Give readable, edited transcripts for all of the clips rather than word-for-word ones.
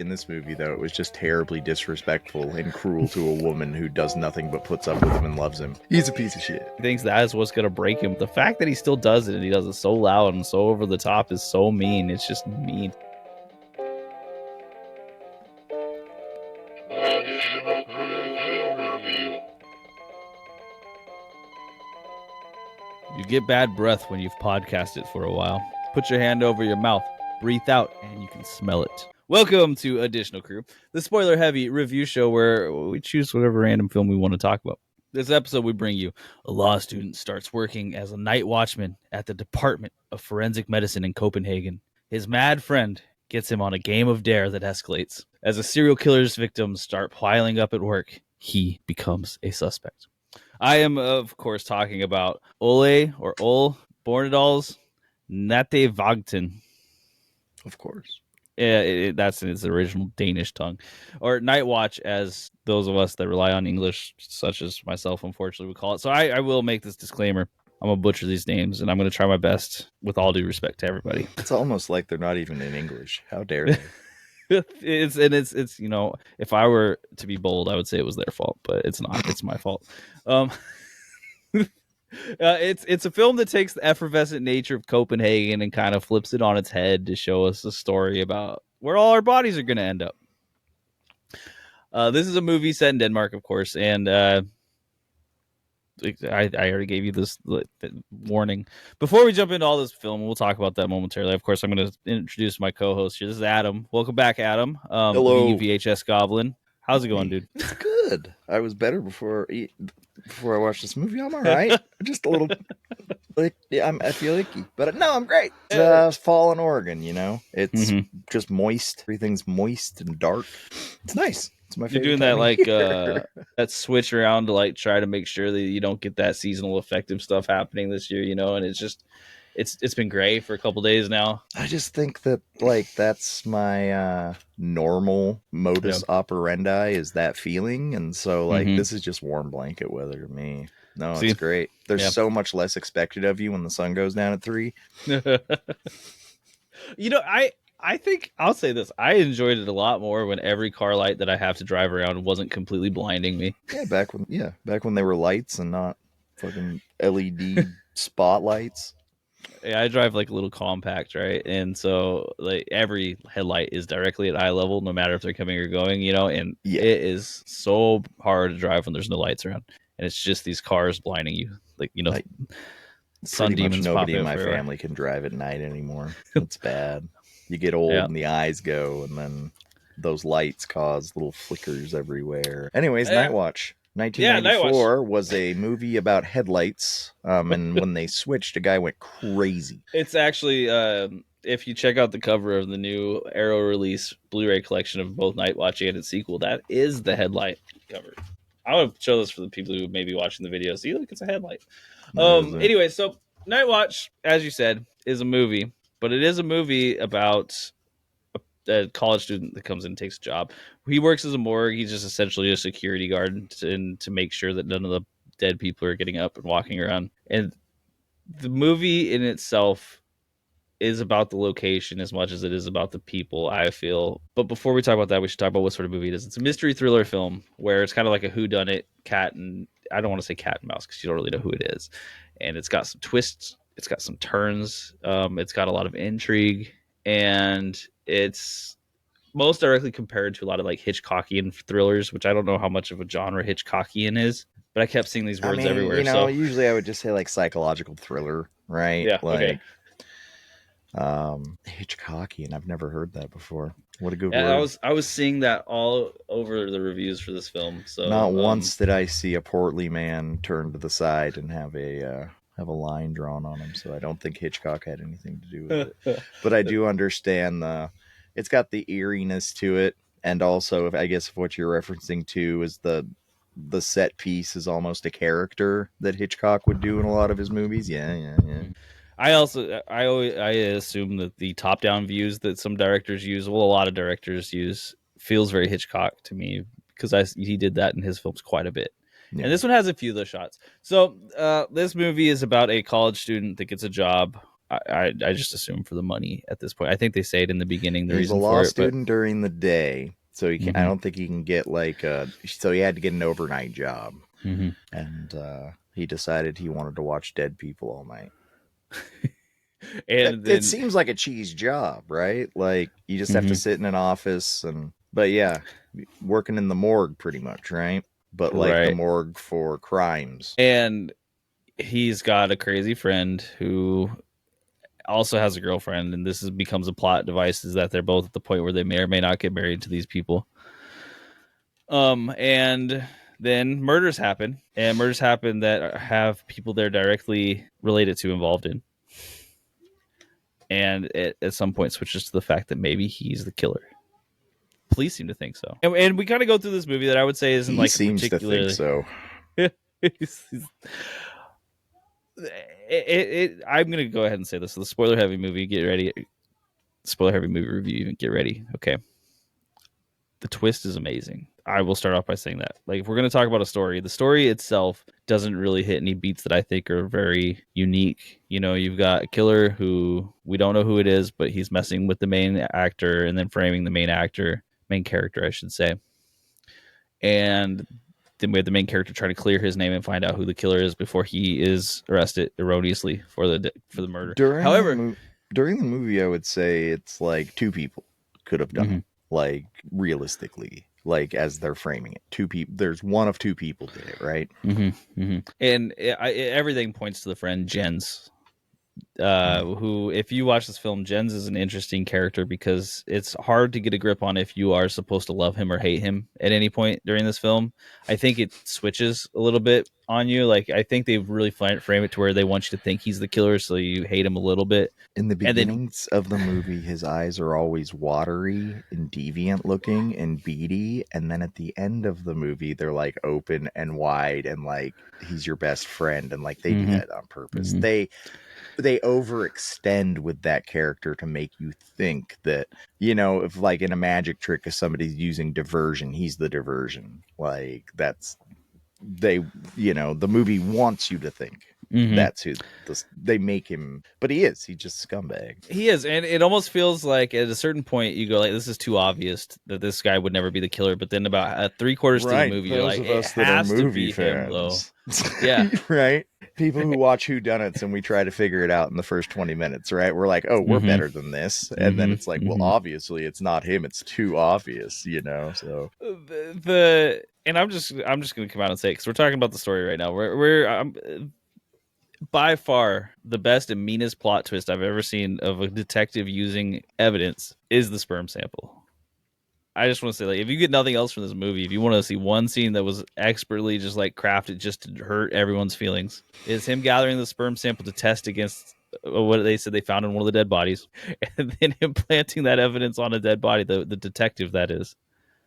In this movie, though, it was just terribly disrespectful and cruel to a woman who does nothing but puts up with him and loves him. He's a piece of shit. He thinks that is what's going to break him. The fact that he still does it and he does it so loud and so over the top is so mean. It's just mean. You get bad breath when you've podcasted for a while. Put your hand over your mouth, breathe out, and you can smell it. Welcome to Additional Crew, the spoiler-heavy review show where we choose whatever random film we want to talk about. This episode, we bring you a law student starts working as a night watchman at the Department of Forensic Medicine in Copenhagen. His mad friend gets him on a game of dare that escalates. As a serial killer's victims start piling up at work, he becomes a suspect. I am, of course, talking about Ole Bornedal's Nattevagten. Of course. Yeah, that's in its original Danish tongue. Or Nightwatch, as those of us that rely on English, such as myself, unfortunately, would call it. So I will make this disclaimer. I'm going to butcher these names, and I'm going to try my best with all due respect to everybody. It's almost like they're not even in English. How dare they? It's you know, if I were to be bold, I would say it was their fault, but it's not. It's my fault. It's a film that takes the effervescent nature of Copenhagen and kind of flips it on its head to show us a story about where all our bodies are going to end up. This is a movie set in Denmark, of course, and I already gave you this warning. Before we jump into all this film, we'll talk about that momentarily. Of course, I'm going to introduce my co-host here. This is Adam. Welcome back, Adam. Hello. VHS Goblin. How's it going, dude? It's good. I was better before I watched this movie. I'm all right. Just a little, I feel icky, but no, I'm great. It's fall in Oregon, you know. It's just moist. Everything's moist and dark. It's nice. It's my favorite. You're doing that that switch around to try to make sure that you don't get that seasonal affective stuff happening this year, you know. And it's been gray for a couple days now. I just think that that's my normal modus operandi is that feeling, and so this is just warm blanket weather to me. No, it's great. There's so much less expected of you when the sun goes down at 3. You know, I think I'll say this. I enjoyed it a lot more when every car light that I have to drive around wasn't completely blinding me. Yeah, back when they were lights and not fucking LED spotlights. Yeah, I drive a little compact, right? And so every headlight is directly at eye level, no matter if they're coming or going, you know, and it is so hard to drive when there's no lights around. And it's just these cars blinding you. Sun demons. Nobody in my family can drive at night anymore. It's bad. You get old and the eyes go, and then those lights cause little flickers everywhere. Anyways, Nightwatch. 1994 was a movie about headlights, and when they switched, a guy went crazy. It's actually, if you check out the cover of the new Arrow release Blu-ray collection of both Nightwatch and its sequel, that is the headlight cover. I want to show this for the people who may be watching the video. See, look, it's a headlight. Anyway, so Nightwatch, as you said, is a movie, but it is a movie about a college student that comes in and takes a job. He works as a morgue. He's just essentially a security guard to make sure that none of the dead people are getting up and walking around. And the movie in itself is about the location as much as it is about the people, I feel. But before we talk about that, we should talk about what sort of movie it is. It's a mystery thriller film where it's kind of like a whodunit cat and I don't want to say cat and mouse because you don't really know who it is. And it's got some twists. It's got some turns. It's got a lot of intrigue. And it's most directly compared to a lot of Hitchcockian thrillers, which I don't know how much of a genre Hitchcockian is, but I kept seeing these words everywhere. You know, usually I would just say psychological thriller, right? Yeah. Okay. Hitchcockian. I've never heard that before. What a good word. I was seeing that all over the reviews for this film. So not once did I see a portly man turn to the side and have a line drawn on him, so I don't think Hitchcock had anything to do with it. But I do understand it's got the eeriness to it, and also if what you're referencing to is the set piece is almost a character that Hitchcock would do in a lot of his movies. Yeah. I assume that the top-down views that some directors use, a lot of directors use, feels very Hitchcock to me because he did that in his films quite a bit. Yeah. And this one has a few of those shots. So this movie is about a college student that gets a job I just assume for the money at this point. I think they say it in the beginning, the He's a reason law for it, but student during the day, so he can, I don't think he can get like so he had to get an overnight job, and he decided he wanted to watch dead people all night. and It then seems like a cheese job, right? Like you just have to sit in an office but yeah, working in the morgue pretty much, right? But like the right, morgue for crimes. and he's got a crazy friend who also has a girlfriend, and becomes a plot device, is that they're both at the point where they may or may not get married to these people. And then murders happen that have people they're directly related to involved in, and it at some point switches to the fact that maybe he's the killer. Police seem to think so, and we kind of go through this movie that I would say isn't He like seems to think particularly. so. I'm gonna go ahead and say this: the spoiler heavy movie. Get ready. Spoiler heavy movie review. Get ready. Okay. The twist is amazing. I will start off by saying that. Like, if we're going to talk about a story, the story itself doesn't really hit any beats that I think are very unique. You know, you've got a killer who we don't know who it is, but he's messing with the main actor and then framing the main character, I should say. And then we have the main character try to clear his name and find out who the killer is before he is arrested erroneously for the murder. However, During the movie, I would say it's like two people could have done it. Like realistically, like as they're framing it, two people. There's one of two people did it, right? And everything points to the friend Jens, who, if you watch this film, Jens is an interesting character because it's hard to get a grip on if you are supposed to love him or hate him at any point during this film. I think it switches a little bit on you. Like, I think they really frame it to where they want you to think he's the killer, so you hate him a little bit. In the beginnings of the movie, his eyes are always watery and deviant looking and beady, and then at the end of the movie, they're like open and wide and like he's your best friend, and like they do that on purpose. They overextend with that character to make you think that, you know, if like in a magic trick, if somebody's using diversion, he's the diversion. Like that's the movie wants you to think that's who they make him, but he's just scumbag. He is, and it almost feels like at a certain point you go like, this is too obvious that this guy would never be the killer, but then about 3/4 through the movie you're like, it has to be him though. Yeah. Right, people who watch whodunits and we try to figure it out in the first 20 minutes, right? We're like, oh, we're better than this, and then it's like, well, obviously it's not him, it's too obvious, you know. So and I'm just gonna come out and say it because we're talking about the story right now. We're by far the best and meanest plot twist I've ever seen of a detective using evidence is the sperm sample. I just want to say, like, if you get nothing else from this movie, if you want to see one scene that was expertly just like crafted just to hurt everyone's feelings, is him gathering the sperm sample to test against what they said they found in one of the dead bodies, and then him planting that evidence on a dead body, the detective that is.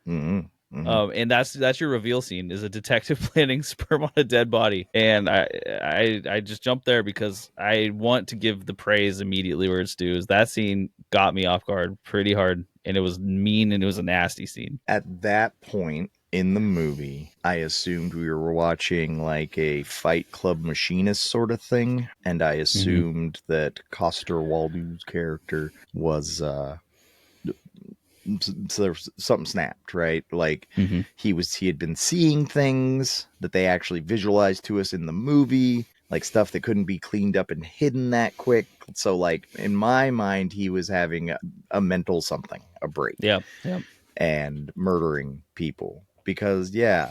And that's your reveal scene, is a detective planting sperm on a dead body. And I just jumped there because I want to give the praise immediately where it's due. That scene got me off guard pretty hard, and it was mean, and it was a nasty scene. At that point in the movie, I assumed we were watching like a Fight Club machinist sort of thing, and I assumed that Coster Waldau's character was so there was something snapped, right? Like he had been seeing things that they actually visualized to us in the movie, like stuff that couldn't be cleaned up and hidden that quick. So like in my mind, he was having a mental something, a break. Yeah. And murdering people because it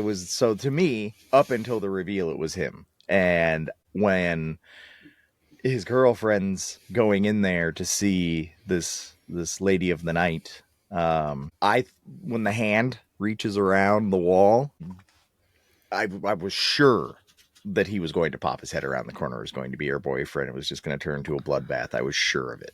was, so to me, up until the reveal, it was him. And when his girlfriend's going in there to see this lady of the night, when the hand reaches around the wall, I was sure that he was going to pop his head around the corner. It was going to be her boyfriend. It was just going to turn into a bloodbath. I was sure of it.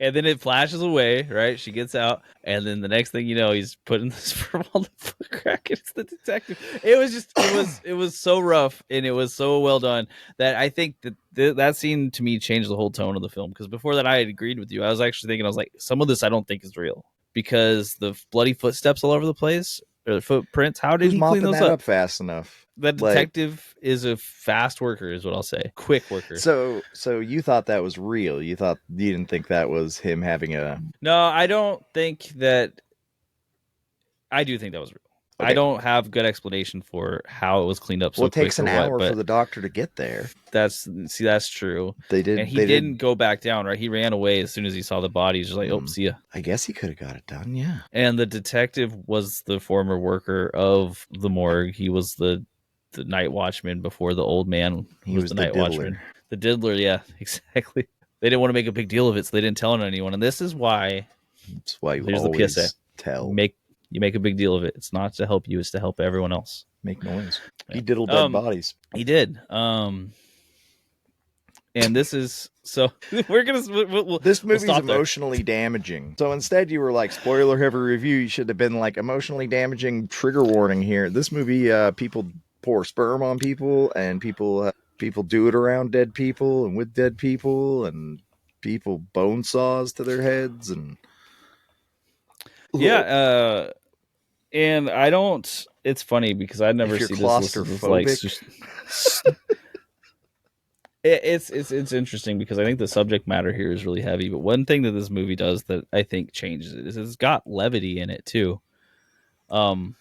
And then it flashes away, right? She gets out, and then the next thing you know, he's putting the sperm on the foot crack. It's the detective. It was so rough, and it was so well done that I think that scene to me changed the whole tone of the film. Because before that, I had agreed with you. I was actually thinking, I was like, some of this I don't think is real because the bloody footsteps all over the place, or the footprints. How did he clean those up fast enough? The detective is a fast worker, is what I'll say. Quick worker. So you thought that was real? You didn't think that was him having a? No, I don't think that. I do think that was real. Okay. I don't have good explanation for how it was cleaned up so quick. Well, it takes an hour but for the doctor to get there. That's true. They did, and he didn't go back down, right? He ran away as soon as he saw the body. He's just like, "Oh, see ya." I guess he could have got it done, yeah. And the detective was the former worker of the morgue. He was the night watchman before the old man. He was the night diddler. watchman. The diddler, yeah, exactly. They didn't want to make a big deal of it, so they didn't tell anyone. And this is why. That's why you here's always the PSA. tell. You make a big deal of it. It's not to help you; it's to help everyone else. Make noise. Yeah. He diddled dead bodies. He did. And this is so we're gonna. This movie's emotionally damaging. So instead, you were like, spoiler heavy review. You should have been like, emotionally damaging trigger warning here. This movie, people pour sperm on people, and people do it around dead people and with dead people, and people bone saws to their heads, and yeah. And I don't. It's funny because I never see this as like. It's interesting because I think the subject matter here is really heavy. But one thing that this movie does that I think changes it is it's got levity in it too. When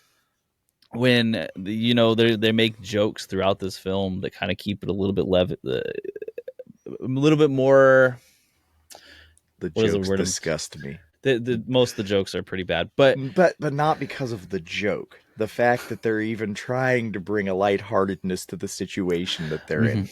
they make jokes throughout this film that kind of keep it a little bit a little bit more. The jokes disgust me. The most of the jokes are pretty bad, but not because of the joke. The fact that they're even trying to bring a lightheartedness to the situation that they're in.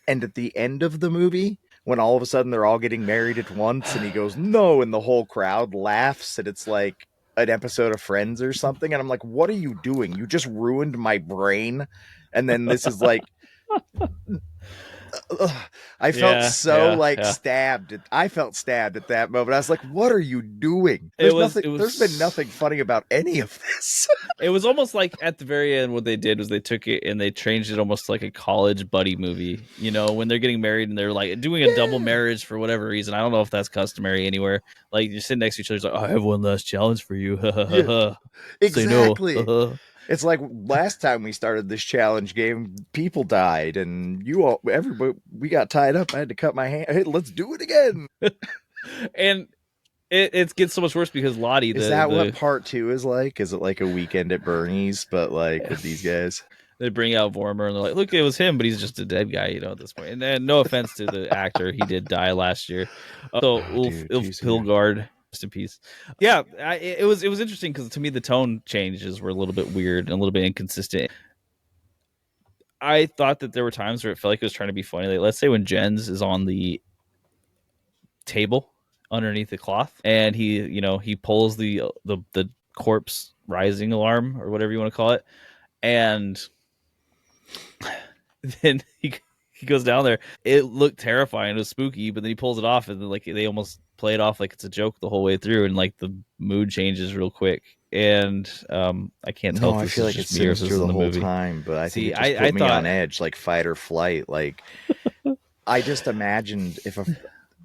And at the end of the movie, when all of a sudden they're all getting married at once, and he goes, "No," and the whole crowd laughs, and it's like an episode of Friends or something. And I'm like, what are you doing? You just ruined my brain. And then this is like... I felt stabbed. I felt stabbed at that moment. I was like, what are you doing? There's been nothing funny about any of this. It was almost like at the very end, what they did was they took it and they changed it almost like a college buddy movie. When they're getting married and they're like doing a double marriage for whatever reason. I don't know if that's customary anywhere. Like you're sitting next to each other, it's like, "Oh, I have one last challenge for you." Exactly. Say no. It's like last time we started this challenge game, people died, and everybody, we got tied up. I had to cut my hand. Hey, let's do it again. And it gets so much worse because Lottie. Is that what part 2 is like? Is it like a Weekend at Bernie's, but like with these guys? They bring out Vormer and they're like, "Look, it was him, but he's just a dead guy, at this point." And no offense to the actor, he did die last year. So Ulf Pilgard. Rest in peace. Yeah, it was interesting because to me the tone changes were a little bit weird and a little bit inconsistent. I thought that there were times where it felt like it was trying to be funny. Like, let's say when Jens is on the table underneath the cloth and he pulls the corpse rising alarm or whatever you want to call it, and then he goes down there. It looked terrifying. It was spooky, but then he pulls it off, and then like they almost play it off like it's a joke the whole way through, and like the mood changes real quick. And I can't tell. I feel like it's sinister the whole time, but I think it just put me on edge, like fight or flight. Like I just imagined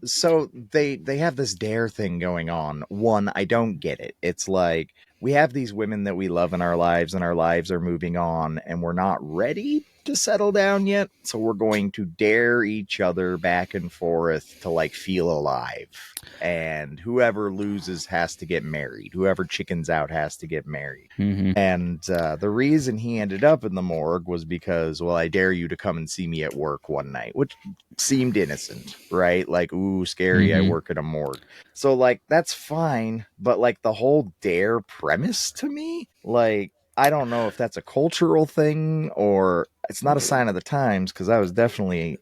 so they have this dare thing going on. One, I don't get it. It's like we have these women that we love in our lives, and our lives are moving on, and we're not ready to settle down yet, so we're going to dare each other back and forth to like feel alive, and whoever loses has to get married. Whoever chickens out has to get married. And the reason he ended up in the morgue was because, well, I dare you to come and see me at work one night, which seemed innocent, right? Like, ooh, scary, I work at a morgue. So like that's fine, but like the whole dare premise to me, like I don't know if that's a cultural thing or it's not a sign of the times, because I was definitely...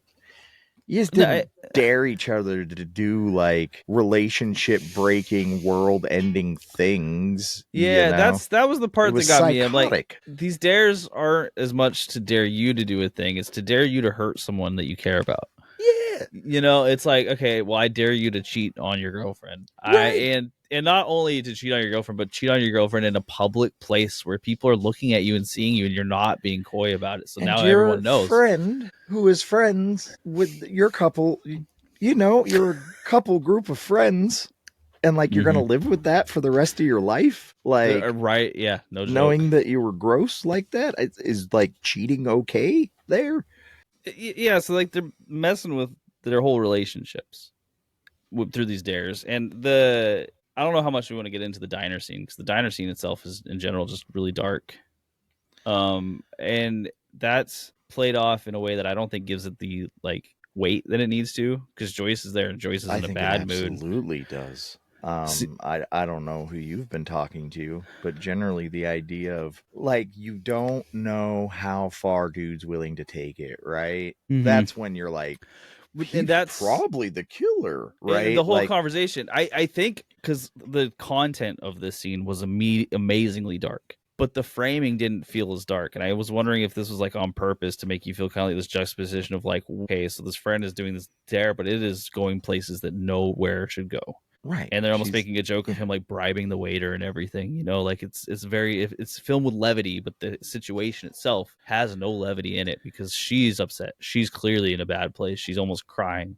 You just didn't dare each other to do like relationship breaking, world ending things. Yeah, that was the part that got me. I'm like, these dares aren't as much to dare you to do a thing, it's to dare you to hurt someone that you care about. Yeah. It's like, okay, well, I dare you to cheat on your girlfriend. Right. And not only to cheat on your girlfriend, but cheat on your girlfriend in a public place where people are looking at you and seeing you, and you're not being coy about it. So and now everyone knows. Your friend who is friends with your couple, your couple group of friends, And like, you're going to live with that for the rest of your life? Like, right. Yeah. No joke. knowing that you were gross like that is like cheating okay there? Yeah. So like they're messing with their whole relationships through these dares. And I don't know how much we want to get into the diner scene, because the diner scene itself is in general just really dark. And that's played off in a way that I don't think gives it the like weight that it needs to, because Joyce is there and Joyce is I in a think it bad mood. absolutely does. See, I don't know who you've been talking to, but generally the idea of like, you don't know how far dude's willing to take it, right? That's when you're like, and he's that's probably the killer, and right? the whole Like, conversation. I think because the content of this scene was amazingly dark, but the framing didn't feel as dark. And I was wondering if this was like on purpose to make you feel kind of like this juxtaposition of like, okay, so this friend is doing this dare, but it is going places that nowhere should go. right. And they're almost She's making a joke of him like bribing the waiter and everything, like it's it's filmed with levity, but the situation itself has no levity in it because she's upset. She's clearly in a bad place. She's almost crying,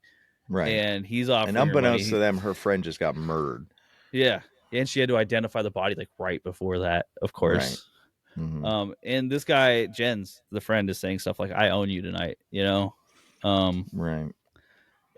right. and he's And offering her unbeknownst to money. them, her friend just got murdered. Yeah, and she had to identify the body like right before that, of Right. course. And this guy Jens, the friend, is saying stuff like, "I own you tonight," Right.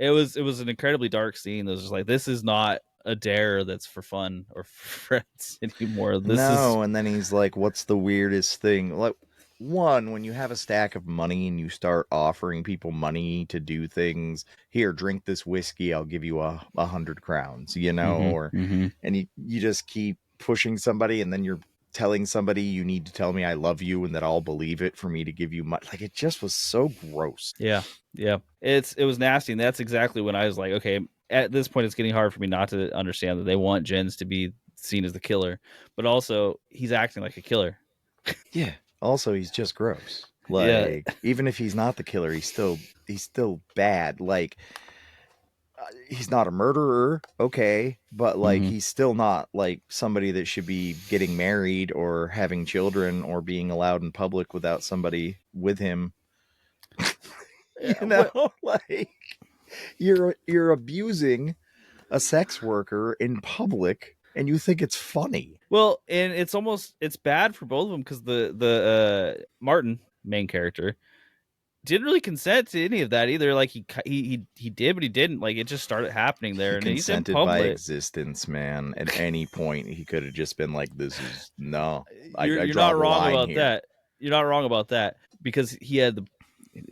It was an incredibly dark scene. It was just like, this is not a dare that's for fun or for friends anymore. This is No, and then he's like, "What's the weirdest thing?" Like, one, when you have a stack of money and you start offering people money to do things, here, drink this whiskey, I'll give you 100 crowns, or and you just keep pushing somebody, and then you're telling somebody you need to tell me I love you and that I'll believe it for me to give you money. Like, it just was so gross. yeah. It was nasty, and that's exactly when I was like, okay, at this point it's getting hard for me not to understand that they want Jens to be seen as the killer, but also he's acting like a killer. Yeah. Also, he's just gross. Yeah. Like, even if he's not the killer, he's still bad. Like, he's not a murderer, okay, but like, he's still not like somebody that should be getting married or having children or being allowed in public without somebody with him. Well, Like, you're abusing a sex worker in public and you think it's funny. well, and it's bad for both of them, because the Martin, main character, didn't really consent to any of that either. Like he did, but he didn't. Like, it just started happening there, He and he's in consented by public. existence, man. At any point, he could have just been like, "This is no, I You're draw not the wrong line about here." that. You're not wrong about that, because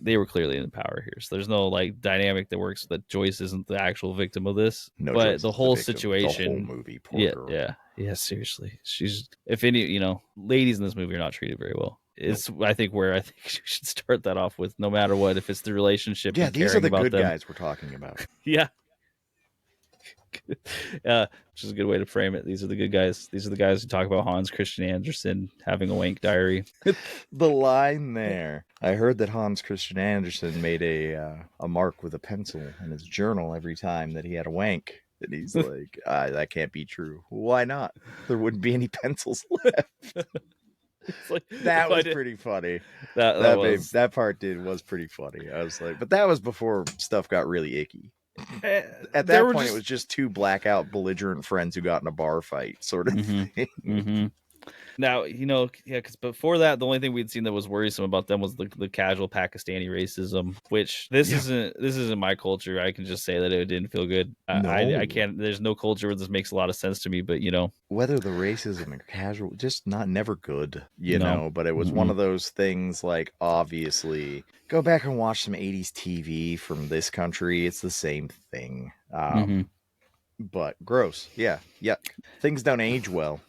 they were clearly in power here. So there's no like dynamic that works that Joyce isn't the actual victim of this. No, But Joyce the is the whole victim. situation, The whole movie, poor yeah, girl. yeah, seriously. She's, if any, ladies in this movie are not treated very well. It's I think where I think you should start that off with, no matter what, if it's the relationship. Yeah, and these are caring the about good them. guys we're talking about. Yeah. Which is a good way to frame it. These are the good guys. These are the guys who talk about Hans Christian Andersen having a wank diary. The line there. I heard that Hans Christian Andersen made a mark with a pencil in his journal every time that he had a wank. And he's like, that can't be true. Why not? There wouldn't be any pencils left. It's like, That was pretty funny. that That part was pretty funny. I was like, but that was before stuff got really icky. At that point, it was just two blackout, belligerent friends who got in a bar fight, sort of thing. Now, because before that, the only thing we'd seen that was worrisome about them was the casual Pakistani racism, which this isn't my culture. I can just say that it didn't feel good. I can't. There's no culture where this makes a lot of sense to me, but whether the racism or casual, just never good, No. But it was one of those things. Like, obviously, go back and watch some 80s TV from this country. It's the same thing. But gross. Yeah. Yuck. Things don't age well.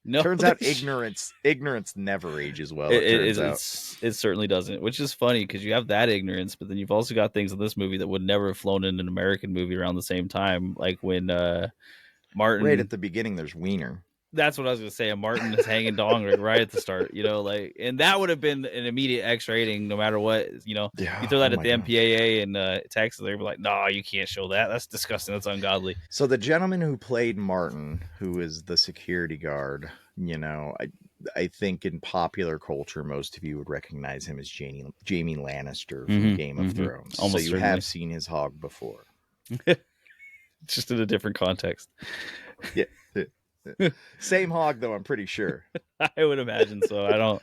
No, turns out ignorance never ages well. It certainly doesn't, which is funny because you have that ignorance, but then you've also got things in this movie that would never have flown in an American movie around the same time, like when Martin. Right at the beginning, there's Wiener. That's what I was gonna say. Martin is hanging dong right at the start, and that would have been an immediate X rating, no matter what. You throw that at the MPAA in Texas, they'd be like, "No, you can't show that. That's disgusting. That's ungodly." So the gentleman who played Martin, who is the security guard, I think in popular culture, most of you would recognize him as Jamie Lannister from Game of Thrones. Almost so you have seen his hog before. just in a different context. Yeah. Same hog, though, I'm pretty sure. I would imagine so. I don't.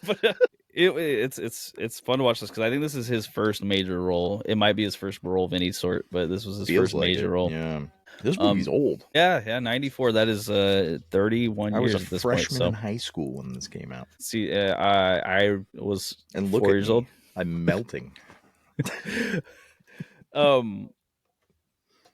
But it's fun to watch this because I think this is his first major role. It might be his first role of any sort, but this was his Feels first like major it. role. Yeah. This movie's old. Yeah, 94. That is 31 I was years a at this point. freshman So in high school when this came out. see, I was And look 4 at years me. old. I'm melting.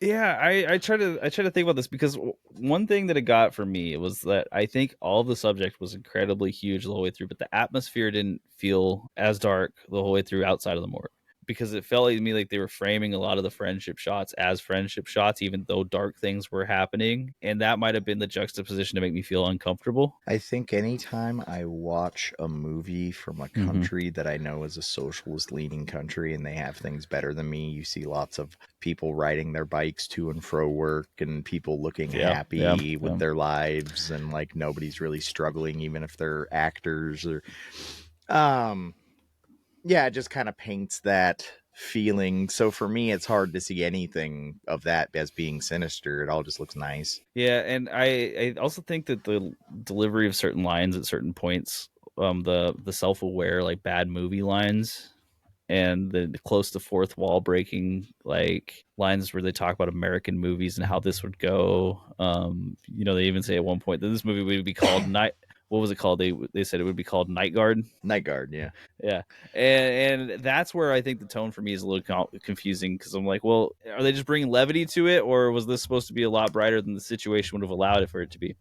Yeah, I try to think about this because one thing that it got for me was that I think all of the subject was incredibly huge the whole way through, but the atmosphere didn't feel as dark the whole way through outside of the morgue, because it felt like to me like they were framing a lot of the friendship shots as friendship shots, even though dark things were happening, and that might have been the juxtaposition to make me feel uncomfortable. I think anytime I watch a movie from a country that I know is a socialist leaning country and they have things better than me, you see lots of people riding their bikes to and fro work and people looking happy with their lives, and like nobody's really struggling, even if they're actors or yeah, it just kind of paints that feeling. So for me, it's hard to see anything of that as being sinister. It all just looks nice. Yeah, and I also think that the delivery of certain lines at certain points, the self-aware like bad movie lines, and the close to fourth wall breaking like lines where they talk about American movies and how this would go. They even say at one point that this movie would be called Night. What was it called? They said it would be called Night Guard. Night Guard, yeah. Yeah, and that's where I think the tone for me is a little confusing, because I'm like, well, are they just bringing levity to it, or was this supposed to be a lot brighter than the situation would have allowed it for it to be?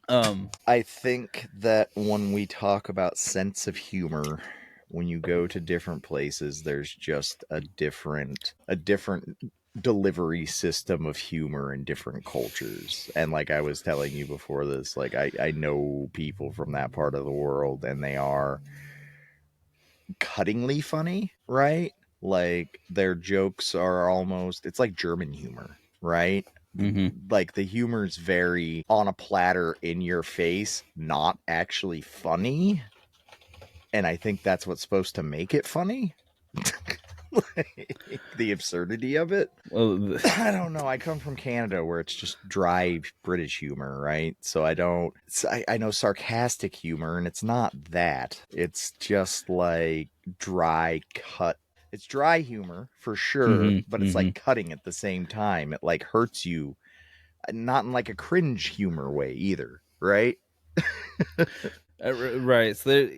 I think that when we talk about sense of humor, when you go to different places, there's just a different delivery system of humor in different cultures. And like I was telling you before this, like I know people from that part of the world, and they are cuttingly funny, right? Like their jokes are almost, it's like German humor, right? Like the humor's very on a platter in your face, not actually funny. And I think that's what's supposed to make it funny. Like, the absurdity of it. Well, I don't know. I come from Canada where it's just dry British humor, right? So I know sarcastic humor, and it's not that. It's just like dry cut. It's dry humor for sure, but it's like cutting at the same time. It like hurts you, not in like a cringe humor way either, right? right. So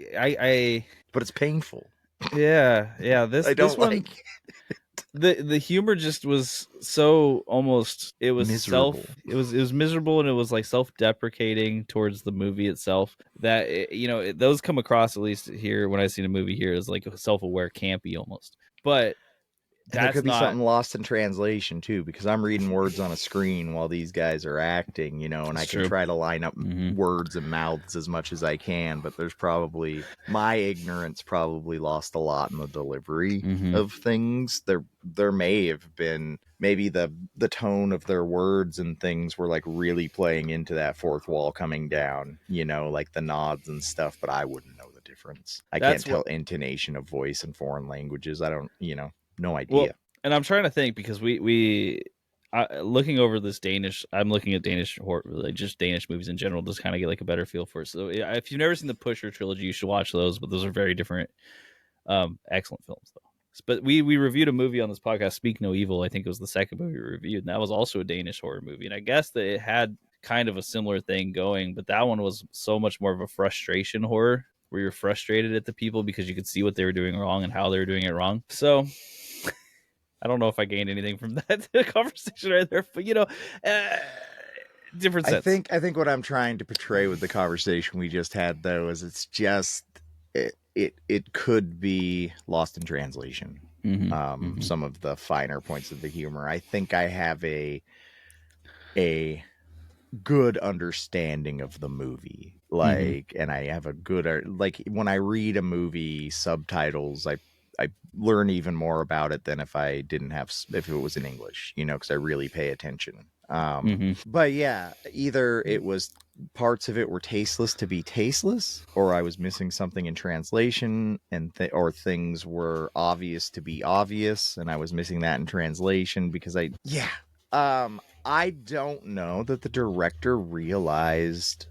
but it's painful. Yeah. This one, like the humor just was so almost, it was miserable. it was miserable, and it was like self-deprecating towards the movie itself, that those come across, at least here when I seen a movie here, as like self-aware campy almost. But and there could be not something lost in translation too, because I'm reading words on a screen while these guys are acting, and I can try to line up words and mouths as much as I can, but there's probably, my ignorance probably lost a lot in the delivery of things. There may have been, maybe the tone of their words and things were like really playing into that fourth wall coming down, like the nods and stuff, but I wouldn't know the difference. I can't tell intonation of voice in foreign languages. I don't, no idea. Well, and I'm trying to think, because we looking over this Danish, I'm looking at Danish horror, like just Danish movies in general, just kind of get like a better feel for it. So if you've never seen the Pusher trilogy, you should watch those. But those are very different, excellent films though. But we reviewed a movie on this podcast, Speak No Evil. I think it was the second movie we reviewed, and that was also a Danish horror movie. And I guess that it had kind of a similar thing going, but that one was so much more of a frustration horror, where you're frustrated at the people because you could see what they were doing wrong and how they were doing it wrong. So I don't know if I gained anything from that conversation right there, but different sense. I think what I'm trying to portray with the conversation we just had, though, is it's just it could be lost in translation. Some of the finer points of the humor. I think I have a good understanding of the movie, like, and I have a good, like, when I read a movie subtitles, I learn even more about it than if it was in English, because I really pay attention. But yeah, either it was parts of it were tasteless to be tasteless, or I was missing something in translation, and or things were obvious to be obvious, and I was missing that in translation because I don't know that the director realized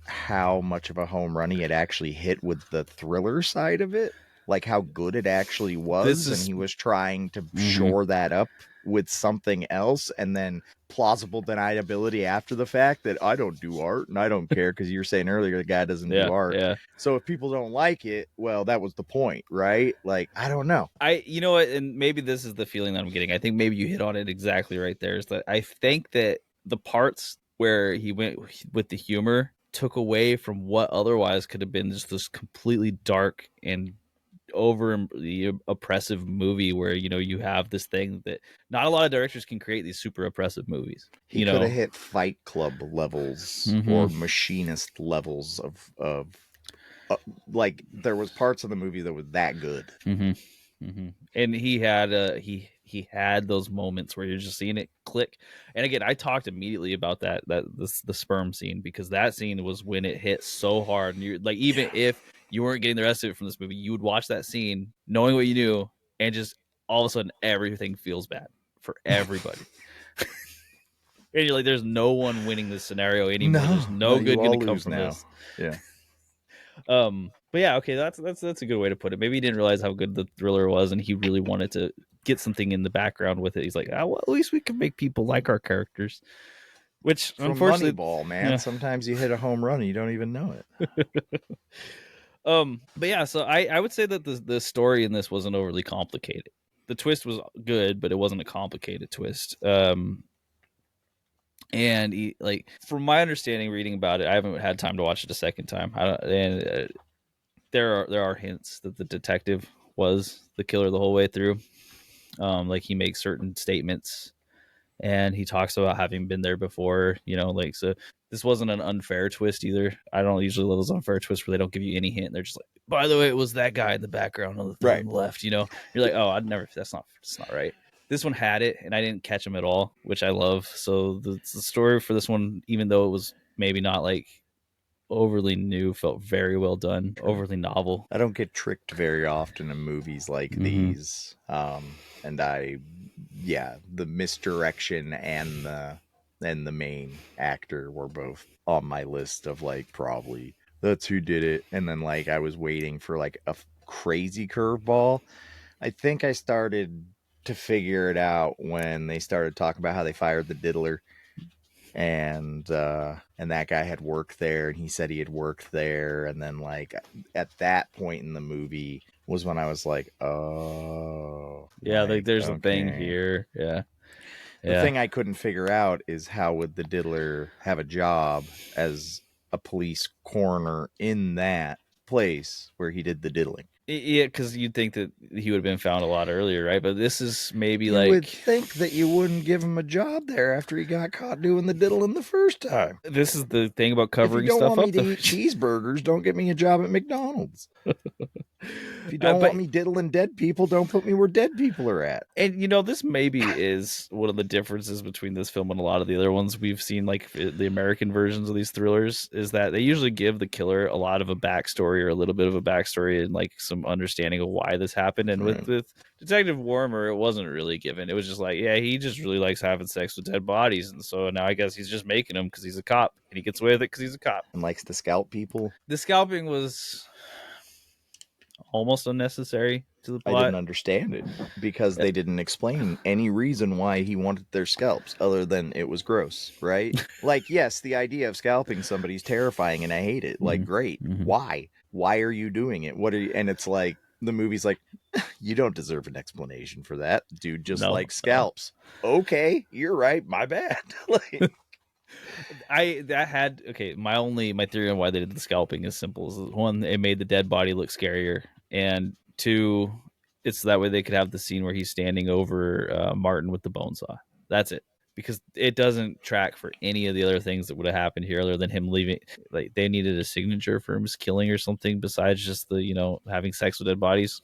how much of a home run he had actually hit with the thriller side of it, like how good it actually was, and he was trying to shore that up with something else, and then plausible deniability after the fact that I don't do art and I don't care, because you were saying earlier the guy doesn't do art. Yeah. So if people don't like it, well, that was the point, right? Like, I don't know. You know what, and maybe this is the feeling that I'm getting. I think maybe you hit on it exactly right there. Is that I think that the parts where he went with the humor took away from what otherwise could have been just this completely dark and over the oppressive movie where you have this thing that not a lot of directors can create, these super oppressive movies. He could have hit Fight Club levels or Machinist levels of like there was parts of the movie that was that good. And he had those moments where you're just seeing it click. And again, I talked immediately about the sperm scene, because that scene was when it hit so hard, and you're like, even if you weren't getting the rest of it from this movie, you would watch that scene knowing what you knew, and just all of a sudden everything feels bad for everybody. And you're like, there's no one winning this scenario anymore. There's no good going to come from this. Yeah. But yeah, okay, that's a good way to put it. Maybe he didn't realize how good the thriller was, and he really wanted to get something in the background with it. He's like, well, at least we can make people like our characters. Which, from unfortunately, Moneyball, man, sometimes you hit a home run and you don't even know it. But yeah, so I would say that the story in this wasn't overly complicated. The twist was good, but it wasn't a complicated twist. And from my understanding, reading about it, I haven't had time to watch it a second time. There are hints that the detective was the killer the whole way through. Like, he makes certain statements, and he talks about having been there before. So this wasn't an unfair twist either. I don't usually love those unfair twists where they don't give you any hint. They're just like, by the way, it was that guy in the background on the thing on the left. You're like, oh, I'd never. That's not right. This one had it, and I didn't catch him at all, which I love. So the story for this one, even though it was maybe not like overly new, felt very well done. Overly novel. I don't get tricked very often in movies like these. And the misdirection and the main actor were both on my list of like, probably that's who did it. And then like I was waiting for like a crazy curveball. I think I started to figure it out when they started talking about how they fired the diddler, and that guy had worked there, and he said he had worked there, and then like at that point in the movie was when I was like, oh yeah, like there's a thing here. The thing I couldn't figure out is how would the diddler have a job as a police coroner in that place where he did the diddling? Yeah, because you'd think that he would have been found a lot earlier, right? But this is maybe you would think that you wouldn't give him a job there after he got caught doing the diddling the first time. This is the thing about covering stuff up. If you don't want me to eat cheeseburgers, don't get me a job at McDonald's. If you don't want me diddling dead people, don't put me where dead people are at. And this maybe is one of the differences between this film and a lot of the other ones we've seen, like the American versions of these thrillers, is that they usually give the killer a lot of a backstory, or a little bit of a backstory, and like some understanding of why this happened. And with Detective Warmer, it wasn't really given. It was just like, yeah, he just really likes having sex with dead bodies, and so now I guess he's just making them because he's a cop, and he gets away with it because he's a cop and likes to scalp people. The scalping was almost unnecessary to the plot. I didn't understand it because they didn't explain any reason why he wanted their scalps other than it was gross, right? Like, yes, the idea of scalping somebody's terrifying and I hate it. Like, great. Why are you doing it? And it's like, the movie's like, you don't deserve an explanation for that. Dude just like scalps. Okay, you're right. My bad. Like, my theory on why they did the scalping is simple. One, it made the dead body look scarier, and two, it's that way they could have the scene where he's standing over Martin with the bone saw. That's it, because it doesn't track for any of the other things that would have happened here, other than him leaving. Like, they needed a signature for him killing or something besides just the having sex with dead bodies.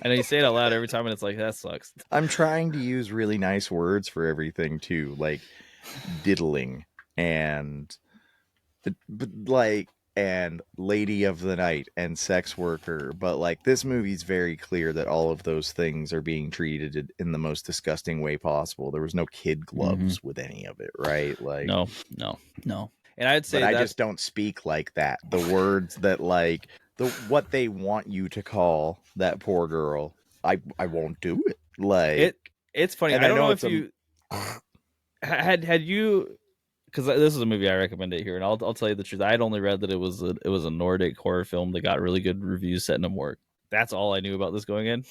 I know you say it out loud every time, and it's like that sucks. I'm trying to use really nice words for everything too, like diddling and like and lady of the night and sex worker, but like this movie's very clear that all of those things are being treated in the most disgusting way possible. There was no kid gloves with any of it, right? Like No. And I'd but say I that's just don't speak like that. The words that like what they want you to call that poor girl, I won't do it. Like, it. It's funny. and I I don't know know it's if a you had you, because this is a movie I recommend it here, and I'll tell you the truth. I had only read that it was a Nordic horror film that got really good reviews, setting them work. That's all I knew about this going in.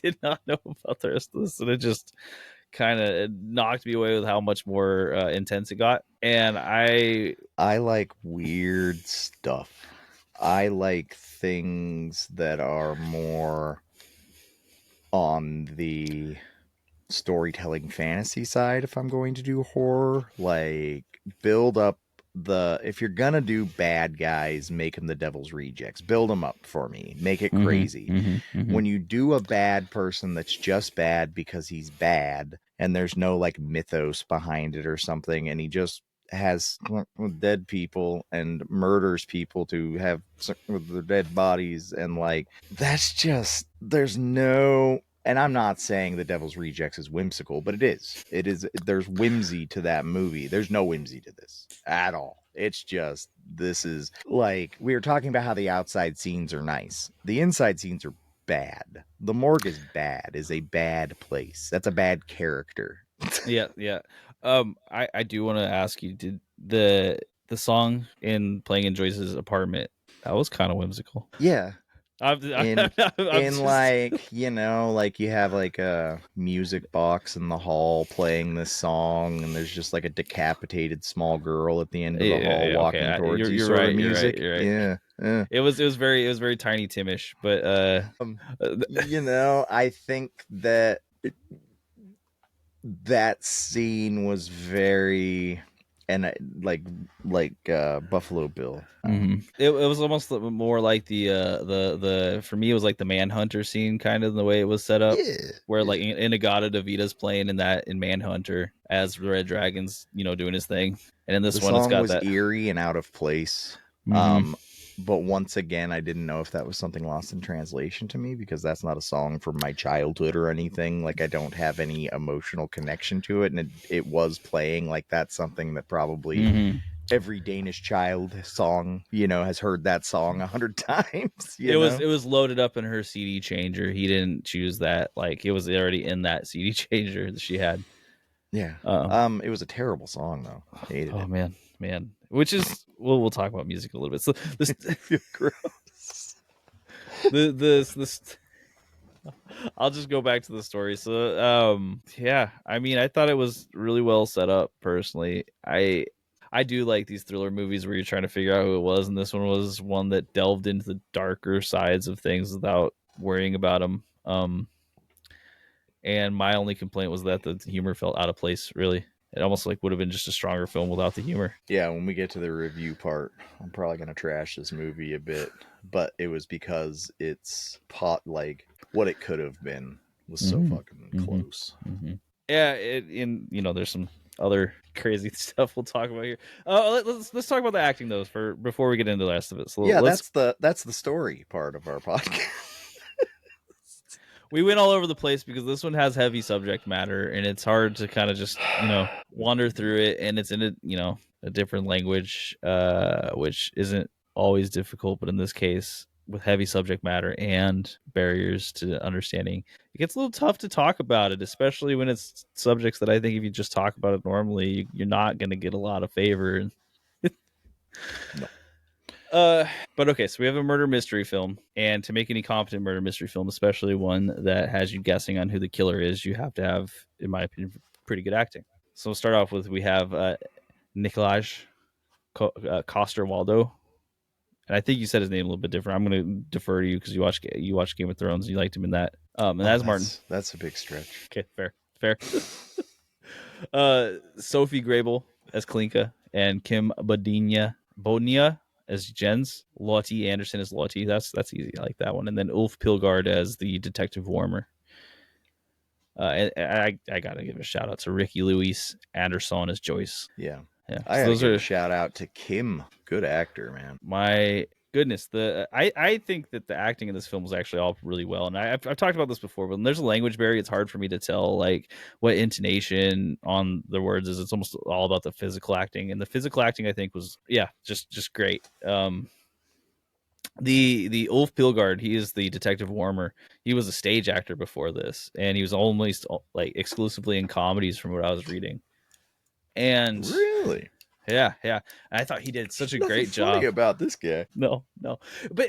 Did not know about the rest of this, and it just kind of knocked me away with how much more intense it got. And I like weird stuff. I like things that are more on the storytelling fantasy side if I'm going to do horror. Like, build up if you're gonna do bad guys, make them the devil's rejects. Build them up for me. Make it crazy. When you do a bad person that's just bad because he's bad and there's no like mythos behind it or something, and he just has dead people and murders people to have their dead bodies, and like that's just there's no, and I'm not saying the Devil's Rejects is whimsical, but it is. It is. There's whimsy to that movie. There's no whimsy to this at all. It's just, this is like, we were talking about how the outside scenes are nice. The inside scenes are bad. The morgue is bad, is a bad place. That's a bad character. yeah. I do want to ask you: did the song in playing in Joyce's apartment, that was kind of whimsical? Yeah. I'm, in I'm in just like, like you have like a music box in the hall playing this song, and there's just like a decapitated small girl at the end of the hall yeah, okay. walking towards you, You're sort of right. music. You're right. Yeah, yeah. It was very Tiny Timish, but um I think that that scene was very, and Buffalo Bill. it was almost more like the for me it was like the Manhunter scene, kind of the way it was set up, Yeah, where yeah. like Inagata Davita's playing in Manhunter as Red Dragon's doing his thing, and in this The one it's song got was that. eerie and out of place. Mm-hmm. Um, but once again, I didn't know if that was something lost in translation to me, because that's not a song from my childhood or anything. Like, I don't have any emotional connection to it, and it was playing like that's something that probably Mm-hmm. every Danish child song, has heard that song 100 times. It was loaded up in her CD changer. He didn't choose that. Like, it was already in that CD changer that she had. Yeah. It was a terrible song though. Hated Oh it. man. Which is we'll talk about music a little bit. So this Feel gross. this I'll just go back to the story. So yeah, I mean, I thought it was really well set up personally. I do like these thriller movies where you're trying to figure out who it was, and this one was one that delved into the darker sides of things without worrying about them. And my only complaint was that the humor felt out of place, really. It almost like would have been just a stronger film without the humor. Yeah, when we get to the review part, I'm probably gonna trash this movie a bit, but it was because it's like what it could have been was so fucking close. Yeah, there's some other crazy stuff we'll talk about here. Let's talk about the acting though for before we get into the rest of it. So Yeah, let's that's the story part of our podcast. we went all over the place because this one has heavy subject matter and it's hard to kind of just wander through it, and it's in a different language, which isn't always difficult, but in this case with heavy subject matter and barriers to understanding, it gets a little tough to talk about it, especially when it's subjects that I think if you just talk about it normally, you're not going to get a lot of favor. No. But okay, so we have a murder mystery film, and to make any competent murder mystery film, especially one that has you guessing on who the killer is, you have to have, in my opinion, pretty good acting. So we'll start off with, we have Nikolaj Coster-Waldau, and I think you said his name a little bit different. I'm going to defer to you because you watch Game of Thrones and you liked him in that. And that's Martin. That's a big stretch. Okay, fair. Sophie Grable as Klinka, and Kim Bodnia as Jens. Lottie Anderson as Lottie. That's easy. I like that one. And then Ulf Pilgard as the Detective Warmer. And I gotta give a shout out to Ricky Louise Anderson as Joyce. Yeah. Yeah, I so gotta those give are a shout out to Kim. Good actor, man. my goodness. I think that the acting in this film was actually all really well, and I've talked about this before. But when there's a language barrier, it's hard for me to tell like what intonation on the words is. It's almost all about the physical acting, and the physical acting I think was just great. The Ulf Pilgard, he is the Detective Warmer. He was a stage actor before this, and he was almost like exclusively in comedies from what I was reading. And Really? yeah, I thought he did such a Nothing great funny job. about this guy. No, but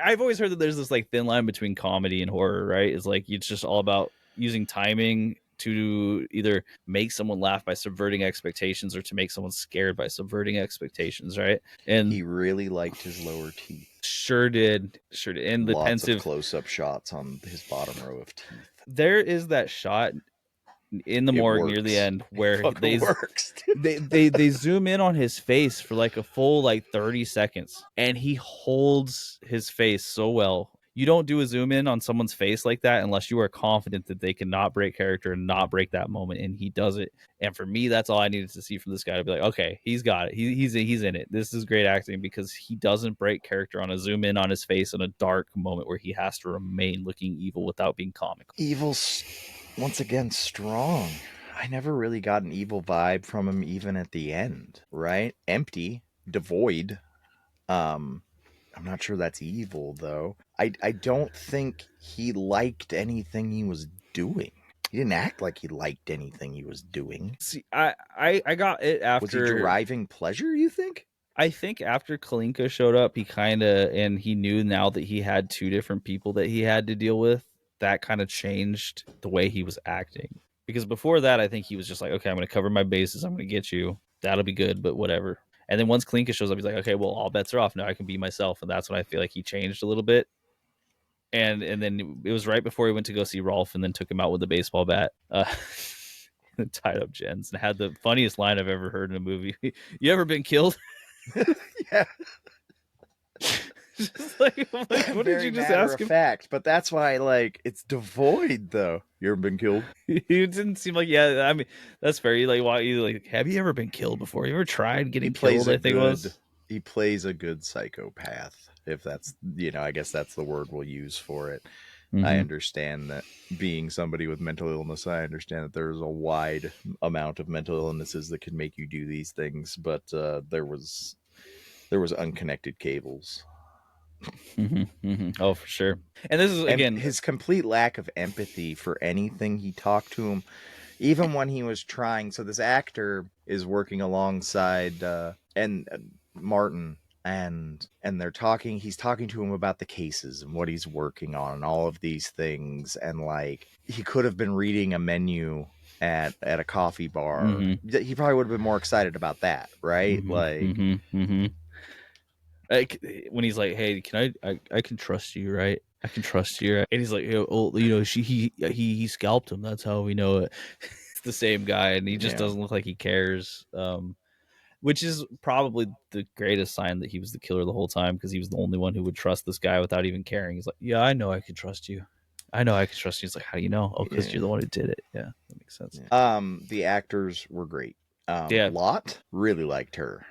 I've always heard that there's this like thin line between comedy and horror, right? It's like it's just all about using timing to either make someone laugh by subverting expectations or to make someone scared by subverting expectations, right? And He really liked his lower teeth. sure did. And the Lots pensive of close-up shots on his bottom row of teeth. There is that shot in the morgue near the end where they zoom in on his face for like a full like 30 seconds, and he holds his face so well. You don't do a zoom in on someone's face like that unless you are confident that they cannot break character and not break that moment, and he does it. And for me, that's all I needed to see from this guy to be like, okay, he's got it. He's in it. This is great acting because he doesn't break character on a zoom in on his face in a dark moment where he has to remain looking evil without being comical. Evil's once again strong. I never really got an evil vibe from him even at the end, right? Empty, devoid. I'm not sure that's evil though. I don't think he liked anything he was doing. He didn't act like he liked anything he was doing. See, I got it after. Was he deriving pleasure, you think? I think after Kalinka showed up, and he knew now that he had two different people that he had to deal with. That kind of changed the way he was acting. Because before that, I think he was just like, okay, I'm going to cover my bases. I'm going to get you. That'll be good, but whatever. And then once Kalinka shows up, he's like, okay, well, all bets are off. Now I can be myself. And that's when I feel like he changed a little bit. And then it was right before he went to go see Rolf and then took him out with a baseball bat. Tied up Jens and had the funniest line I've ever heard in a movie. You ever been killed? Yeah. Just like, what did you just ask him? Fact, but that's why it's devoid though. You ever been killed? He didn't seem like, I mean, that's fair. You have you ever been killed before? You ever tried getting killed? I think it was. He plays a good psychopath. If that's I guess that's the word we'll use for it. Mm-hmm. I understand that being somebody with mental illness, I understand that there's a wide amount of mental illnesses that can make you do these things, but there was unconnected cables. Mm-hmm, mm-hmm. Oh, for sure. And this is again his complete lack of empathy for anything he talked to him, even when he was trying. So this actor is working alongside Martin, and they're talking. He's talking to him about the cases and what he's working on and all of these things. And he could have been reading a menu at a coffee bar. Mm-hmm. He probably would have been more excited about that, right? Mm-hmm. Like when he's like, "Hey, can I can trust you, right? I can trust you." Right? And he's like, he scalped him. That's how we know it." It's the same guy, and he just doesn't look like he cares. Which is probably the greatest sign that he was the killer the whole time, because he was the only one who would trust this guy without even caring. He's like, "Yeah, I know I can trust you. I know I can trust you." He's like, "How do you know?" "Oh, because you're the one who did it." Yeah, that makes sense. Yeah. The actors were great. Lot really liked her.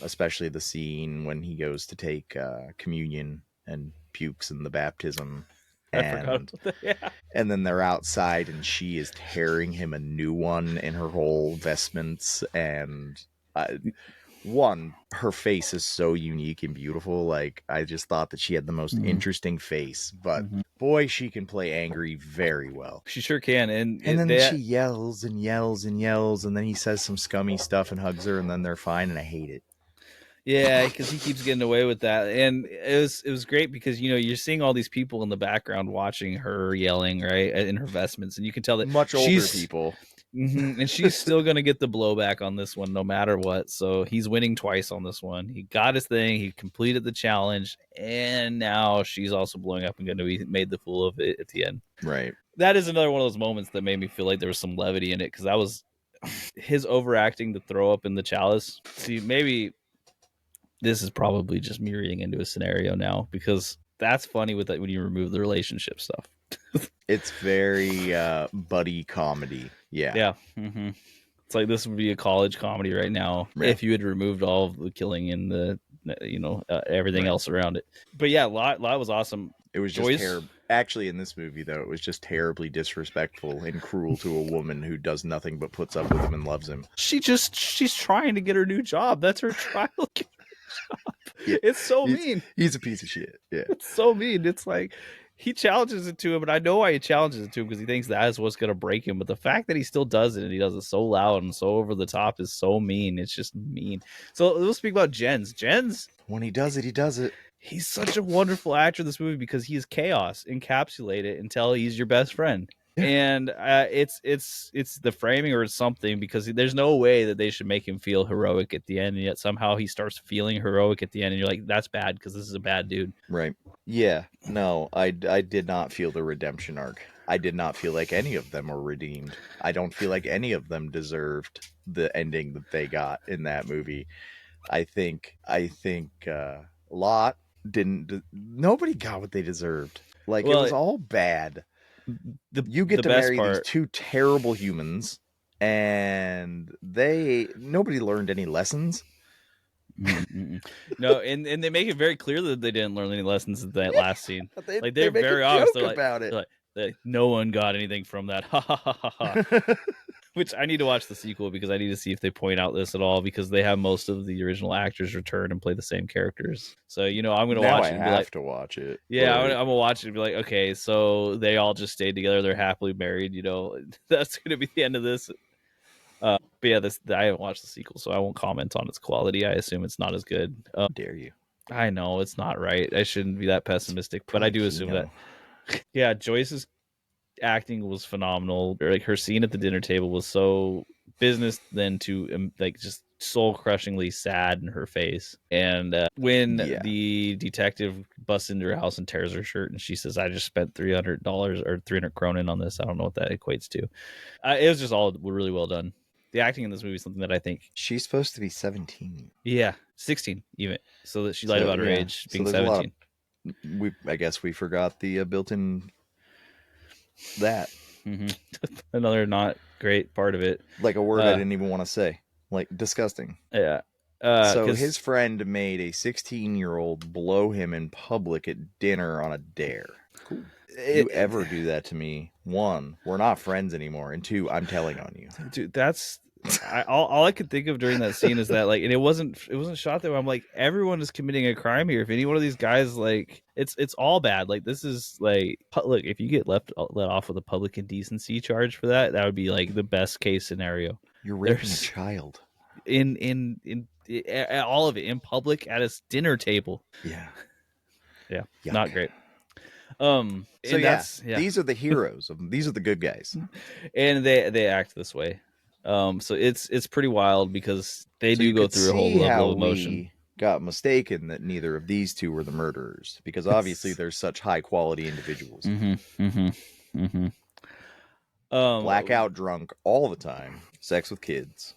Especially the scene when he goes to take communion and pukes in the baptism. I forgot about that. Yeah. And then they're outside and she is tearing him a new one in her whole vestments. And her face is so unique and beautiful. I just thought that she had the most interesting face. But boy, she can play angry very well. She sure can. And then she yells and yells and yells, and then he says some scummy stuff and hugs her, and then they're fine, and I hate it. Yeah, because he keeps getting away with that. And it was great because, you're seeing all these people in the background watching her yelling, right, in her vestments. And you can tell that much older people. And she's still going to get the blowback on this one no matter what. So he's winning twice on this one. He got his thing. He completed the challenge. And now she's also blowing up and going to be made the fool of it at the end. Right. That is another one of those moments that made me feel like there was some levity in it, because that was his overacting the throw up in the chalice. See, maybe this is probably just me reading into a scenario now, because that's funny with that when you remove the relationship stuff. It's very buddy comedy. Yeah. It's like this would be a college comedy right now if you had removed all of the killing and the everything else around it. But yeah, Lot was awesome. It was just terrible. Actually, in this movie, though, it was just terribly disrespectful and cruel to a woman who does nothing but puts up with him and loves him. She's trying to get her new job. That's her trial. Yeah. It's so mean. He's a piece of shit. Yeah, it's so mean. It's like he challenges it to him, and I know why he challenges it to him, because he thinks that is what's going to break him. But the fact that he still does it, and he does it so loud and so over the top, is so mean. It's just mean. So we'll speak about Jens. When he does it, he does it. He's such a wonderful actor in this movie, because he is chaos encapsulated until he's your best friend. And it's the framing or something, because there's no way that they should make him feel heroic at the end, and yet somehow he starts feeling heroic at the end, and you're like, that's bad, because this is a bad dude. Right. Yeah. No, I did not feel the redemption arc. I did not feel like any of them were redeemed. I don't feel like any of them deserved the ending that they got in that movie. I think Lot didn't. Nobody got what they deserved. Like, it was all bad. You get to marry these two terrible humans, and nobody learned any lessons. No, and they make it very clear that they didn't learn any lessons in that last scene. They're very honest about it. Like, no one got anything from that. Ha ha ha ha ha. Which I need to watch the sequel, because I need to see if they point out this at all, because they have most of the original actors return and play the same characters. So, I'm going to watch it. I have to watch it. Yeah, I'm going to watch it and be like, okay, so they all just stayed together. They're happily married. That's going to be the end of this. But yeah, I haven't watched the sequel, so I won't comment on its quality. I assume it's not as good. Dare you? I know it's not right. I shouldn't be that pessimistic, but I do assume that. Yeah, Joyce's acting was phenomenal. Like, her scene at the dinner table was so business, then to like just soul crushingly sad in her face. And when the detective busts into her house and tears her shirt, and she says, "I just spent $300 or 300 kronen on this." I don't know what that equates to. It was just all really well done. The acting in this movie is something that I think she's supposed to be 17. Yeah, 16 even. So that she lied about her age being 17. I guess we forgot the built-in that. Another not great part of it. Like a word I didn't even want to say. Like, disgusting. Yeah. So his friend made a 16-year-old blow him in public at dinner on a dare. Cool. You ever do that to me, 1, we're not friends anymore, and 2, I'm telling on you. Dude, that's all I could think of during that scene is that, like, and it wasn't shot that way. I'm like, everyone is committing a crime here. If any one of these guys, like, it's all bad. Like, this is like, look, if you get let off with a public indecency charge for that would be like the best case scenario. You're raping a child in all of it in public at a dinner table. Yeah. Yuck. Not great. So these are the heroes. These are the good guys, and they act this way. So it's pretty wild, because they do go through a whole level of emotion. We got mistaken that neither of these two were the murderers, because obviously they're such high quality individuals. Blackout drunk all the time, sex with kids.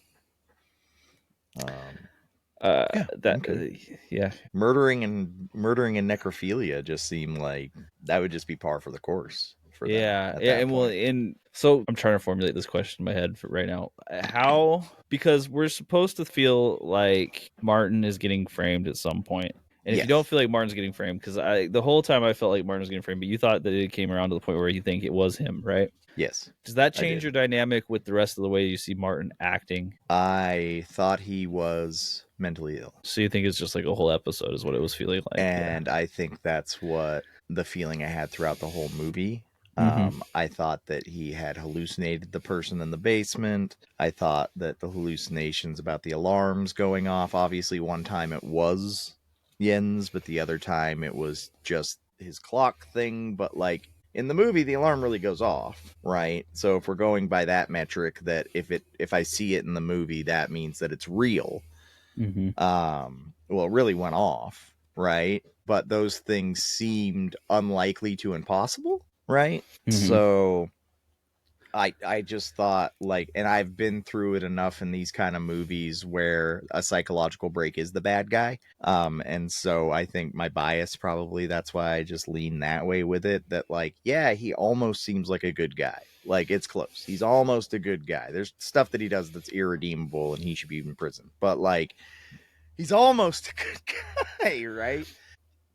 Murdering and necrophilia just seem like that would just be par for the course for them. And so I'm trying to formulate this question in my head for right now. How, because we're supposed to feel like Martin is getting framed at some point. And if you don't feel like Martin's getting framed, because the whole time I felt like Martin was getting framed, but you thought that it came around to the point where you think it was him, right? Yes. Does that change your dynamic with the rest of the way you see Martin acting? I thought he was mentally ill. So you think it's just like a whole episode is what it was feeling like? And I think that's what the feeling I had throughout the whole movie. I thought that he had hallucinated the person in the basement. I thought that the hallucinations about the alarms going off, obviously one time it was Jens, but the other time it was just his clock thing. But like, in the movie, the alarm really goes off, right? So if we're going by that metric, that if I see it in the movie, that means that it's real. Well, it really went off, right? But those things seemed unlikely to impossible, right? So I just thought, like, and I've been through it enough in these kind of movies where a psychological break is the bad guy. And so I think my bias, probably that's why I just lean that way with it, that like, yeah, he almost seems like a good guy. Like, it's close. He's almost a good guy. There's stuff that he does that's irredeemable and he should be in prison. But like, he's almost a good guy, right?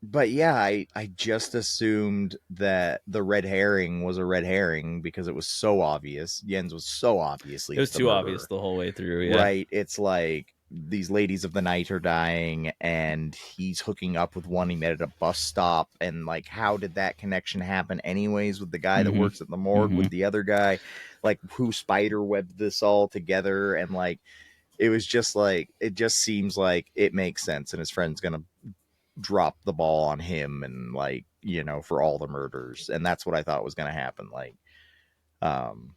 But yeah, I just assumed that the red herring was a red herring because it was so obvious. Jens was so It obviously was the too obvious murderer, the whole way through. Yeah. right? It's like these ladies of the night are dying and he's hooking up with one he met at a bus stop. And like, how did that connection happen anyways with the guy that works at the morgue with the other guy? Like, who spider webbed this all together? And like, it was just like, it just seems like it makes sense and his friend's gonna drop the ball on him and like, you know, for all the murders. And that's what I thought was going to happen. Like, um,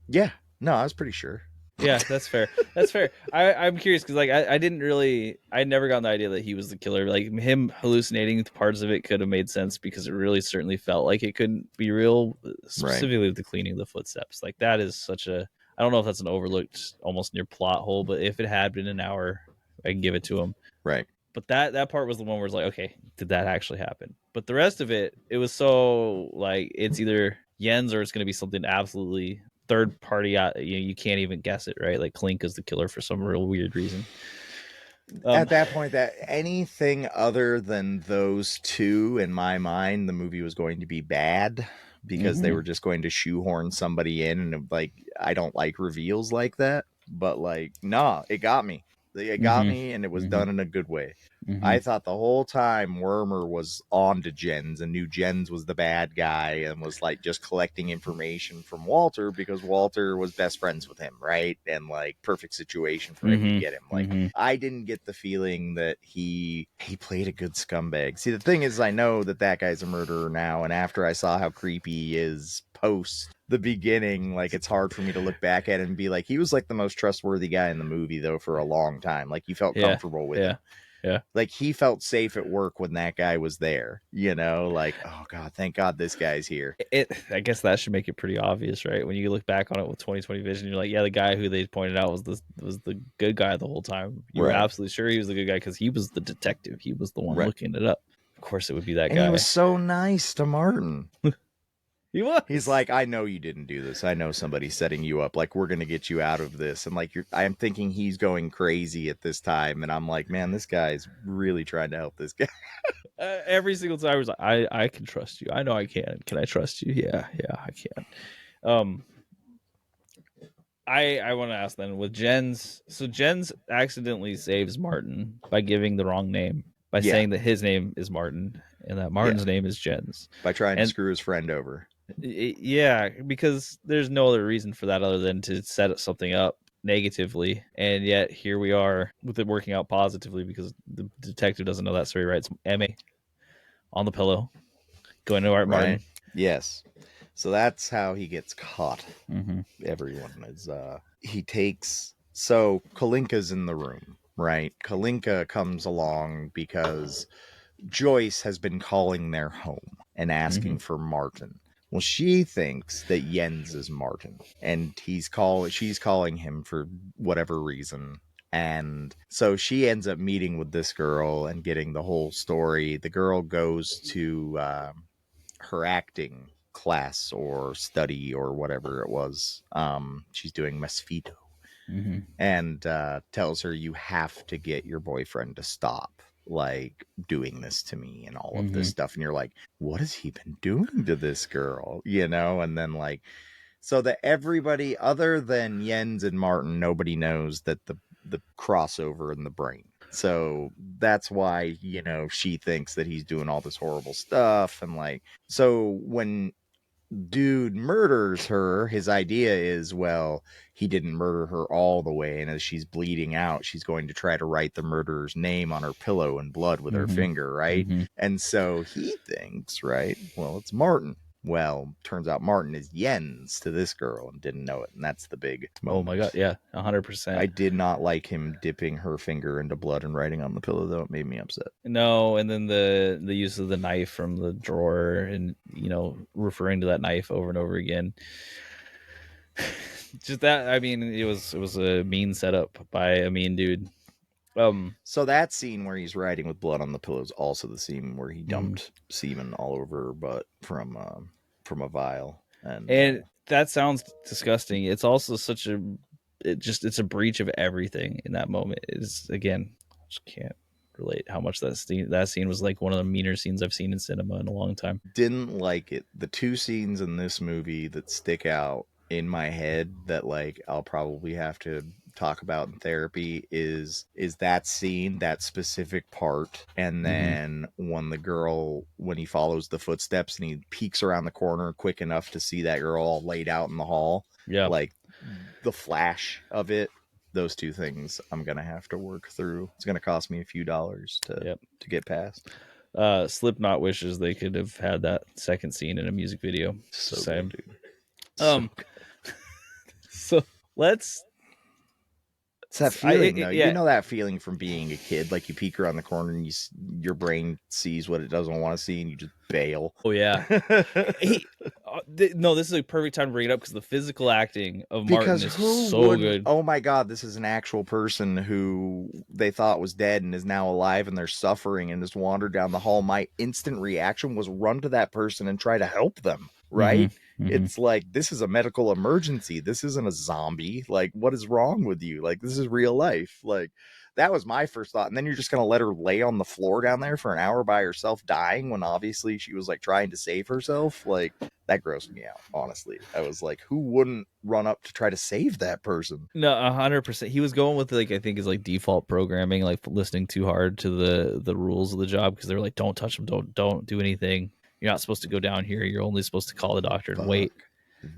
yeah, no, I was pretty sure. Yeah, that's fair. That's fair. I'm curious because like I never got the idea that he was the killer. Like him hallucinating parts of it could have made sense because it really certainly felt like it couldn't be real, specifically with the cleaning of the footsteps. Like that is such a, I don't know if that's an overlooked almost near plot hole, but if it had been an hour, I can give it to him. Right. But that part was the one where it's like, okay, did that actually happen? But the rest of it, it was so like it's either Jens or it's going to be something absolutely third party. You can't even guess it, right? Like Klink is the killer for some real weird reason. At that point, that anything other than those two, in my mind, the movie was going to be bad because they were just going to shoehorn somebody in, and like, I don't like reveals like that. But like, nah, it got me. It got me, and it was done in a good way. I thought the whole time Wormer was on to Jens and knew Jens was the bad guy and was like just collecting information from Walter because Walter was best friends with him, right? And like, perfect situation for him to get him. Like, I didn't get the feeling that he played a good scumbag. See, the thing is, I know that guy's a murderer now, and after I saw how creepy he is post the beginning, like, it's hard for me to look back at it and be like, he was like the most trustworthy guy in the movie though for a long time. Like, you felt comfortable with him. Yeah. Like, he felt safe at work when that guy was there, you know, like, oh God, thank God this guy's here. I guess that should make it pretty obvious, right? When you look back on it with 2020 vision, you're like, yeah, the guy who they pointed out was the good guy the whole time. You were absolutely sure he was the good guy because he was the detective. He was the one looking it up. Of course, it would be that guy. And he was so nice to Martin. He was. He's like, I know you didn't do this. I know somebody's setting you up. Like, we're gonna get you out of this. And like, I'm thinking he's going crazy at this time, and I'm like, man, this guy's really trying to help this guy. Every single time, I was like, I can trust you. I know I can. Can I trust you? Yeah, I can. I want to ask then with Jens. So Jens accidentally saves Martin by giving the wrong name, by saying that his name is Martin and that Martin's name is Jens, by trying to screw his friend over. Yeah, because there's no other reason for that other than to set something up negatively, and yet here we are with it working out positively because the detective doesn't know that, so he writes M.A. on the pillow, going to Art Martin. Yes. So that's how he gets caught. Everyone is he takes, so Kalinka's in the room, right? Kalinka comes along because Joyce has been calling their home and asking for Martin. Well, she thinks that Jens is Martin, and she's calling him for whatever reason. And so she ends up meeting with this girl and getting the whole story. The girl goes to her acting class or study or whatever it was. She's doing Mesfito. And tells her, you have to get your boyfriend to stop like doing this to me and all of this stuff. And you're like, what has he been doing to this girl, you know? And then like, so that everybody other than Jens and Martin, nobody knows that the crossover in the brain. So that's why, you know, she thinks that he's doing all this horrible stuff. And like, so when dude murders her, his idea is, well, he didn't murder her all the way, and as she's bleeding out, she's going to try to write the murderer's name on her pillow in blood with her finger, right? And so he thinks, right, well, it's Martin. Well, turns out Martin is Jens to this girl and didn't know it, and that's the big moment. Oh my God, yeah, 100%. I did not like him dipping her finger into blood and writing on the pillow, though. It made me upset. No, and then the use of the knife from the drawer and, you know, referring to that knife over and over again. Just that, I mean, it was a mean setup by a mean dude. So that scene where he's riding with blood on the pillow is also the scene where he mhm. dumped semen all over her butt from a vial. And that sounds disgusting. It's also such a it's a breach of everything in that moment. Is again, just can't relate how much that scene was like one of the meaner scenes I've seen in cinema in a long time. Didn't like it. The two scenes in this movie that stick out in my head that like I'll probably have to talk about in therapy is that scene, that specific part, and then when he follows the footsteps and he peeks around the corner quick enough to see that girl all laid out in the hall. Yeah, Like the flash of it, those two things I'm gonna have to work through. It's gonna cost me a few dollars to get past. Slipknot wishes they could have had that second scene in a music video. So Same. good, dude. So let's. It's that feeling, though. You know that feeling from being a kid. Like you peek around the corner and your brain sees what it doesn't want to see, and you just bail. Oh yeah. No, this is a perfect time to bring it up because the physical acting of Martin is so good. Oh my god, this is an actual person who they thought was dead and is now alive, and they're suffering and just wandered down the hall. My instant reaction was run to that person and try to help them. Right? It's like, this is a medical emergency. This isn't a zombie. Like, what is wrong with you? Like, this is real life. Like, that was my first thought. And then you're just going to let her lay on the floor down there for an hour by herself dying when obviously she was like trying to save herself. Like, that grossed me out, honestly. I was like, who wouldn't run up to try to save that person? No, 100%. He was going with like, I think his like default programming, like listening too hard to the rules of the job, because they were like, don't touch him, don't do anything. You're not supposed to go down here. You're only supposed to call the doctor and wait.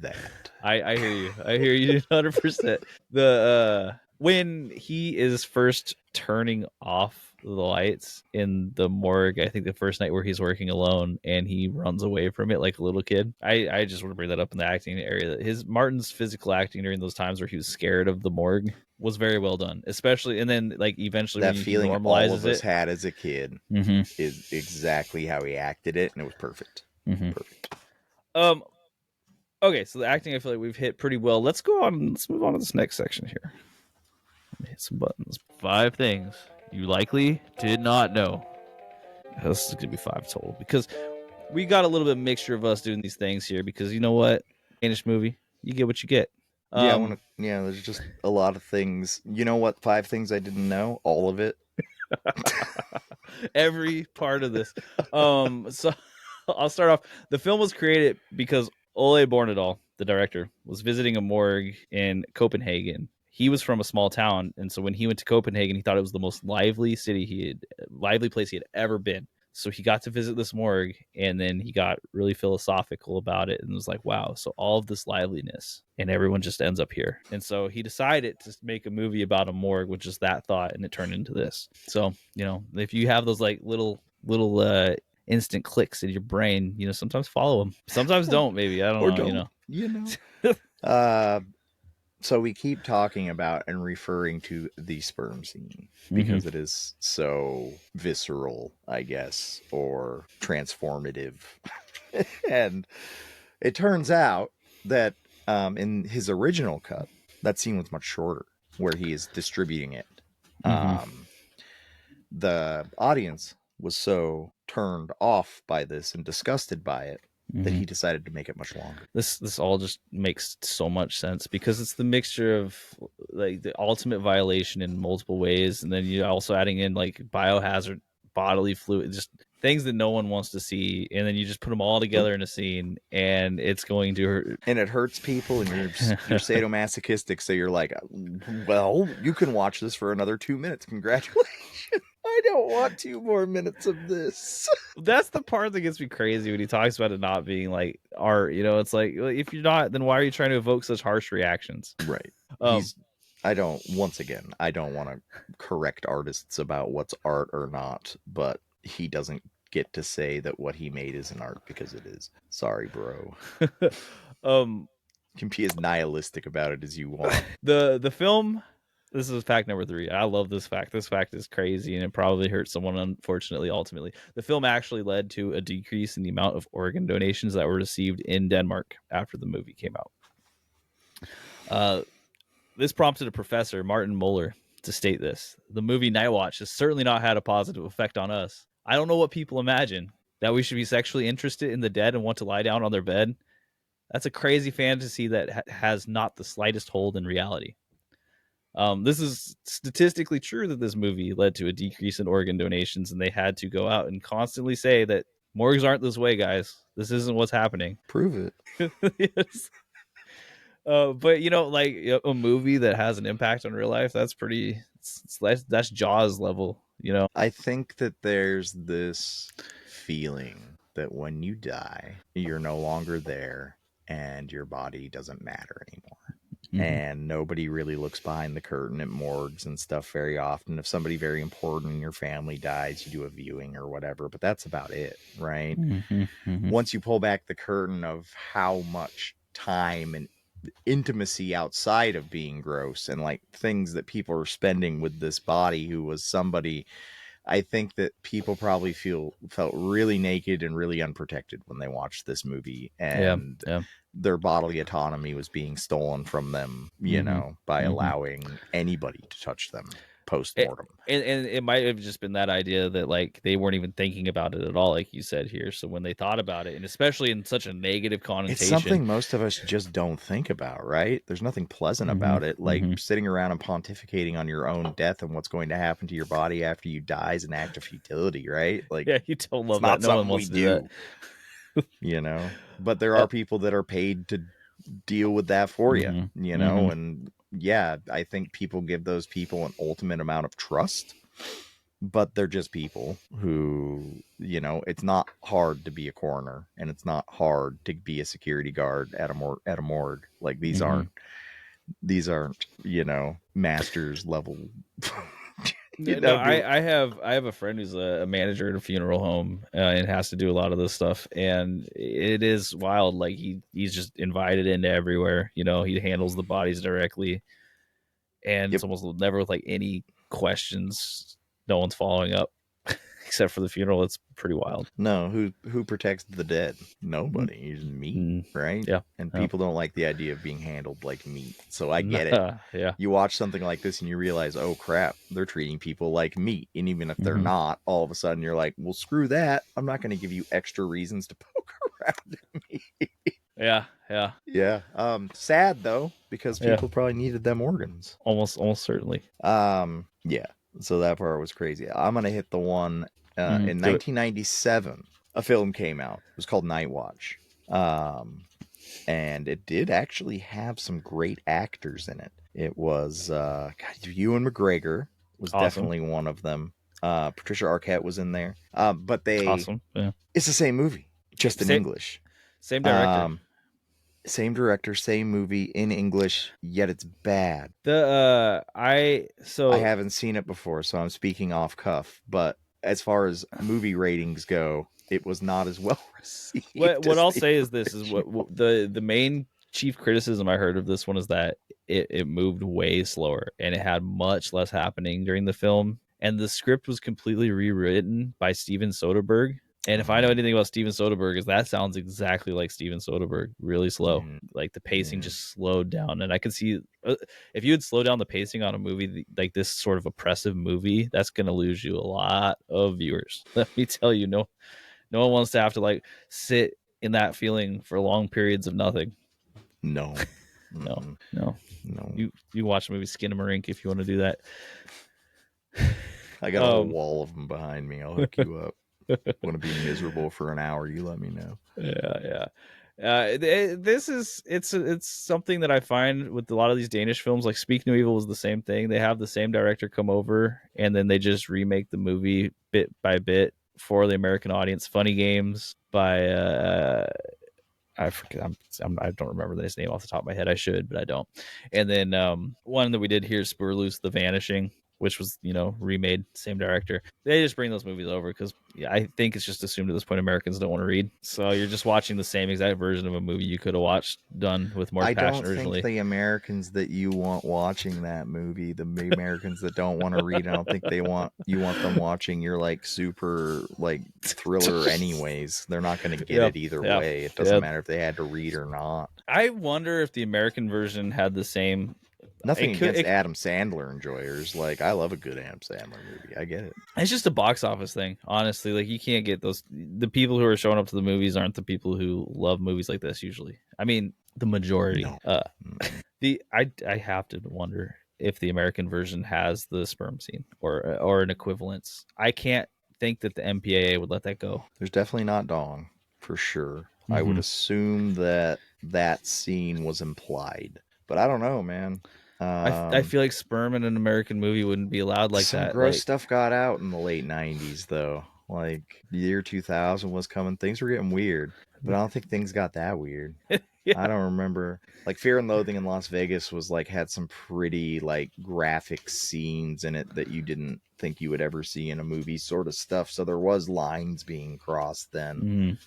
That. I hear you. I hear you 100%. The when he is first turning off the lights in the morgue, I think the first night where he's working alone and he runs away from it like a little kid. I just want to bring that up in the acting area. Martin's physical acting during those times where he was scared of the morgue was very well done, especially, and then like eventually that when feeling all of us had as a kid is exactly how he acted it, and it was perfect. Perfect. Okay, so the acting, I feel like we've hit pretty well. Let's move on to this next section here. Let me hit some buttons. 5 things you likely did not know. This is gonna be 5 total because we got a little bit of mixture of us doing these things here, because you know what, Danish movie, you get what you get. There's just a lot of things. You know what? 5 things I didn't know. All of it. Every part of this. So I'll start off. The film was created because Ole Bornedal, the director, was visiting a morgue in Copenhagen. He was from a small town, and so when he went to Copenhagen, he thought it was the most lively place he had ever been. So he got to visit this morgue, and then he got really philosophical about it and was like, wow, so all of this liveliness and everyone just ends up here. And so he decided to make a movie about a morgue with just that thought, and it turned into this. So, if you have those like little instant clicks in your brain, sometimes follow them, sometimes don't, maybe, I don't know. So we keep talking about and referring to the sperm scene because it is so visceral, I guess, or transformative. And it turns out that in his original cut, that scene was much shorter, where he is distributing it. The audience was so turned off by this and disgusted by it that he decided to make it much longer. This all just makes so much sense, because it's the mixture of like the ultimate violation in multiple ways, and then you're also adding in like biohazard, bodily fluid, just things that no one wants to see, and then you just put them all together in a scene, and it's going to hurt. And it hurts people, and you're sadomasochistic, so you're like, well, you can watch this for another 2 minutes. Congratulations. I don't want 2 more minutes of this. That's the part that gets me crazy when he talks about it not being like art. It's like, if you're not, then why are you trying to evoke such harsh reactions? Right. I don't want to correct artists about what's art or not, but he doesn't get to say that what he made is an art, because it is. Sorry, bro. You can be as nihilistic about it as you want. The film, this is fact number 3. I love this fact. This fact is crazy, and it probably hurt someone, unfortunately, ultimately. The film actually led to a decrease in the amount of organ donations that were received in Denmark after the movie came out. This prompted a professor, Martin Muller, to state this. The movie Nightwatch has certainly not had a positive effect on us. I don't know what people imagine, that we should be sexually interested in the dead and want to lie down on their bed. That's a crazy fantasy that has not the slightest hold in reality. This is statistically true that this movie led to a decrease in organ donations, and they had to go out and constantly say that morgues aren't this way, guys. This isn't what's happening. Prove it. Yes. But like a movie that has an impact on real life, that's pretty. That's Jaws level. I think that there's this feeling that when you die, you're no longer there and your body doesn't matter anymore. Mm-hmm. And nobody really looks behind the curtain at morgues and stuff very often. If somebody very important in your family dies, you do a viewing or whatever, but that's about it, right? Mm-hmm. Mm-hmm. Once you pull back the curtain of how much time and intimacy outside of being gross and like things that people are spending with this body who was somebody, I think that people probably felt really naked and really unprotected when they watched this movie, and yeah. their bodily autonomy was being stolen from them, by allowing anybody to touch them post-mortem. And it might have just been that idea that like they weren't even thinking about it at all, like you said here. So when they thought about it, and especially in such a negative connotation, it's something most of us just don't think about, right? There's nothing pleasant about it. Like sitting around and pontificating on your own death and what's going to happen to your body after you die is an act of futility, right? Like, yeah, you don't love that. No one wants to do that. But there are people that are paid to deal with that for you, and yeah, I think people give those people an ultimate amount of trust, but they're just people who, it's not hard to be a coroner and it's not hard to be a security guard at a morgue. Like these aren't, master's level. I have a friend who's a manager at a funeral home and has to do a lot of this stuff, and it is wild. Like he's just invited into everywhere. He handles the bodies directly, and it's almost never with like any questions. No one's following up except for the funeral. It's pretty wild. No, who protects the dead? Nobody. It's meat, right? Yeah. And people don't like the idea of being handled like meat. So I get it. Yeah. You watch something like this and you realize, oh crap, they're treating people like meat. And even if they're not, all of a sudden you're like, well, screw that. I'm not going to give you extra reasons to poke around me. Yeah. Sad though, because people probably needed them organs. Almost certainly. Yeah. So that part was crazy. I'm gonna hit the one in 1997. A film came out. It was called Nightwatch, and it did actually have some great actors in it. It was Ewan McGregor was definitely one of them. Patricia Arquette was in there. But it's the same movie, just in English. Same director. Same director, same movie in English, yet it's bad. I haven't seen it before, so I'm speaking off cuff. But as far as movie ratings go, it was not as well received. What I'll say is this: is what the main chief criticism I heard of this one is that it moved way slower and it had much less happening during the film, and the script was completely rewritten by Steven Soderbergh. And if I know anything about Steven Soderbergh, is that sounds exactly like Steven Soderbergh, really slow. Like the pacing just slowed down. And I could see if you would slow down the pacing on a movie like this sort of oppressive movie, that's going to lose you a lot of viewers. Let me tell you, no one wants to have to like sit in that feeling for long periods of nothing. No. You watch the movie Skinamarink if you want to do that. I got a whole wall of them behind me. I'll hook you up. Want to be miserable for an hour, you let me know. Yeah. It's something that I find with a lot of these Danish films. Like Speak No Evil was the same thing. They have the same director come over and then they just remake the movie bit by bit for the American audience. Funny Games by I forget. I don't remember his name off the top of my head. I should, but I don't. And then one that we did here, Spurloose, The Vanishing. which was, remade, same director. They just bring those movies over because I think it's just assumed at this point Americans don't want to read. So you're just watching the same exact version of a movie you could have watched done with more I passion don't think originally. the Americans that you want watching that movie, the Americans that don't want to read, I don't think you want them watching your like super like thriller anyways. They're not going to get Yeah, it either yeah, way. It doesn't yeah. matter if they had to read or not. I wonder if the American version had the same. Nothing It could. against Adam Sandler enjoyers. Like, I love a good Adam Sandler movie. I get it. It's just a box office thing, honestly. Like, you can't get those. The people who are showing up to the movies aren't the people who love movies like this usually. I mean, the majority. No. I have to wonder if the American version has the sperm scene or an equivalence. I can't think that the MPAA would let that go. There's definitely not dong, for sure. Mm-hmm. I would assume that scene was implied. But I don't know, man. I feel like sperm in an American movie wouldn't be allowed like some that. gross stuff got out in the late 90s, though. Like, the year 2000 was coming. Things were getting weird. But I don't think things got that weird. Yeah. I don't remember. Like, Fear and Loathing in Las Vegas was like had some pretty like graphic scenes in it that you didn't think you would ever see in a movie, sort of stuff. So there was lines being crossed then.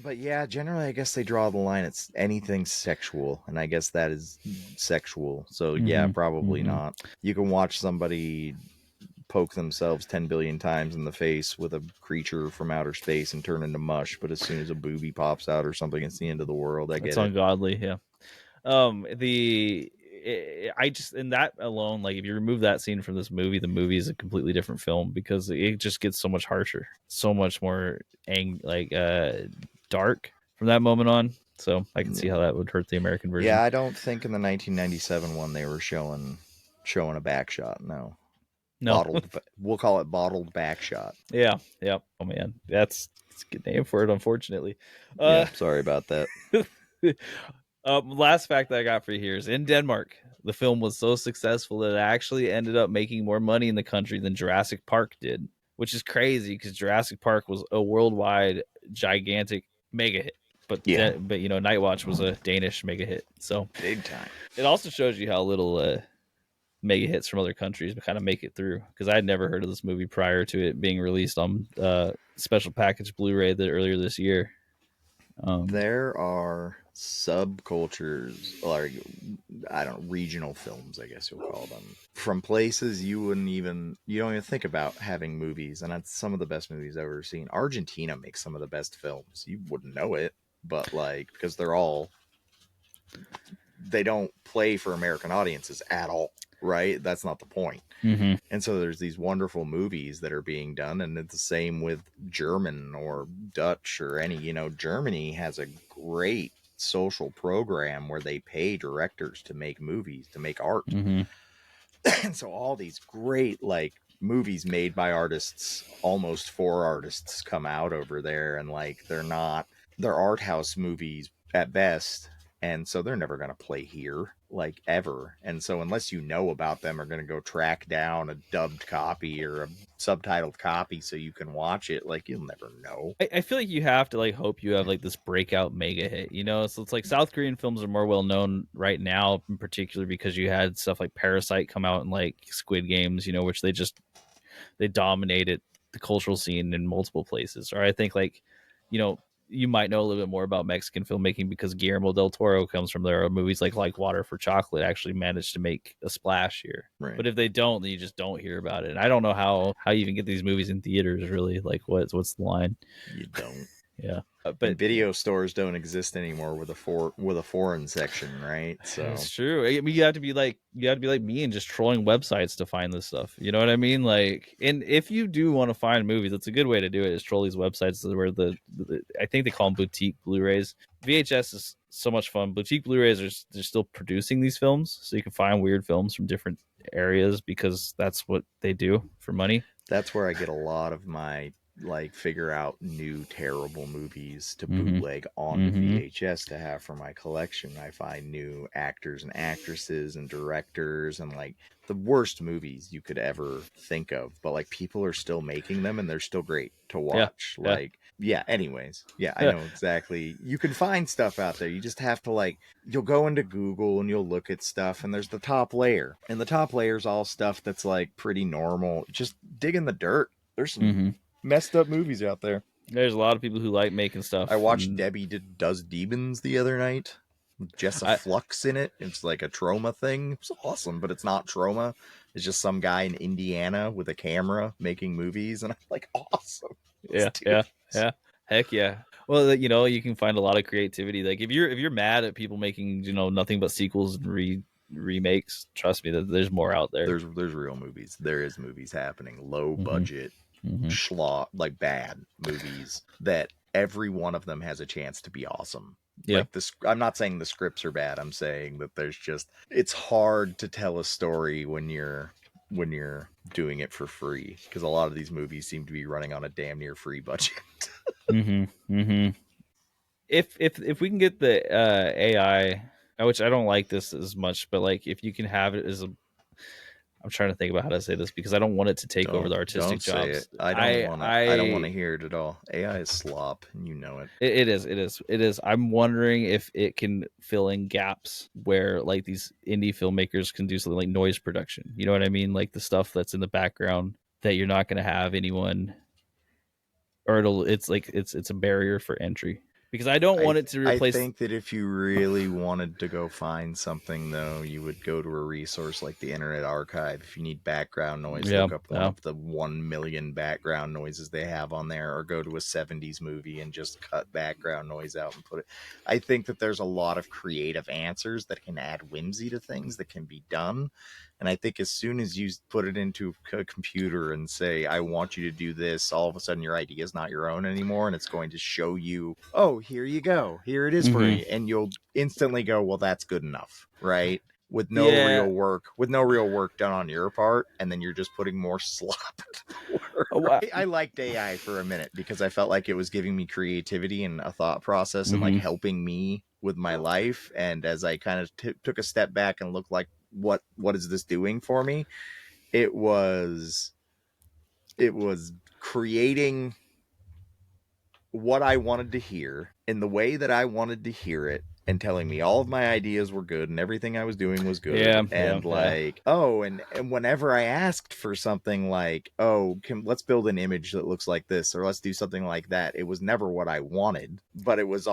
But yeah, generally I guess they draw the line at anything sexual, and I guess that is sexual. So yeah, probably not. You can watch somebody poke themselves 10 billion times in the face with a creature from outer space and turn into mush, but as soon as a booby pops out or something, it's the end of the world. I get It's it. ungodly. Yeah. I just, in that alone, like if you remove that scene from this movie, the movie is a completely different film because it just gets so much harsher, so much more dark from that moment on. So I can see how that would hurt the American version. Yeah, I don't think in the 1997 one they were showing a back shot. No. We'll call it bottled back shot. Yeah. Oh man, that's a good name for it, unfortunately. Yeah, sorry about that. Last fact that I got for you here is in Denmark, the film was so successful that it actually ended up making more money in the country than Jurassic Park did, which is crazy because Jurassic Park was a worldwide gigantic mega hit. But Nightwatch was a Danish mega hit. So big time. It also shows you how little mega hits from other countries kind of make it through, because I had never heard of this movie prior to it being released on special package Blu-ray earlier this year. There are subcultures, or regional films, I guess you'll call them, from places you don't even think about having movies, and that's some of the best movies I've ever seen. Argentina makes some of the best films. You wouldn't know it, but like, because they don't play for American audiences at all, right? That's not the point. And so there's these wonderful movies that are being done, and it's the same with German or Dutch or any, Germany has a great social program where they pay directors to make movies, to make art. And so all these great like movies made by artists, almost for artists, come out over there, and like they're art house movies at best. And so they're never going to play here, like, ever. And so unless you know about them, are going to go track down a dubbed copy or a subtitled copy so you can watch it, like, you'll never know. I feel like you have to like hope you have like this breakout mega hit, so it's like South Korean films are more well known right now, in particular because you had stuff like Parasite come out and like Squid Games, which they dominated the cultural scene in multiple places. Or I think like, you might know a little bit more about Mexican filmmaking because Guillermo del Toro comes from there. Movies like Water for Chocolate actually managed to make a splash here. Right. But if they don't, then you just don't hear about it. And I don't know how you even get these movies in theaters, really. Like, what's the line? You don't. Yeah. But and video stores don't exist anymore with a foreign section, right? So it's true. I mean, you have to be like me and just trolling websites to find this stuff. You know what I mean? Like, and if you do want to find movies, that's a good way to do it. Is troll these websites where the I think they call them boutique Blu-rays. VHS is so much fun. Boutique Blu-rays they're still producing these films, so you can find weird films from different areas because that's what they do for money. That's where I get a lot of my figure out new terrible movies to bootleg onto VHS to have for my collection. I find new actors and actresses and directors and like the worst movies you could ever think of, but like people are still making them and they're still great to watch. Yeah, anyways. Yeah, I know exactly. You can find stuff out there. You just have to like you'll go into Google and you'll look at stuff and there's the top layer. And the top layer is all stuff that's like pretty normal. Just dig in the dirt. There's some messed up movies out there. There's a lot of people who like making stuff. I watched And Debbie Does Demons the other night. With Jessa Flux in it. It's like a trauma thing. It's awesome, but it's not trauma. It's just some guy in Indiana with a camera making movies, and I'm like, awesome. yeah. Heck yeah. Well, you know, you can find a lot of creativity. Like if you're mad at people making, you know, nothing but sequels and remakes, trust me, that there's more out there. There's real movies. There is movies happening, low budget, schlock, like bad movies that every one of them has a chance to be awesome. Yeah. Like this, I'm not saying the scripts are bad. I'm saying that there's just it's hard to tell a story when you're doing it for free, because a lot of these movies seem to be running on a damn near free budget. If we can get the AI, which I don't like this as much, but like if you can have it as a, I'm trying to think about how to say this because I don't want it to take over the artistic jobs. Say it. I don't want to hear it at all. AI is slop, and you know it. It is. I'm wondering if it can fill in gaps where like these indie filmmakers can do something like noise production. You know what I mean? Like the stuff that's in the background that you're not going to have anyone, or it's a barrier for entry. Because I don't want it to replace. I think that if you really wanted to go find something, though, you would go to a resource like the Internet Archive. If you need background noise, look up one of the 1 million background noises they have on there, or go to a 70s movie and just cut background noise out and put it. I think that there's a lot of creative answers that can add whimsy to things that can be done. And I think as soon as you put it into a computer and say, I want you to do this, all of a sudden your idea is not your own anymore. And it's going to show you, oh, here you go. Here it is for you. And you'll instantly go, well, that's good enough. Right. With no real work done on your part. And then you're just putting more slop into the work. I liked AI for a minute because I felt like it was giving me creativity and a thought process and like helping me with my life. And as I kind of took a step back and looked like, what is this doing for me? It was creating what I wanted to hear in the way that I wanted to hear it, and telling me all of my ideas were good and everything I was doing was good. Oh, and whenever I asked for something like, oh, let's build an image that looks like this, or let's do something like that, it was never what I wanted, but it was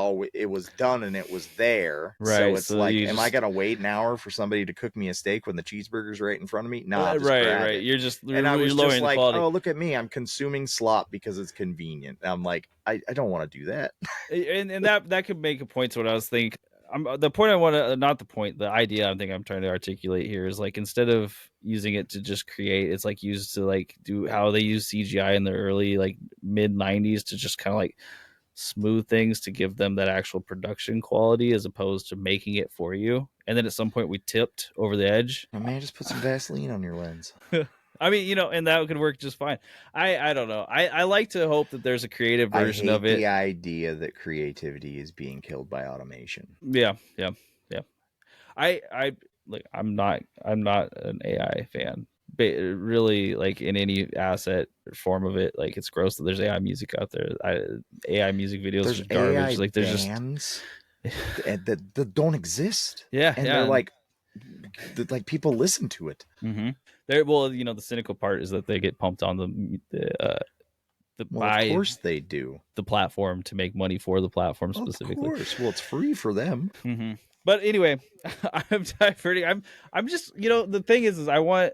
done and it was there. Right. So it's like, am I gonna wait an hour for somebody to cook me a steak when the cheeseburger's right in front of me? No, right. You're lowering the quality. Oh, look at me, I'm consuming slop because it's convenient. And I'm like, I don't want to do that. and that could make a point to what I was thinking. The idea I think I'm trying to articulate here is like, instead of using it to just create, it's like used to like do how they use CGI in the early like mid 90s to just kind of like smooth things to give them that actual production quality, as opposed to making it for you. And then at some point we tipped over the edge. Oh man, just put some Vaseline on your lens. I mean, you know, and that could work just fine. I don't know. I like to hope that there's a creative version of it. The idea that creativity is being killed by automation. Yeah. I'm not an AI fan. But really, like in any asset form of it, like it's gross that there's AI music out there. AI music videos there's are garbage. AI like there's bands that don't exist. Yeah, and they're like people listen to it. Well, you know, the cynical part is that they get pumped on of course they do, the platform to make money for the platform specifically. Of course, well, it's free for them. But anyway, I'm diverting. I'm just, you know, the thing is I want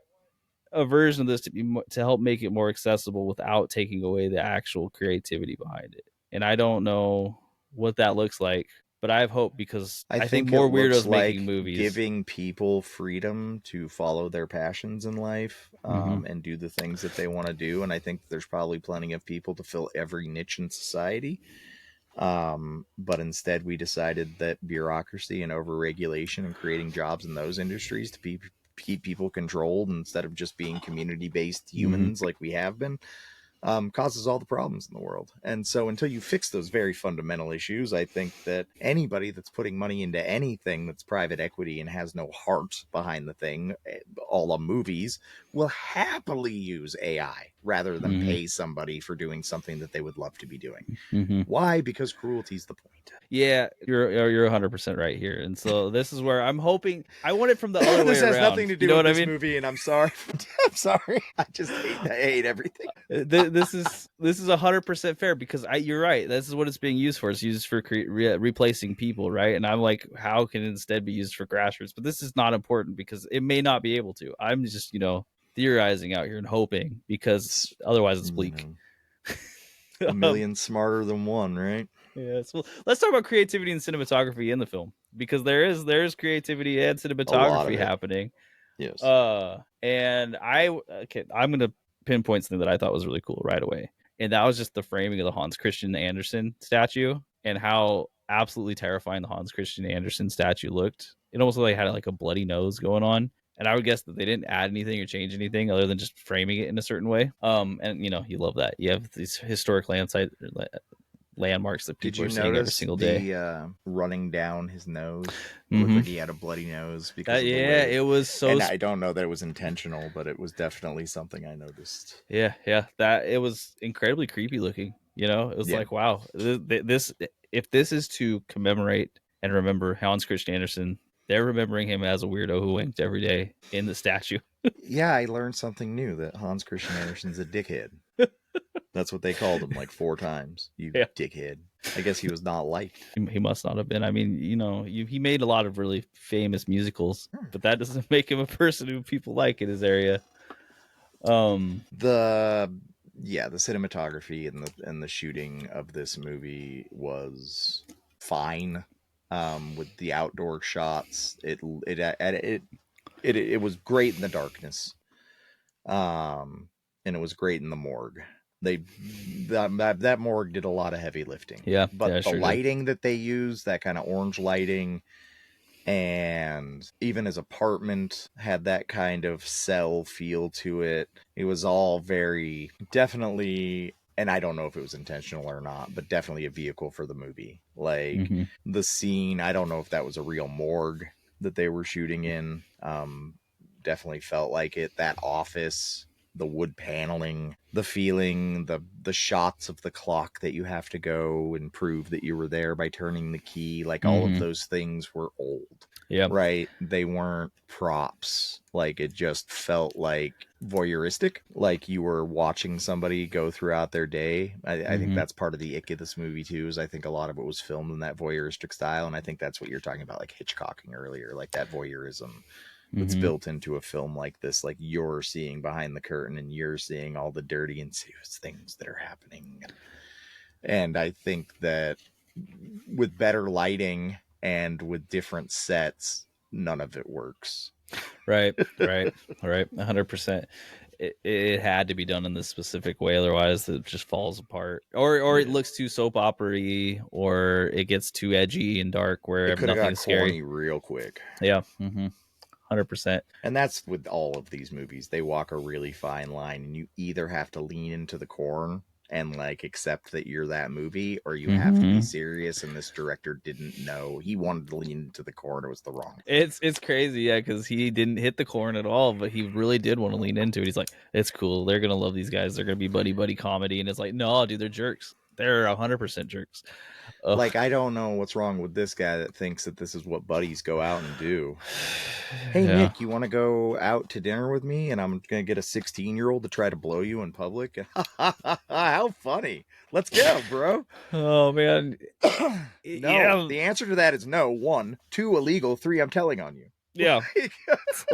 a version of this to help make it more accessible without taking away the actual creativity behind it. And I don't know what that looks like, but I have hope, because I think more weirdos making movies, giving people freedom to follow their passions in life, and do the things that they want to do. And I think there's probably plenty of people to fill every niche in society. But instead we decided that bureaucracy and overregulation and creating jobs in those industries to keep people controlled instead of just being community-based humans like we have been, causes all the problems in the world. And so until you fix those very fundamental issues, I think that anybody that's putting money into anything that's private equity and has no heart behind the thing, all the movies, will happily use AI. rather than pay somebody for doing something that they would love to be doing. Mm-hmm. Why? Because cruelty is the point. Yeah, you're 100% right here. And so this is where I'm hoping I want it from the other way This has around. nothing to do you know with what this I mean? movie, and I'm sorry. I'm sorry. I just hate everything. This is 100% fair because you're right. This is what it's being used for. It's used for replacing people, right? And I'm like, how can it instead be used for grassroots? But this is not important because it may not be able to. I'm just, theorizing out here and hoping because otherwise it's bleak. A million smarter than one, right? Yes. Well, let's talk about creativity and cinematography in the film because there's creativity and cinematography happening. Yes. And I'm gonna pinpoint something that I thought was really cool right away, and that was just the framing of the Hans Christian Andersen statue and how absolutely terrifying the Hans Christian Andersen statue looked. It almost looked like it had like a bloody nose going on. And I would guess that they didn't add anything or change anything other than just framing it in a certain way. And you love that. You have these historic landmarks that people are seeing every single day. Running down his nose? It looked like he had a bloody nose because of the way. It was so. And I don't know that it was intentional, but it was definitely something I noticed. Yeah, that it was incredibly creepy looking. It was like, wow, this if this is to commemorate and remember Hans Christian Andersen, they're remembering him as a weirdo who winked every day in the statue. Yeah, I learned something new, that Hans Christian Andersen's a dickhead. That's what they called him like 4 times. You dickhead. I guess he was not liked. He must not have been. I mean, he made a lot of really famous musicals, but that doesn't make him a person who people like in his area. The cinematography and the shooting of this movie was fine. With the outdoor shots, it was great in the darkness. And it was great in the morgue. That morgue did a lot of heavy lifting. Yeah, but the lighting that they used, that kind of orange lighting, and even his apartment had that kind of cell feel to it. It was all very definitely, and I don't know if it was intentional or not, but definitely a vehicle for the movie. Like the scene, I don't know if that was a real morgue that they were shooting in. Definitely felt like it. That office, the wood paneling, the feeling, the shots of the clock that you have to go and prove that you were there by turning the key, like all of those things were old. Yeah. Right? They weren't props. Like, it just felt like voyeuristic, like you were watching somebody go throughout their day. I think that's part of the ick of this movie too, is I think a lot of it was filmed in that voyeuristic style, and I think that's what you're talking about, like Hitchcocking earlier, like that voyeurism that's built into a film like this. Like, you're seeing behind the curtain and you're seeing all the dirty, insidious things that are happening. And I think that with better lighting and with different sets, none of it works. Right. 100%. It had to be done in this specific way, otherwise it just falls apart, or it looks too soap opera-y, or it gets too edgy and dark where nothing's scary real quick. 100%. And that's with all of these movies. They walk a really fine line, and you either have to lean into the corn and like accept that you're that movie, or you have to be serious. And this director didn't know. He wanted to lean into the corn. It was the wrong thing. It's crazy, because he didn't hit the corn at all, but he really did want to lean into it. He's like, it's cool. They're gonna love these guys. They're gonna be buddy comedy, and it's like, no, dude, they're jerks. They're 100% jerks. Ugh. Like, I don't know what's wrong with this guy that thinks that this is what buddies go out and do. Hey, Nick, you want to go out to dinner with me? And I'm going to get a 16-year-old to try to blow you in public? How funny. Let's go, bro. Oh, man. No, the answer to that is no. 1, 2, illegal. 3, I'm telling on you. Yeah. It's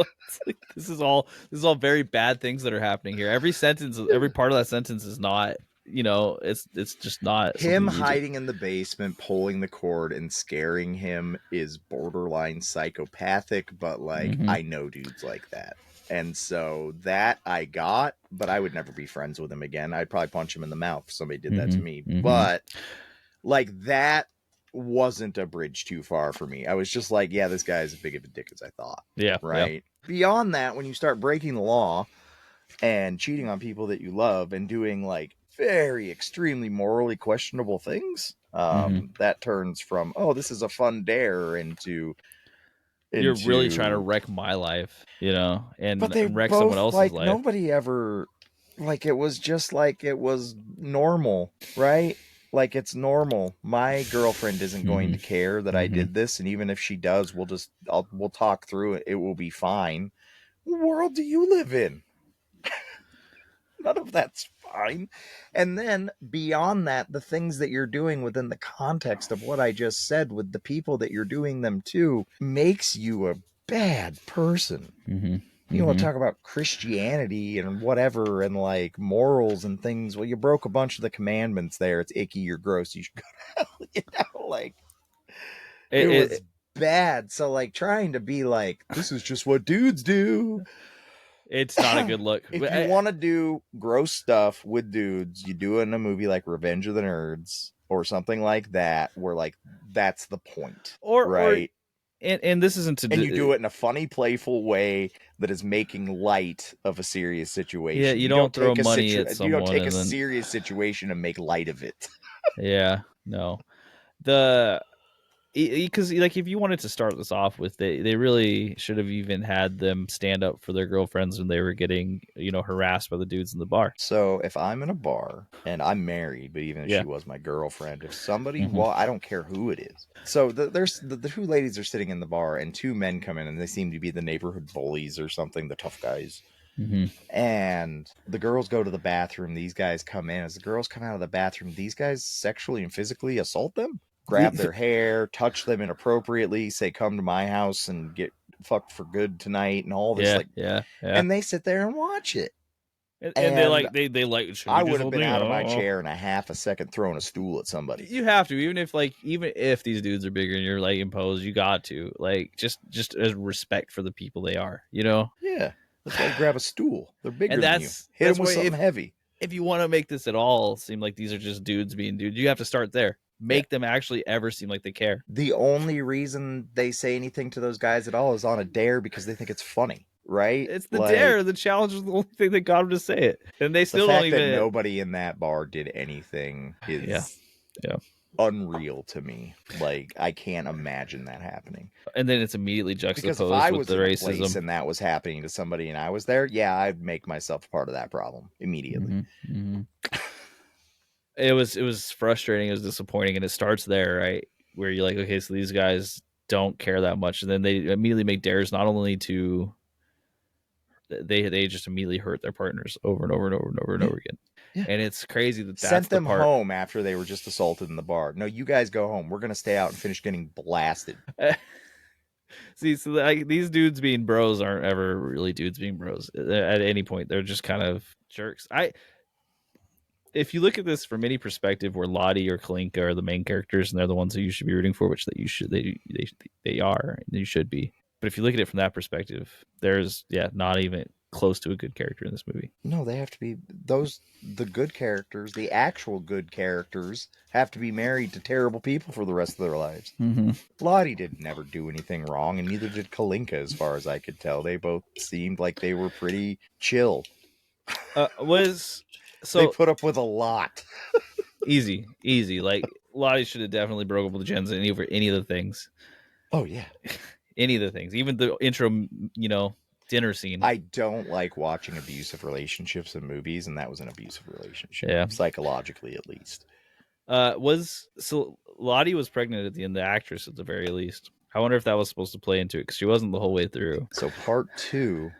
like, this is all very bad things that are happening here. Every part of that sentence is not, it's just not. Him hiding in the basement, pulling the cord and scaring him is borderline psychopathic, but like, I know dudes like that. And so that I got, but I would never be friends with him again. I'd probably punch him in the mouth if somebody did that to me. But like, that wasn't a bridge too far for me. I was just like, yeah, this guy is as big of a dick as I thought. Yeah. Right. Yeah. Beyond that, when you start breaking the law and cheating on people that you love and doing like very extremely morally questionable things, that turns from, oh, this is a fun dare into you're really trying to wreck my life, and but they wreck both, someone else's like, life. nobody ever like it was just like it was normal, right? Like it's normal. My girlfriend isn't going to care that I did this, and even if she does, we'll talk through it. It will be fine. What world do you live in? None of that's fine. And then beyond that, the things that you're doing within the context of what I just said with the people that you're doing them to makes you a bad person. You want to talk about Christianity and whatever and like morals and things. Well, you broke a bunch of the commandments there. It's icky, you're gross, you should go to hell. You know, like it was bad. So like trying to be like, this is just what dudes do. It's not a good look. If you want to do gross stuff with dudes, you do it in a movie like Revenge of the Nerds or something like that, where like that's the point, right? And this isn't to and you do it in a funny, playful way that is making light of a serious situation. Yeah, you don't throw money at someone. You don't take a serious situation and make light of it. Yeah, no. Because like if you wanted to start this off with, they really should have even had them stand up for their girlfriends when they were getting harassed by the dudes in the bar. So if I'm in a bar and I'm married, but even if she was my girlfriend, if somebody I don't care who it is. So there's the two ladies are sitting in the bar and two men come in and they seem to be the neighborhood bullies or something, the tough guys. And the girls go to the bathroom. These guys come in. As the girls come out of the bathroom, these guys sexually and physically assault them. Grab their hair, touch them inappropriately, say, come to my house and get fucked for good tonight and all this. And they sit there and watch it. And they like. I would have been out of my chair in a half a second throwing a stool at somebody. You have to, even if these dudes are bigger and you're like imposed, you got to just as respect for the people they are, Yeah, that's why you grab a stool. They're bigger than you. Hit them with something heavy. If you want to make this at all seem like these are just dudes being dudes, you have to start there. Make them actually ever seem like they care. The only reason they say anything to those guys at all is on a dare because they think it's funny, right? It's the dare. The challenge is the only thing that got them to say it, and they still don't even. That nobody in that bar did anything is unreal to me. Like I can't imagine that happening. And then it's immediately juxtaposed with the racism. Because if I was in a place and that was happening to somebody and I was there, I'd make myself part of that problem immediately. It was frustrating. It was disappointing, and it starts there, right, where you're like, okay, so these guys don't care that much, and then they immediately make dares not only to they just immediately hurt their partners over and over and over and over and over again. And it's crazy that that's sent them home after they were just assaulted in the bar. No, you guys go home. We're gonna stay out and finish getting blasted. See, so these dudes being bros aren't ever really dudes being bros at any point. They're just kind of jerks. If you look at this from any perspective, where Lottie or Kalinka are the main characters and they're the ones who you should be rooting for, which that you should they are, and you should be. But if you look at it from that perspective, there's not even close to a good character in this movie. No, they have to be the good characters, the actual good characters have to be married to terrible people for the rest of their lives. Lottie did never do anything wrong, and neither did Kalinka, as far as I could tell. They both seemed like they were pretty chill. So they put up with a lot. easy. Like Lottie should have definitely broke up with Jensen over any of the things. Oh yeah, any of the things, even the intro, dinner scene. I don't like watching abusive relationships in movies, and that was an abusive relationship, psychologically at least. So Lottie was pregnant at the end, the actress at the very least. I wonder if that was supposed to play into it, because she wasn't the whole way through. So part 2.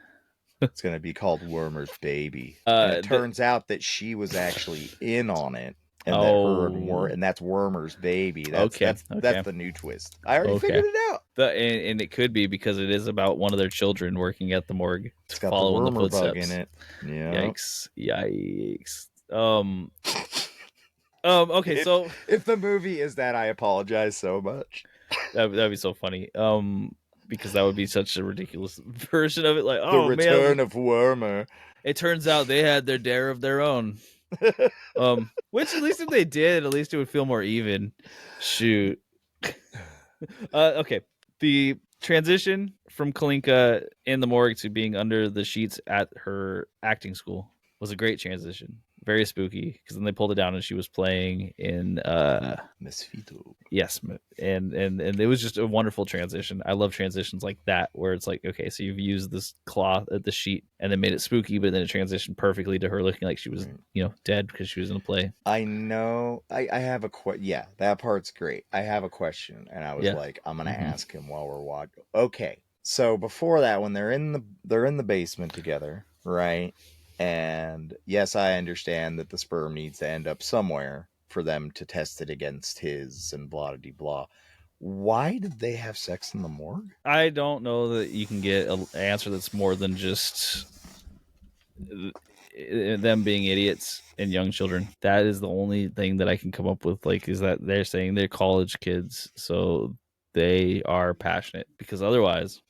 It's going to be called Wormer's Baby. And it turns out that she was actually in on it. And and that's Wormer's Baby. That's the new twist. I already figured it out. And it could be because it is about one of their children working at the morgue. It's got the wormer bug in it. Yeah. Yikes. Okay, so if the movie is that, I apologize so much. That'd be so funny. Because that would be such a ridiculous version of it. Like, the return of Wormer. It turns out they had their dare of their own. Which, at least if they did, at least it would feel more even. Shoot. Okay. The transition from Kalinka in the morgue to being under the sheets at her acting school was a great transition. very spooky. Because then they pulled it down and she was playing in Misfito. yes, and it was just a wonderful transition. I love transitions like that where it's like, okay, so you've used this cloth the sheet and then made it spooky, but then it transitioned perfectly to her looking like she was dead because she was in a play. I know. I have a yeah, that part's great. I have a question, and I was like, I'm gonna ask him while we're watching. Okay, so before that, when they're in the basement together, right? And yes, I understand that the sperm needs to end up somewhere for them to test it against his and blah blah blah. Why did they have sex in the morgue? I don't know that you can get an answer that's more than just them being idiots and young children. That is the only thing that I can come up with. Like, is that they're saying they're college kids, so they are passionate, because otherwise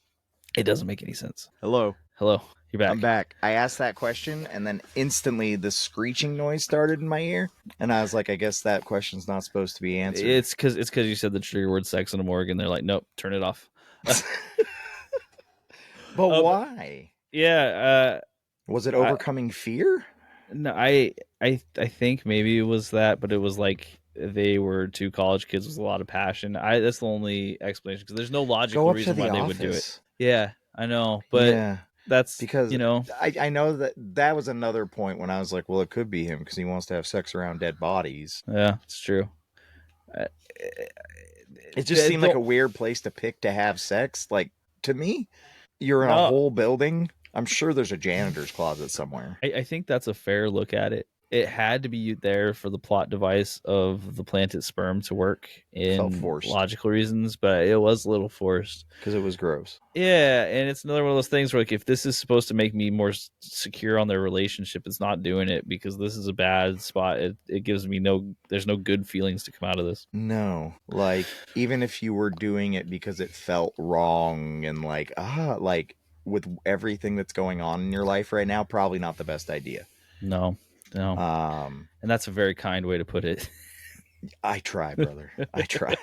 it doesn't make any sense. Hello, you're back. I'm back. I asked that question, and then instantly the screeching noise started in my ear, and I was like, I guess that question's not supposed to be answered. It's because you said the trigger word sex in a morgue, and they're like, nope, turn it off. But why? Yeah. Was it overcoming fear? No, I think maybe it was that, but it was like they were two college kids with a lot of passion. That's the only explanation, because there's no logical reason why they would do it. Yeah, I know, but that's because I know that was another point when I was like, well, it could be him because he wants to have sex around dead bodies. Yeah, it's true. It just seemed like a weird place to pick to have sex. Like, to me, you're in a whole building. I'm sure there's a janitor's closet somewhere. I think that's a fair look at it. It had to be there for the plot device of the planted sperm to work in logical reasons, but it was a little forced. Because it was gross. Yeah, and it's another one of those things where, like, if this is supposed to make me more secure on their relationship, it's not doing it, because this is a bad spot. It gives me there's no good feelings to come out of this. No. Like, even if you were doing it because it felt wrong and like with everything that's going on in your life right now, probably not the best idea. No. And that's a very kind way to put it. I try, brother. I try.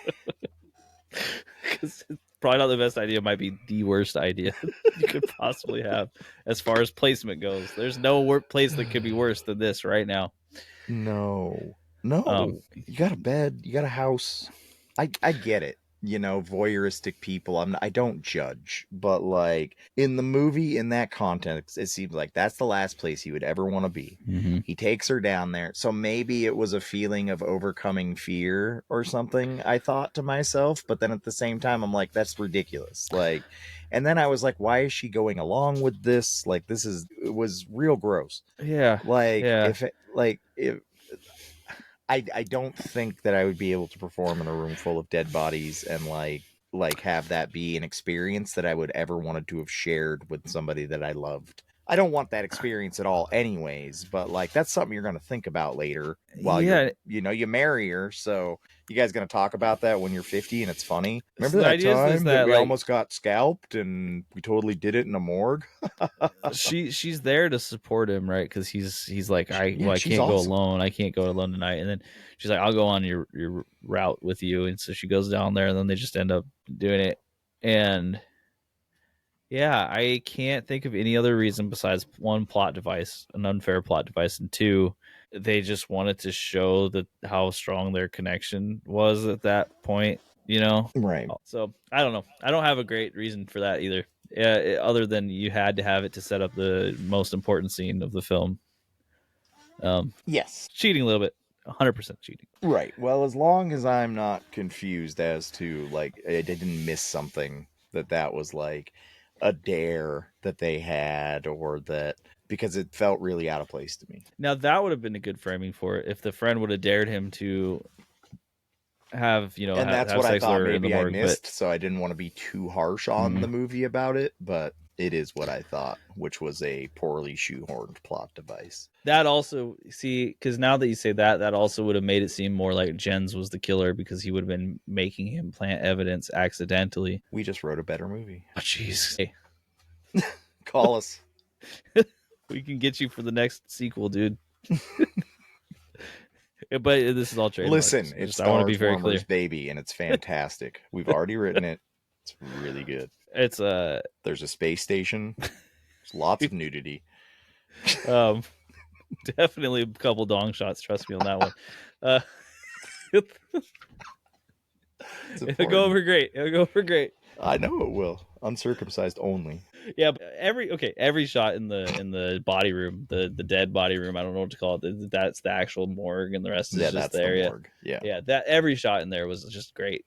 Because probably not the best idea, might be the worst idea you could possibly have as far as placement goes. There's no place that could be worse than this right now. No. You got a bed, you got a house. I get it. Voyeuristic people. I don't judge, but like in the movie, in that context, it seems like that's the last place he would ever want to be. Mm-hmm. He takes her down there, so maybe it was a feeling of overcoming fear or something. I thought to myself, but then at the same time, I'm like, that's ridiculous. Like, and then I was like, why is she going along with this? Like, it was real gross. Yeah. I don't think that I would be able to perform in a room full of dead bodies and like have that be an experience that I would ever wanted to have shared with somebody that I loved. I don't want that experience at all anyways, but like that's something you're going to think about later while you marry her. So you guys going to talk about that when you're 50 and it's funny. Remember that time that we almost got scalped and we totally did it in a morgue? She's there to support him, right? Because he's like, I can't go alone. I can't go alone tonight. And then she's like, I'll go on your route with you. And so she goes down there, and then they just end up doing it. And yeah, I can't think of any other reason besides one, plot device, an unfair plot device, and two, they just wanted to show that how strong their connection was at that point, Right. So I don't know. I don't have a great reason for that either. Other than you had to have it to set up the most important scene of the film. Yes. Cheating a little bit. 100% cheating. Right. Well, as long as I'm not confused as to, like, I didn't miss something that was, like, a dare that they had or that... Because it felt really out of place to me. Now, that would have been a good framing for it if the friend would have dared him to have, and that's what I thought maybe I missed, so I didn't want to be too harsh on the movie about it, but it is what I thought, which was a poorly shoehorned plot device. That also, because now that you say that also would have made it seem more like Jens was the killer, because he would have been making him plant evidence accidentally. We just wrote a better movie. Oh, jeez. Hey. Call us. We can get you for the next sequel, dude. But this is all trade. Listen, it's I want to be very clear, baby, and it's fantastic. We've already written it. It's really good. It's there's a space station. There's lots of nudity. Definitely a couple dong shots. Trust me on that one. Uh, it'll go over great. It'll go over great. I know it will. Uncircumcised only. Yeah, but every shot in the body room, the dead body room. I don't know what to call it. That's the actual morgue, and the rest is Yeah, just that's the the area. morgue. Yeah. Yeah, that every shot in there was just great.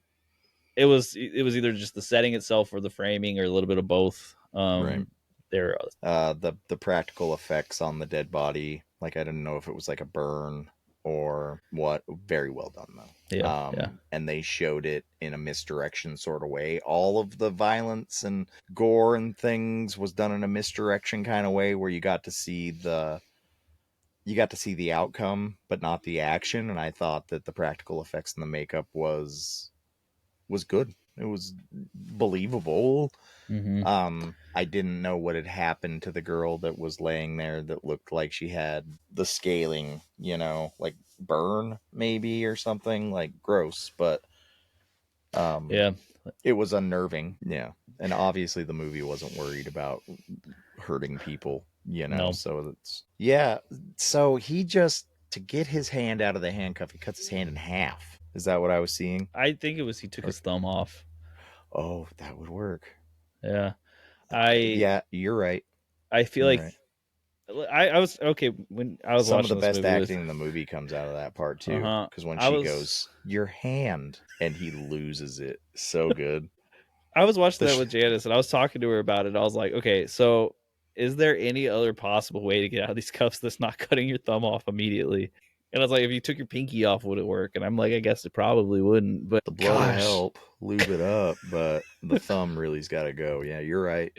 It was either just the setting itself or the framing or a little bit of both. Right. There, the practical effects on the dead body, like I didn't know if it was like a burn or what. Very well done though. yeah. And they showed it in a misdirection sort of way. All of the violence and gore and things was done in a misdirection kind of way, where you got to see the outcome but not the action. And I thought that the practical effects and the makeup was good. It was believable. Mm-hmm. I didn't know what had happened to the girl that was laying there that looked like she had the scaling, like burn maybe or something, like gross, but Yeah, it was unnerving. Yeah. And obviously the movie wasn't worried about hurting people, no, so it's, yeah. So he just, to get his hand out of the handcuff, he cuts his hand in half. Is that what I was seeing? I think it was he took his thumb off. Oh, that would work. Yeah, I Yeah, you're right. I feel You're like right. I was okay when I was Some of the watching this best movie with acting in the movie comes out of that part too, uh-huh. because when I she was goes, "Your hand," and he loses it, so good. I was watching The that sh- with Janice, and I was talking to her about it. I was like, okay, so is there any other possible way to get out of these cuffs that's not cutting your thumb off immediately? And I was like, if you took your pinky off, would it work? And I'm like, I guess it probably wouldn't. But the blood will gosh, help lube it up, but the thumb really's got to go. Yeah, you're right.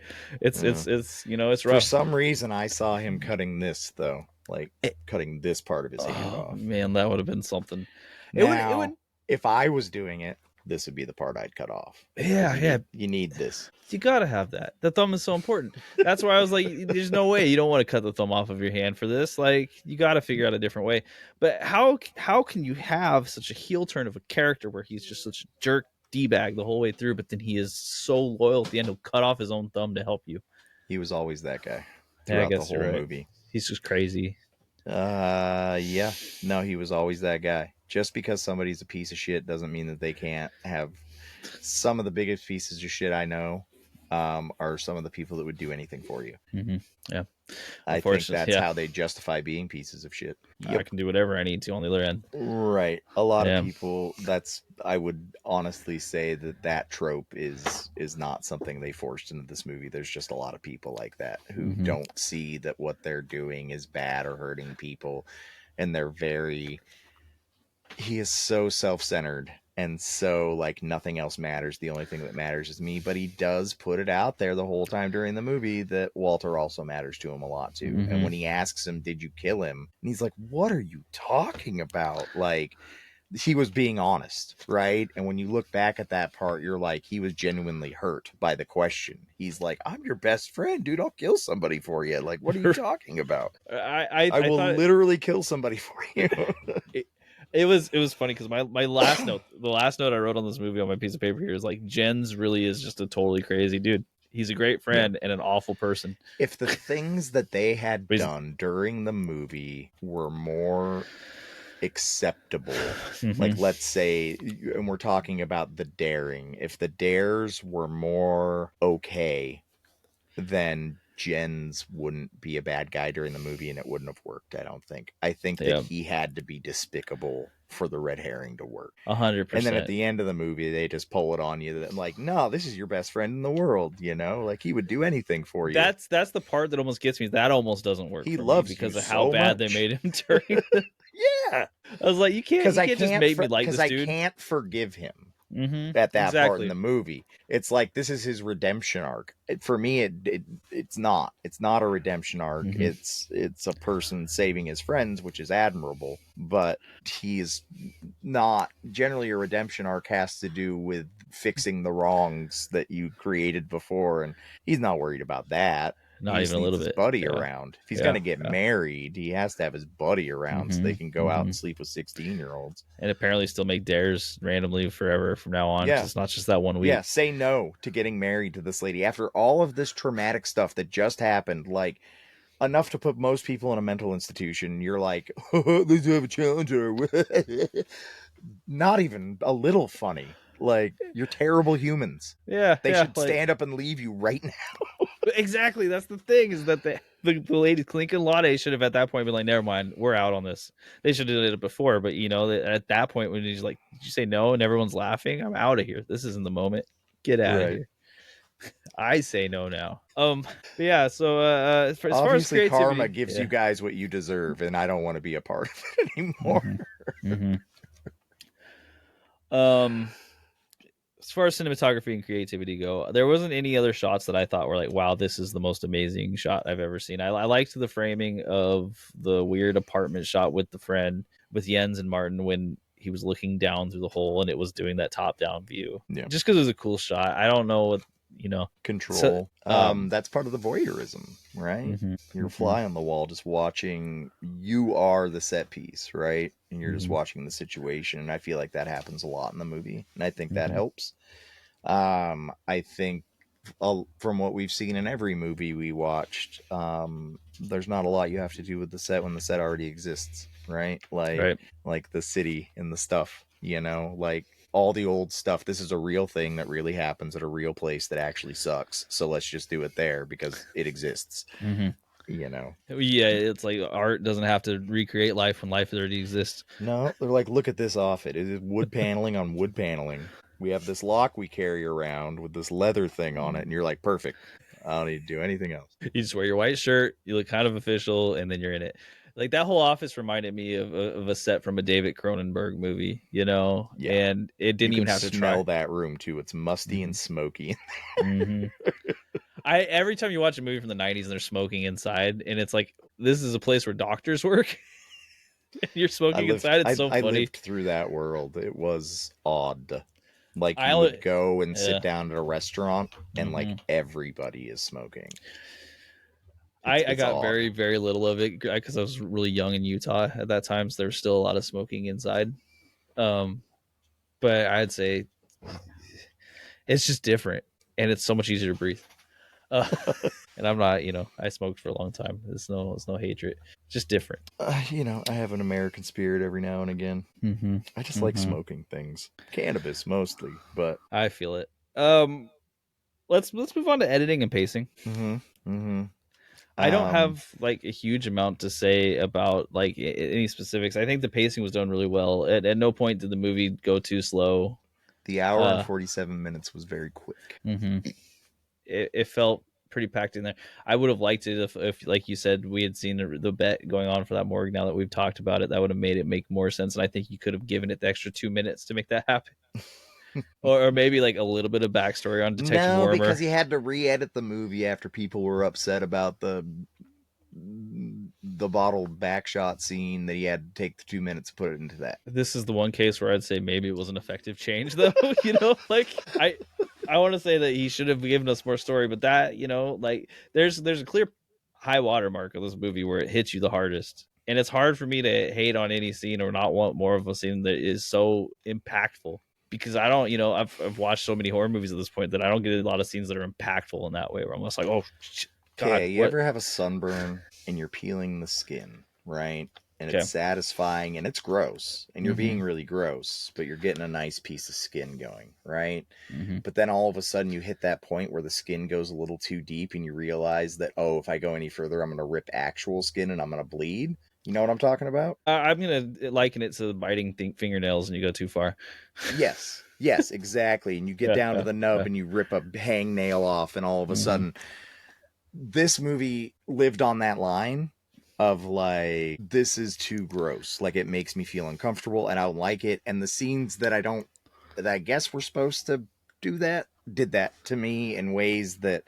it's Yeah. it's For rough. some reason, I saw him cutting this though, like cutting this part of his hand Oh off. man, that would have been something. It would. Now, if I was doing it, this would be the part I'd cut off. Yeah, yeah. You need this. You gotta have that. The thumb is so important. That's why I was like, "There's no way you don't want to cut the thumb off of your hand for this. Like, you got to figure out a different way." But how can you have such a heel turn of a character where he's just such a jerk d bag the whole way through, but then he is so loyal at the end, he'll cut off his own thumb to help you. He was always that guy Yeah, I throughout the guess you're whole right. movie. He's just crazy. Yeah. No, he was always that guy. Just because somebody's a piece of shit doesn't mean that they can't have. Some of the biggest pieces of shit I know are some of the people that would do anything for you. Mm-hmm. Yeah. I think that's how they justify being pieces of shit. I can do whatever I need to on the other end. Right. A lot of people, I would honestly say that trope is not something they forced into this movie. There's just a lot of people like that who don't see that what they're doing is bad or hurting people. And he is so self-centered and so like nothing else matters. The only thing that matters is me. But he does put it out there the whole time during the movie that Walter also matters to him a lot too. Mm-hmm. And when he asks him, "Did you kill him?" and he's like, "What are you talking about?" Like, he was being honest, right? And when you look back at that part, you're like, he was genuinely hurt by the question. He's like, "I'm your best friend, dude. I'll kill somebody for you. Like, what are you talking about? I will literally kill somebody for you." It was funny because my last note, the last note I wrote on this movie on my piece of paper here is like, Jens really is just a totally crazy dude. He's a great friend and an awful person. If the things that they had done during the movie were more acceptable, like let's say, and we're talking about the daring, if the dares were more okay, then Jens wouldn't be a bad guy during the movie and it wouldn't have worked. I think that he had to be despicable for the red herring to work. 100%. And then at the end of the movie, they just pull it on you that like, no, this is your best friend in the world. Like he would do anything for you. That's the part that almost gets me. That almost doesn't work. He loves because you of how bad they made him during. Yeah, I was like, you can't just make me like this dude. Because I can't forgive him. At that part in the movie, it's like this is his redemption arc. For me, it's not a redemption arc. It's a person saving his friends, which is admirable, but he's not. Generally, a redemption arc has to do with fixing the wrongs that you created before, and he's not worried about that. Not even a little his bit. Buddy around. If he's going to get married, he has to have his buddy around so they can go out and sleep with 16-year-olds. And apparently still make dares randomly forever from now on. Yeah. It's not just that 1 week. Yeah, say no to getting married to this lady. After all of this traumatic stuff that just happened, like, enough to put most people in a mental institution. You're like, let's have a challenger. Not even a little funny. Like, you're terrible humans. Yeah, They yeah, should like stand up and leave you right now. exactly. That's the thing is that the lady Clink and Lade should have at that point been like, never mind, we're out on this. They should have did it before, but you know, at that point when he's like, did you say no? And everyone's laughing. I'm out of here. This isn't the moment. Get out of Right. here. I say no now. But yeah. So as far as Obviously, karma creativity, gives yeah. you guys what you deserve, and I don't want to be a part of it anymore. Um, as far as cinematography and creativity go, there wasn't any other shots that I thought were like, wow, this is the most amazing shot I've ever seen. I liked the framing of the weird apartment shot with the friend, with Jens and Martin when he was looking down through the hole and it was doing that top down view. Yeah. Just because it was a cool shot. I don't know what, you know. Control. So, that's part of the voyeurism, right? mhm, You're a mhm, fly on the wall, just watching. You are the set piece, right? And you're just mhm, watching the situation. And I feel like that happens a lot in the movie, and I think that mhm, helps. I think from what we've seen in every movie we watched, there's not a lot you have to do with the set when the set already exists, right? right. Like the city and the stuff, like all the old stuff. This is a real thing that really happens at a real place that actually sucks. So let's just do it there because it exists, Mhm. you know. Yeah, it's like art doesn't have to recreate life when life already exists. No, they're like, look at this offit. It is wood paneling on wood paneling. We have this lock we carry around with this leather thing on it, and you're like, perfect. I don't need to do anything else. You just wear your white shirt, you look kind of official, and then you're in it. Like that whole office reminded me of a set from a David Cronenberg movie, you know, Yeah. and it You didn't can even have to try. smell that room too. It's musty and smoky. Mm-hmm. I every time you watch a movie from the '90s and they're smoking inside, and it's like this is a place where doctors work, and you're I smoking lived inside. It's I so I funny. lived through that world. It was odd. Like I you would only, go and sit yeah. down at a restaurant and like hmm everybody is smoking. It's I it's got odd. very very little of it because I was really young in Utah at that time, so there was still a lot of smoking inside. Um, but I'd say it's just different, and it's so much easier to breathe. Uh, and I'm not, I smoked for a long time. It's no hatred, just different. I have an American spirit every now and again. Mm-hmm. I just like Mm-hmm. smoking things. Cannabis mostly, but I feel it. Let's move on to editing and pacing. mm-hmm, mm-hmm. I don't Um, have like a huge amount to say about like any specifics. I think the pacing was done really well. At no point did the movie go too slow. the hour and Uh, 47 minutes was very quick. mhm. It felt pretty packed in there. I would have liked it if, like you said, we had seen the bet going on for that morgue. Now that we've talked about it, that would have made it make more sense. And I think you could have given it the extra 2 minutes to make that happen, or maybe like a little bit of backstory on Detective No, because Wormer. he had to re-edit the movie after people were upset about the bottled backshot scene that he had to take the 2 minutes to put it into that. This is the one case where I'd say maybe it was an effective change, though. Like I want to say that he should have given us more story, but that like there's a clear high watermark of this movie where it hits you the hardest, and it's hard for me to hate on any scene or not want more of a scene that is so impactful. Because I don't, I've watched so many horror movies at this point that I don't get a lot of scenes that are impactful in that way. Where I'm just like, oh, God, Okay, you what? ever have a sunburn and you're peeling the skin, right? And it's Okay. satisfying and it's gross and you're Mm-hmm. being really gross, but you're getting a nice piece of skin going, right? Mm-hmm. But then all of a sudden you hit that point where the skin goes a little too deep and you realize that, oh, if I go any further, I'm going to rip actual skin and I'm going to bleed. You know what I'm talking about? I'm gonna liken it to biting fingernails, and you go too far. Yes. Yes, exactly. And you get Yeah, down to yeah, the nub yeah. and you rip a hangnail off, and all of a Mm-hmm. sudden, this movie lived on that line of like, this is too gross. Like, it makes me feel uncomfortable and I don't like it. And the scenes that I guess were supposed to do that did that to me in ways that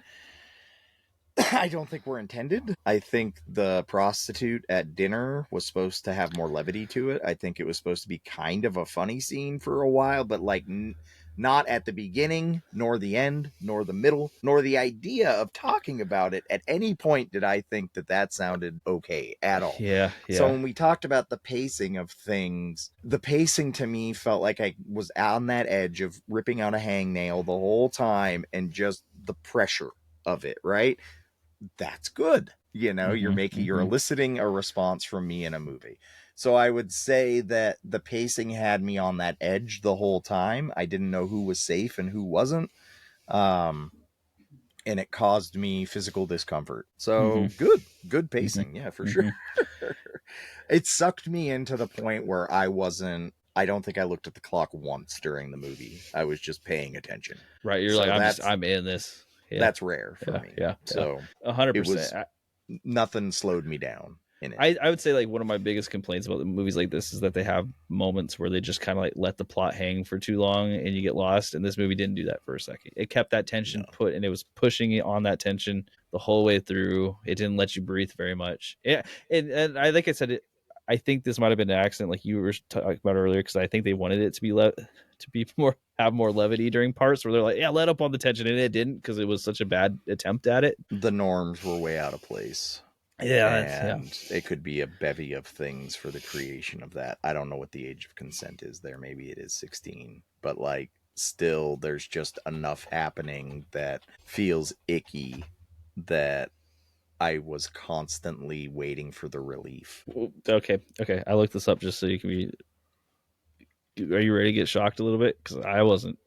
I don't think were intended. I think the prostitute at dinner was supposed to have more levity to it. I think it was supposed to be kind of a funny scene for a while, but like not at the beginning, nor the end, nor the middle, nor the idea of talking about it. At any point did I think that that sounded okay at all. Yeah, So yeah. when we talked about the pacing of things, the pacing to me felt like I was on that edge of ripping out a hangnail the whole time, and just the pressure of it, right? That's good. You know, Mm-hmm, you're mm-hmm. eliciting a response from me in a movie. So I would say that the pacing had me on that edge the whole time. I didn't know who was safe and who wasn't. Um, and it caused me physical discomfort. So Mm-hmm. good Mm-hmm. pacing. Yeah, for sure. Mm-hmm. It sucked me into the point where I don't think I looked at the clock once during the movie. I was just paying attention. Right. You're like, So I'm in this. Yeah. that's rare for Yeah. me. Yeah. Yeah. So it 100%. was nothing slowed me down in it. I would say like one of my biggest complaints about the movies like this is that they have moments where they just kind of like let the plot hang for too long and you get lost. And this movie didn't do that for a second. It kept that tension No. put, and it was pushing it on that tension the whole way through. It didn't let you breathe very much. Yeah, and I like I said it. I think this might have been an accident, like you were talking about earlier, because I think they wanted it to be to be more have more levity during parts where they're like, yeah, let up on the tension, and it didn't because it was such a bad attempt at it. The norms were way out of place. Yeah, yeah. And it could be a bevy of things for the creation of that. I don't know what the age of consent is there. Maybe it is 16, but like still there's just enough happening that feels icky that I was constantly waiting for the relief. Okay, okay. I looked this up just so you can be. Are you ready to get shocked a little bit? Because I wasn't.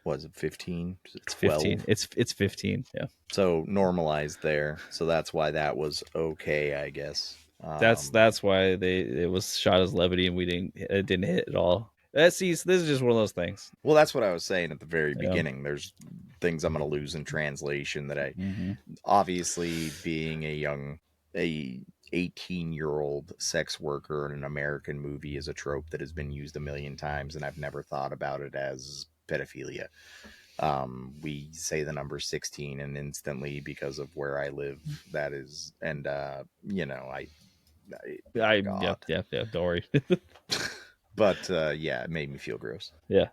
Was it 15? It's 12? 15. It's 15. Yeah. So normalized there. So that's why that was okay, I guess. That's why it was shot as levity and it didn't hit at all. This is just one of those things. Well, that's what I was saying at the very Yeah. beginning. There's things I'm going to lose in translation that I Mm-hmm. obviously being a 18-year-old sex worker in an American movie is a trope that has been used a million times, and I've never thought about it as pedophilia. We say the number 16 and instantly, because of where I live, that is, and you know, Yeah, God. yeah, yeah. Don't worry. But yeah, it made me feel gross. Yeah,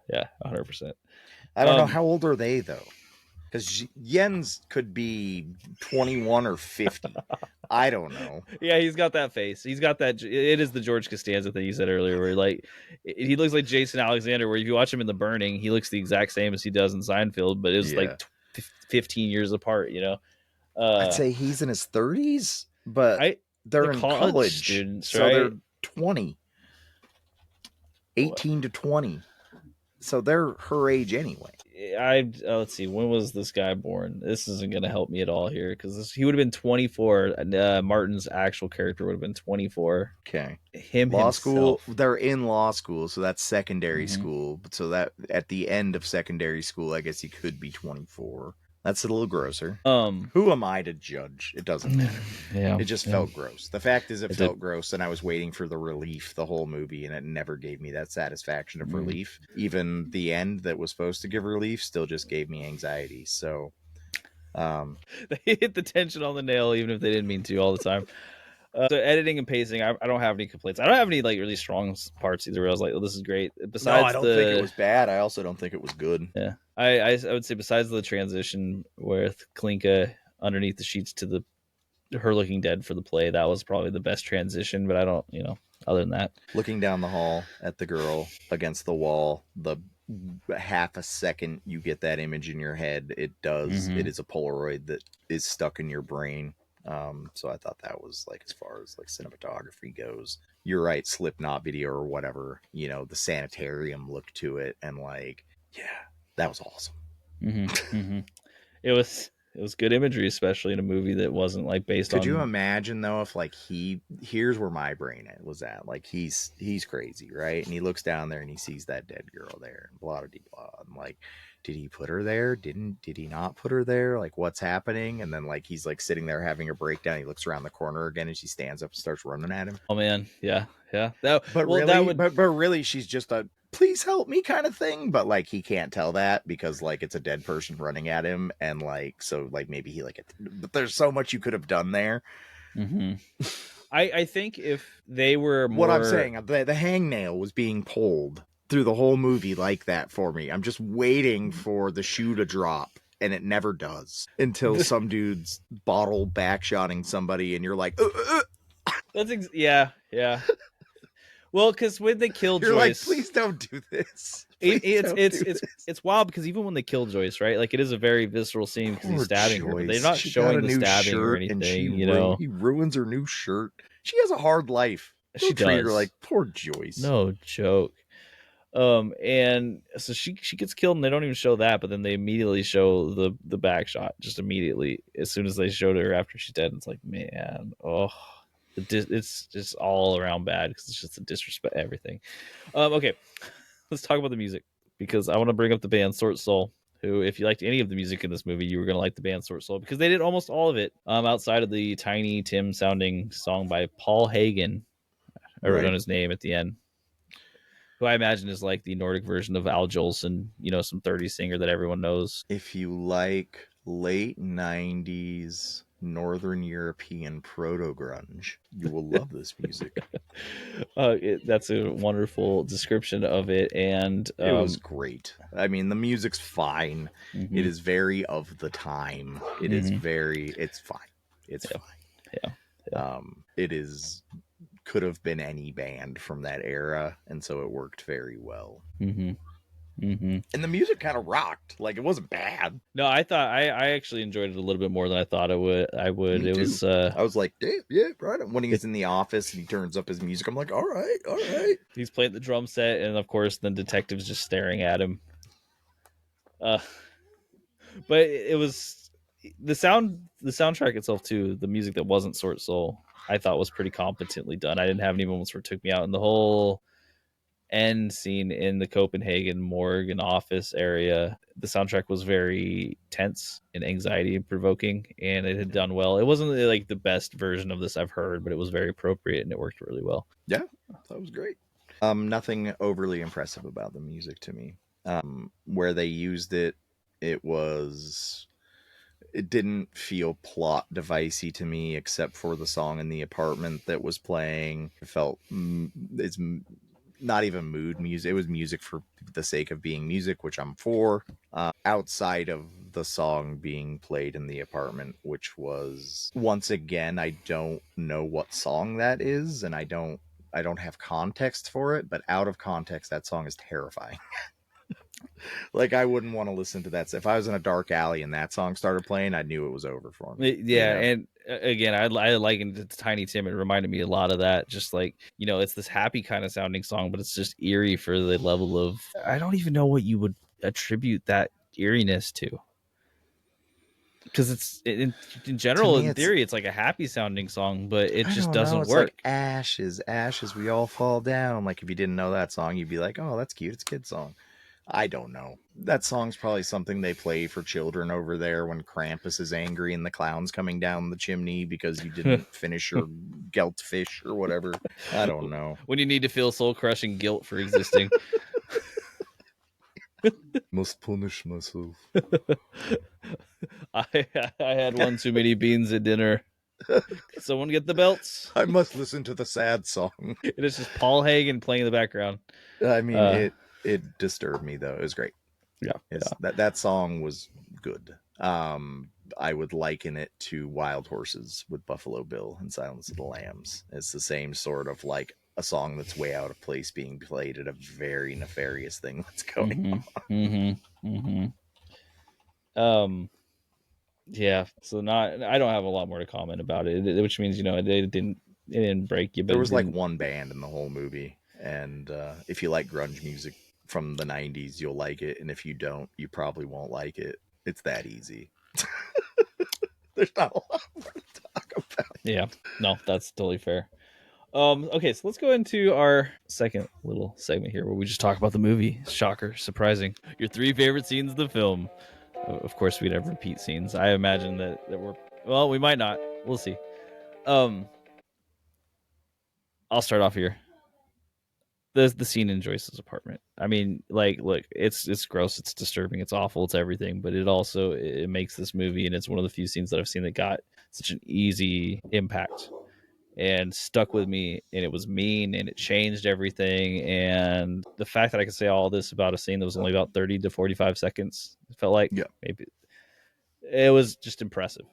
100%. I don't know, how old are they though? Because Jens could be 21 or 50. I don't know. Yeah, he's got that face. He's got that. It is the George Costanza thing you said earlier, where like he looks like Jason Alexander. Where if you watch him in The Burning, he looks the exact same as he does in Seinfeld, but it was Yeah. like 15 years apart. You know, I'd say he's in his 30s, but I they're the in college college. students, So they're right? 20, 18 to 20. So they're her age anyway. Let's see, when was this guy born? This isn't going to help me at all here because he would have been 24. Martin's actual character would have been 24. Okay. Him Law school, himself. they're in law school, so that's secondary Mm-hmm. school. So that at the end of secondary school, I guess he could be 24. That's a little grosser. Who am I to judge? It doesn't matter. Yeah, It just yeah. felt gross. The fact is, it felt did. gross, and I was waiting for the relief the whole movie, and it never gave me that satisfaction of Mhm. relief. Even the end that was supposed to give relief still just gave me anxiety. So, They hit the tension on the nail, even if they didn't mean to all the time. So editing and pacing, I don't have any complaints. I don't have any like really strong parts either. Where I was like, "Oh, this is great." no, I Besides don't think it the was bad. I also don't think it was good. yeah, I would say besides the transition with Klinka underneath the sheets to the her looking dead for the play, that was probably the best transition. But I don't, other than that, Looking down the hall at the girl against the wall, the half a second you get that image in your head, it is a Polaroid that is stuck in your brain. So I thought that was like, as far as like cinematography goes, you're right, Slipknot video or whatever, the sanitarium look to it, and like, yeah, that was awesome. It was good imagery, especially in a movie that wasn't like based Could on. you imagine though if like here's where my brain was at, like he's crazy, right? And he looks down there and he sees that dead girl there, and blah blah blah. I'm like, did he put her there? Did he not put her there? Like, what's happening? And then like he's like sitting there having a breakdown. He looks around the corner again and she stands up and starts running at him. Oh man, yeah. But really she's just a please help me kind of thing, but like he can't tell that because like it's a dead person running at him, and like so like maybe he like it, but there's so much you could have done there. I think if they were more... What I'm saying, the hangnail was being pulled through the whole movie like that for me. I'm just waiting for the shoe to drop, and it never does until some dude's bottle backshotting somebody, and you're like, yeah. Well, because when they kill You're like, Joyce, please don't do this. Please don't do this. it's wild because even when they kill Joyce, right? Like it is a very visceral scene because he's Poor stabbing her, but they're Joyce. not She got showing a the new stabbing or shirt and anything. You know, he ruins her new shirt. She has a hard life. she Don't treat her like does. poor Joyce. No joke. And so she gets killed, and they don't even show that, but then they immediately show the back shot just immediately as soon as they showed her after she's dead. It's like, man, oh, it's just all around bad because it's just a disrespect everything. Okay, let's talk about the music because I want to bring up the band Sort Soul. Who, if you liked any of the music in this movie, you were going to like the band Sort Soul because they did almost all of it. Outside of the Tiny Tim sounding song by Paul Hagen, I wrote Right. down his name at the end, who I imagine is like the Nordic version of Al Jolson, you know, some 30s singer that everyone knows. If you like late 90s Northern European proto grunge, you will love this music. That's a wonderful description of it, and It was great. I mean, the music's fine. mm-hmm. It is very of the time. It is very. It's fine. It's fine. Yeah. It is. Could have been any band from that era, and so it worked very well. And the music kind of rocked. Like, it wasn't bad. No, I thought I actually enjoyed it a little bit more than I thought it would. Me It too. was. I was like, damn, yeah, right. When he's in the office and he turns up his music, I'm like, all right. He's playing the drum set, and of course, the detective's just staring at him. But it was the soundtrack itself too. The music that wasn't Sort Soul, I thought was pretty competently done. I didn't have any moments where it took me out, and the whole end scene in the Copenhagen morgue and office area, the soundtrack was very tense and anxiety provoking, and it had done well. It wasn't like the best version of this I've heard, but it was very appropriate and it worked really well. Yeah, that was great. Nothing overly impressive about the music to me. Where they used it, it didn't feel plot devicey to me, except for the song in the apartment that was playing. It felt it's not even mood music. It was music for the sake of being music, which I'm for. Outside of the song being played in the apartment, which was, once again, I don't know what song that is, and I don't have context for it, but out of context, that song is terrifying. Like, I wouldn't want to listen to that. If I was in a dark alley and that song started playing, I knew it was over for me. Yeah, and again, I likened it to Tiny Tim. It reminded me a lot of that. Just like, you know, it's this happy kind of sounding song, but it's just eerie for the level of, I don't even know what you would attribute that eeriness to. Because it's in general, in theory, it's like a happy sounding song, but it just doesn't it's work. Like ashes, we all fall down. Like, if you didn't know that song, you'd be like, oh, that's cute. It's a kid's song. I don't know. That song's probably something they play for children over there when Krampus is angry and the clown's coming down the chimney because you didn't finish your gelt fish or whatever. I don't know. When you need to feel soul crushing guilt for existing. Must punish myself. I had one too many beans at dinner. Someone get the belts. I must listen to the sad song. It is just Paul Hagen playing in the background. I mean, it disturbed me though. It was great. Yeah. That song was good. I would liken it to Wild Horses with Buffalo Bill and Silence of the Lambs. It's the same sort of like a song that's way out of place being played at a very nefarious thing that's going on. Yeah. So I don't have a lot more to comment about it, which means, you know, it didn't break you. But there was like one band in the whole movie, and if you like grunge music from the 90s, you'll like it, and if you don't, you probably won't like it. It's that easy. There's not a lot more to talk about. Yeah, no, that's totally fair. Okay, so let's go into our second little segment here where we just talk about the movie. Shocker, surprising. Your 3 favorite scenes of the film. Of course, we'd have repeat scenes. I imagine that we're, well, we might not. We'll see. I'll start off here. The scene in Joyce's apartment. I mean, like, look, it's gross, it's disturbing, it's awful, it's everything, but it makes this movie, and it's one of the few scenes that I've seen that got such an easy impact and stuck with me, and it was mean, and it changed everything. And the fact that I could say all this about a scene that was only about 30 to 45 seconds, it felt like, maybe it was just impressive.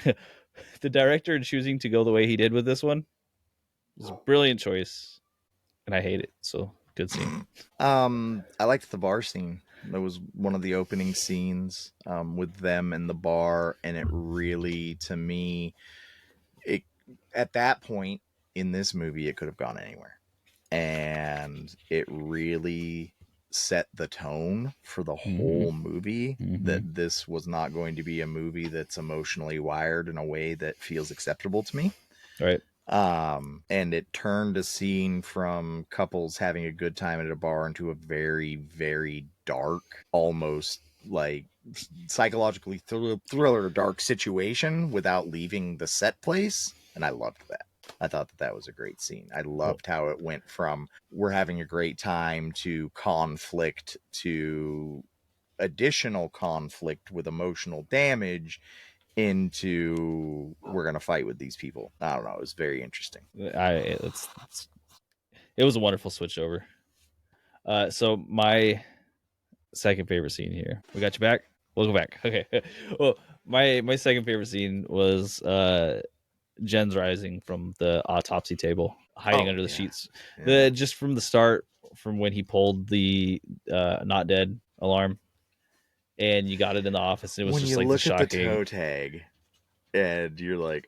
The director choosing to go the way he did with this one was a brilliant choice. and I hate it. So good scene. I liked the bar scene. That was one of the opening scenes with them in the bar, and it really, to me, it at that point in this movie, it could have gone anywhere, and it really set the tone for the Mm-hmm. whole movie Mm-hmm. that this was not going to be a movie that's emotionally wired in a way that feels acceptable to me. Right. And it turned a scene from couples having a good time at a bar into a very, very dark, almost like psychologically thriller dark situation without leaving the set place. And I loved that. I thought that that was a great scene. I Well, loved how it went from we're having a great time to conflict to additional conflict with emotional damage into we're gonna fight with these people. I don't know. It was very interesting. it was a wonderful switch over. So my second favorite scene here. We got you back. We'll go back. Okay. Well, my second favorite scene was Jen's rising from the autopsy table, hiding Oh under the yeah, sheets. yeah. The just from the start, from when he pulled the not dead alarm, and you got it in the office, and it was When just you like the look at the shocking. toe tag and you're like,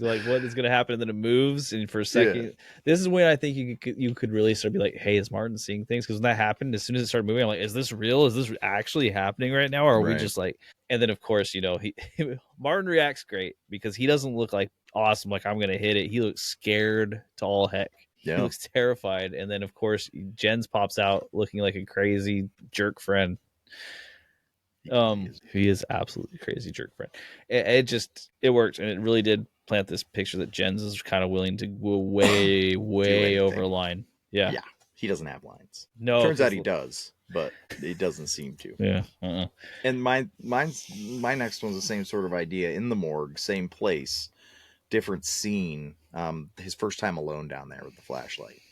Like what is going to happen, and then it moves, and for a yeah, second, this is when I think you could really start to be like, hey, is Martin seeing things? Because when that happened, as soon as it started moving, I'm like, is this real? Is this actually happening right now, or are we right, just like? And then of course, he Martin reacts great because he doesn't look like awesome, like I'm going to hit it. He looks scared to all heck. He yeah. looks terrified, and then of course Jens pops out looking like a crazy jerk friend. He is absolutely crazy jerk friend. It worked, and it really did plant this picture that Jens is kind of willing to go way Do way over a anything. line. Yeah, Yeah, he doesn't have lines. no, Turns out because he does, but it doesn't seem to. yeah, And my next one's the same sort of idea in the morgue, same place, different scene. His first time alone down there with the flashlight,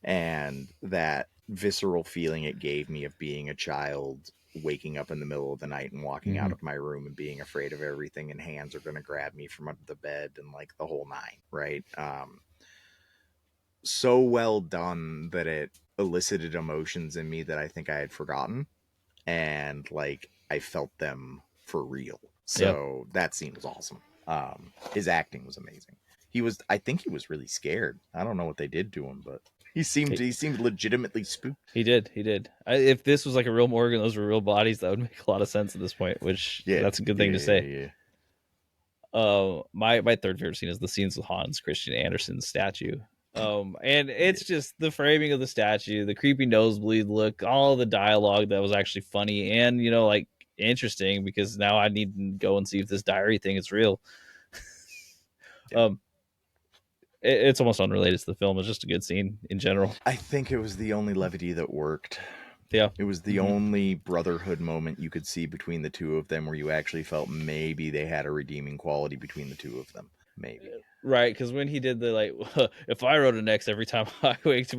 and that visceral feeling it gave me of being a child waking up in the middle of the night and walking out mm-hmm. of my room and being afraid of everything and hands are going to grab me from under the bed and like the whole nine, right? So well done that it elicited emotions in me that I think I had forgotten, and like I felt them for real. Yeah, So that scene was awesome. His acting was amazing. I think he was really scared. I don't know what they did to him, but he seemed legitimately spooked. he did. If this was like a real morgue and those were real bodies, that would make a lot of sense at this point. Which Yeah, that's a good yeah, thing to yeah, say. yeah. My third favorite scene is the scenes with Hans Christian Andersen's statue. And it's just the framing of the statue, the creepy nosebleed look, all the dialogue that was actually funny and like interesting, because now I need to go and see if this diary thing is real. Yeah. Um, it's almost unrelated to the film. It's just a good scene in general. I think it was the only levity that worked. Yeah. It was the Mm-hmm. only brotherhood moment you could see between the two of them where you actually felt maybe they had a redeeming quality between the two of them. Maybe. Right, because when he did the like, if I wrote an X every time I waked,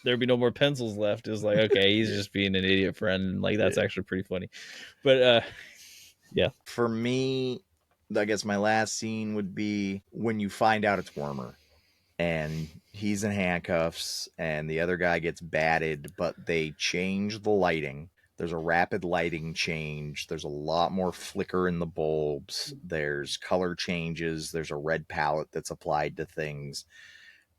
there'd be no more pencils left. It was like, okay, he's Yeah. just being an idiot friend, and like that's Yeah. actually pretty funny. But yeah, For me, I guess my last scene would be when you find out it's Wormer and he's in handcuffs and the other guy gets batted, but they change the lighting. There's a rapid lighting change. There's a lot more flicker in the bulbs. There's color changes. There's a red palette that's applied to things.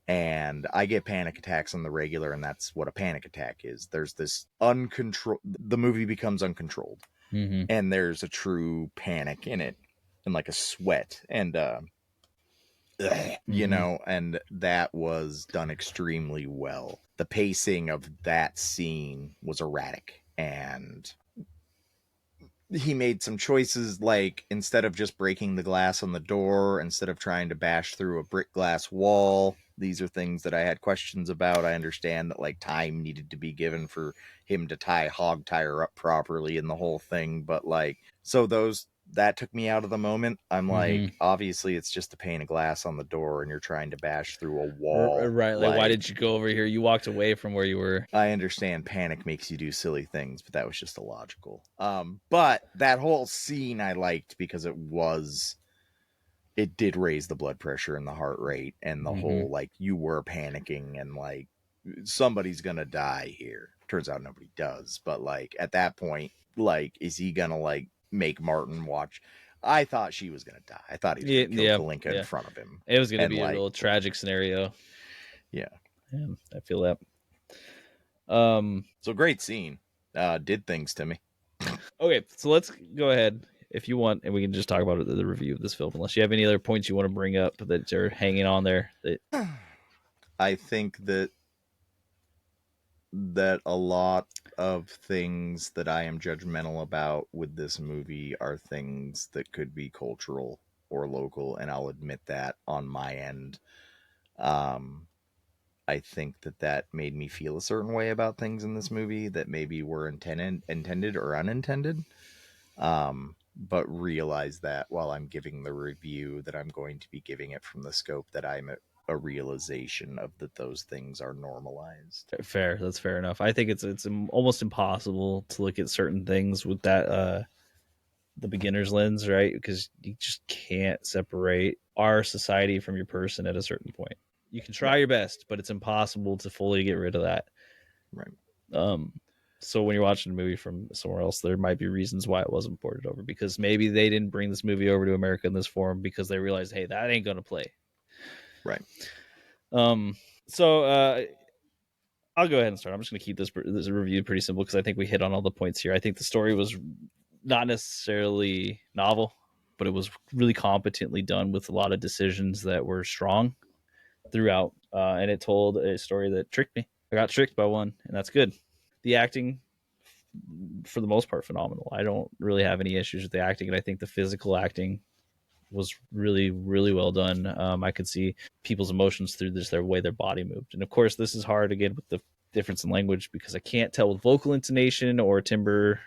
And I get panic attacks on the regular, and that's what a panic attack is. There's this uncontrolled, the movie becomes uncontrolled, mm-hmm. and there's a true panic in it and like a sweat. And Mm-hmm. and that was done extremely well. The pacing of that scene was erratic, and he made some choices, like instead of just breaking the glass on the door, instead of trying to bash through a brick glass wall. These are things that I had questions about. I understand that like time needed to be given for him to tie hog tire up properly and the whole thing, but like so those that took me out of the moment. I'm Mm-hmm. like, obviously it's just a pane of glass on the door and you're trying to bash through a wall. Right, like why Like, did you go over here? You walked away from where you were. I understand panic makes you do silly things, but that was just illogical. But that whole scene I liked because it was it did raise the blood pressure and the heart rate and the Mm-hmm. whole, like, you were panicking and like somebody's gonna die here. Turns out nobody does, but like at that point, like, is he gonna like make Martin watch? I thought she was gonna die. I thought he was Yeah, gonna kill yeah, Kalinka in yeah. front of him. It was going to And be a like, real tragic scenario. yeah. Yeah, I feel that. So great scene. Did things to me. Okay, so let's go ahead if you want, and we can just talk about the review of this film. Unless you have any other points you want to bring up that are hanging on there. That I think that a lot of things that I am judgmental about with this movie are things that could be cultural or local, and I'll admit that on my end. Um, I think that made me feel a certain way about things in this movie that maybe were intended or unintended. But realize that while I'm giving the review, that I'm going to be giving it from the scope that I'm a realization of that those things are normalized. fair. That's fair enough. I think it's almost impossible to look at certain things with that the beginner's lens, right? Because you just can't separate our society from your person at a certain point. You can try Right, your best, but it's impossible to fully get rid of that. right, Um, so when you're watching a movie from somewhere else, there might be reasons why it wasn't ported over, because maybe they didn't bring this movie over to America in this form because they realized, hey, that ain't gonna play. right. Um, so I'll go ahead and start. I'm just gonna keep this review pretty simple because I think we hit on all the points here. I think the story was not necessarily novel, but it was really competently done with a lot of decisions that were strong throughout, and it told a story that tricked me. I got tricked by one, and that's good. The acting, for the most part, phenomenal. I don't really have any issues with the acting, and I think the physical acting was really, really well done. I could see people's emotions through this, their way their body moved, and of course, this is hard again with the difference in language because I can't tell with vocal intonation or timbre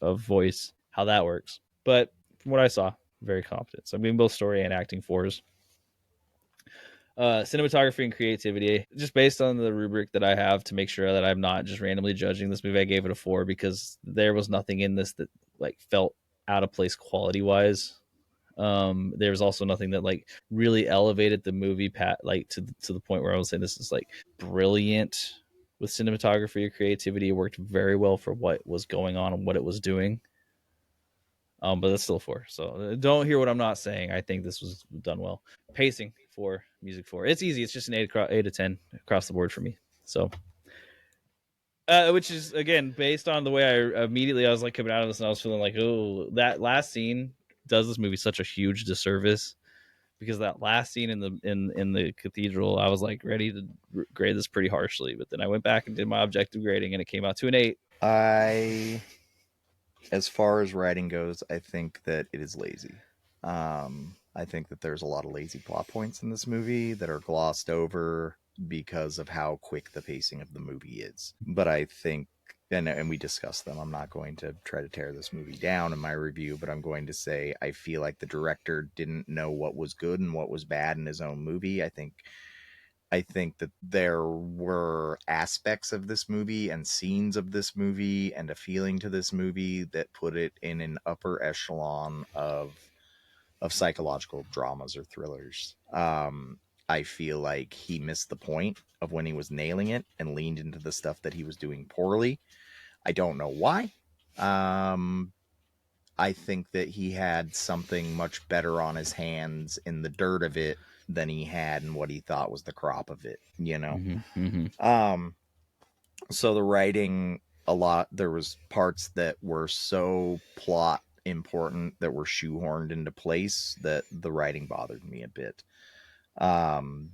of voice how that works. But from what I saw, very competent. So I'm giving both story and acting fours. Cinematography and creativity, just based on the rubric that I have to make sure that I'm not just randomly judging this movie, I gave it a 4 because there was nothing in this that like felt out of place quality wise. There was also nothing that like really elevated the movie like to the point where I was saying this is like brilliant with cinematography or creativity. It worked very well for what was going on and what it was doing. But that's still 4. So don't hear what I'm not saying. I think this was done well. Pacing 4, music 4. It's easy. It's just an 8 to 10 across the board for me. So, which is again based on the way I was like coming out of this and I was feeling like, oh, that last scene does this movie such a huge disservice because that last scene in the cathedral, I was like ready to grade this pretty harshly, but then I went back and did my objective grading and it came out to an 8. As far as writing goes, I think that it is lazy. I think that there's a lot of lazy plot points in this movie that are glossed over because of how quick the pacing of the movie is. But I think, and we discussed them, I'm not going to try to tear this movie down in my review, but I'm going to say I feel like the director didn't know what was good and what was bad in his own movie. I think that there were aspects of this movie and scenes of this movie and a feeling to this movie that put it in an upper echelon of psychological dramas or thrillers. I feel like he missed the point of when he was nailing it and leaned into the stuff that he was doing poorly. I don't know why. I think that he had something much better on his hands in the dirt of it than he had in what he thought was the crop of it, you know? Mm-hmm, mm-hmm. Um, so the writing, a lot, there was parts that were so plot important that were shoehorned into place that the writing bothered me a bit. Um,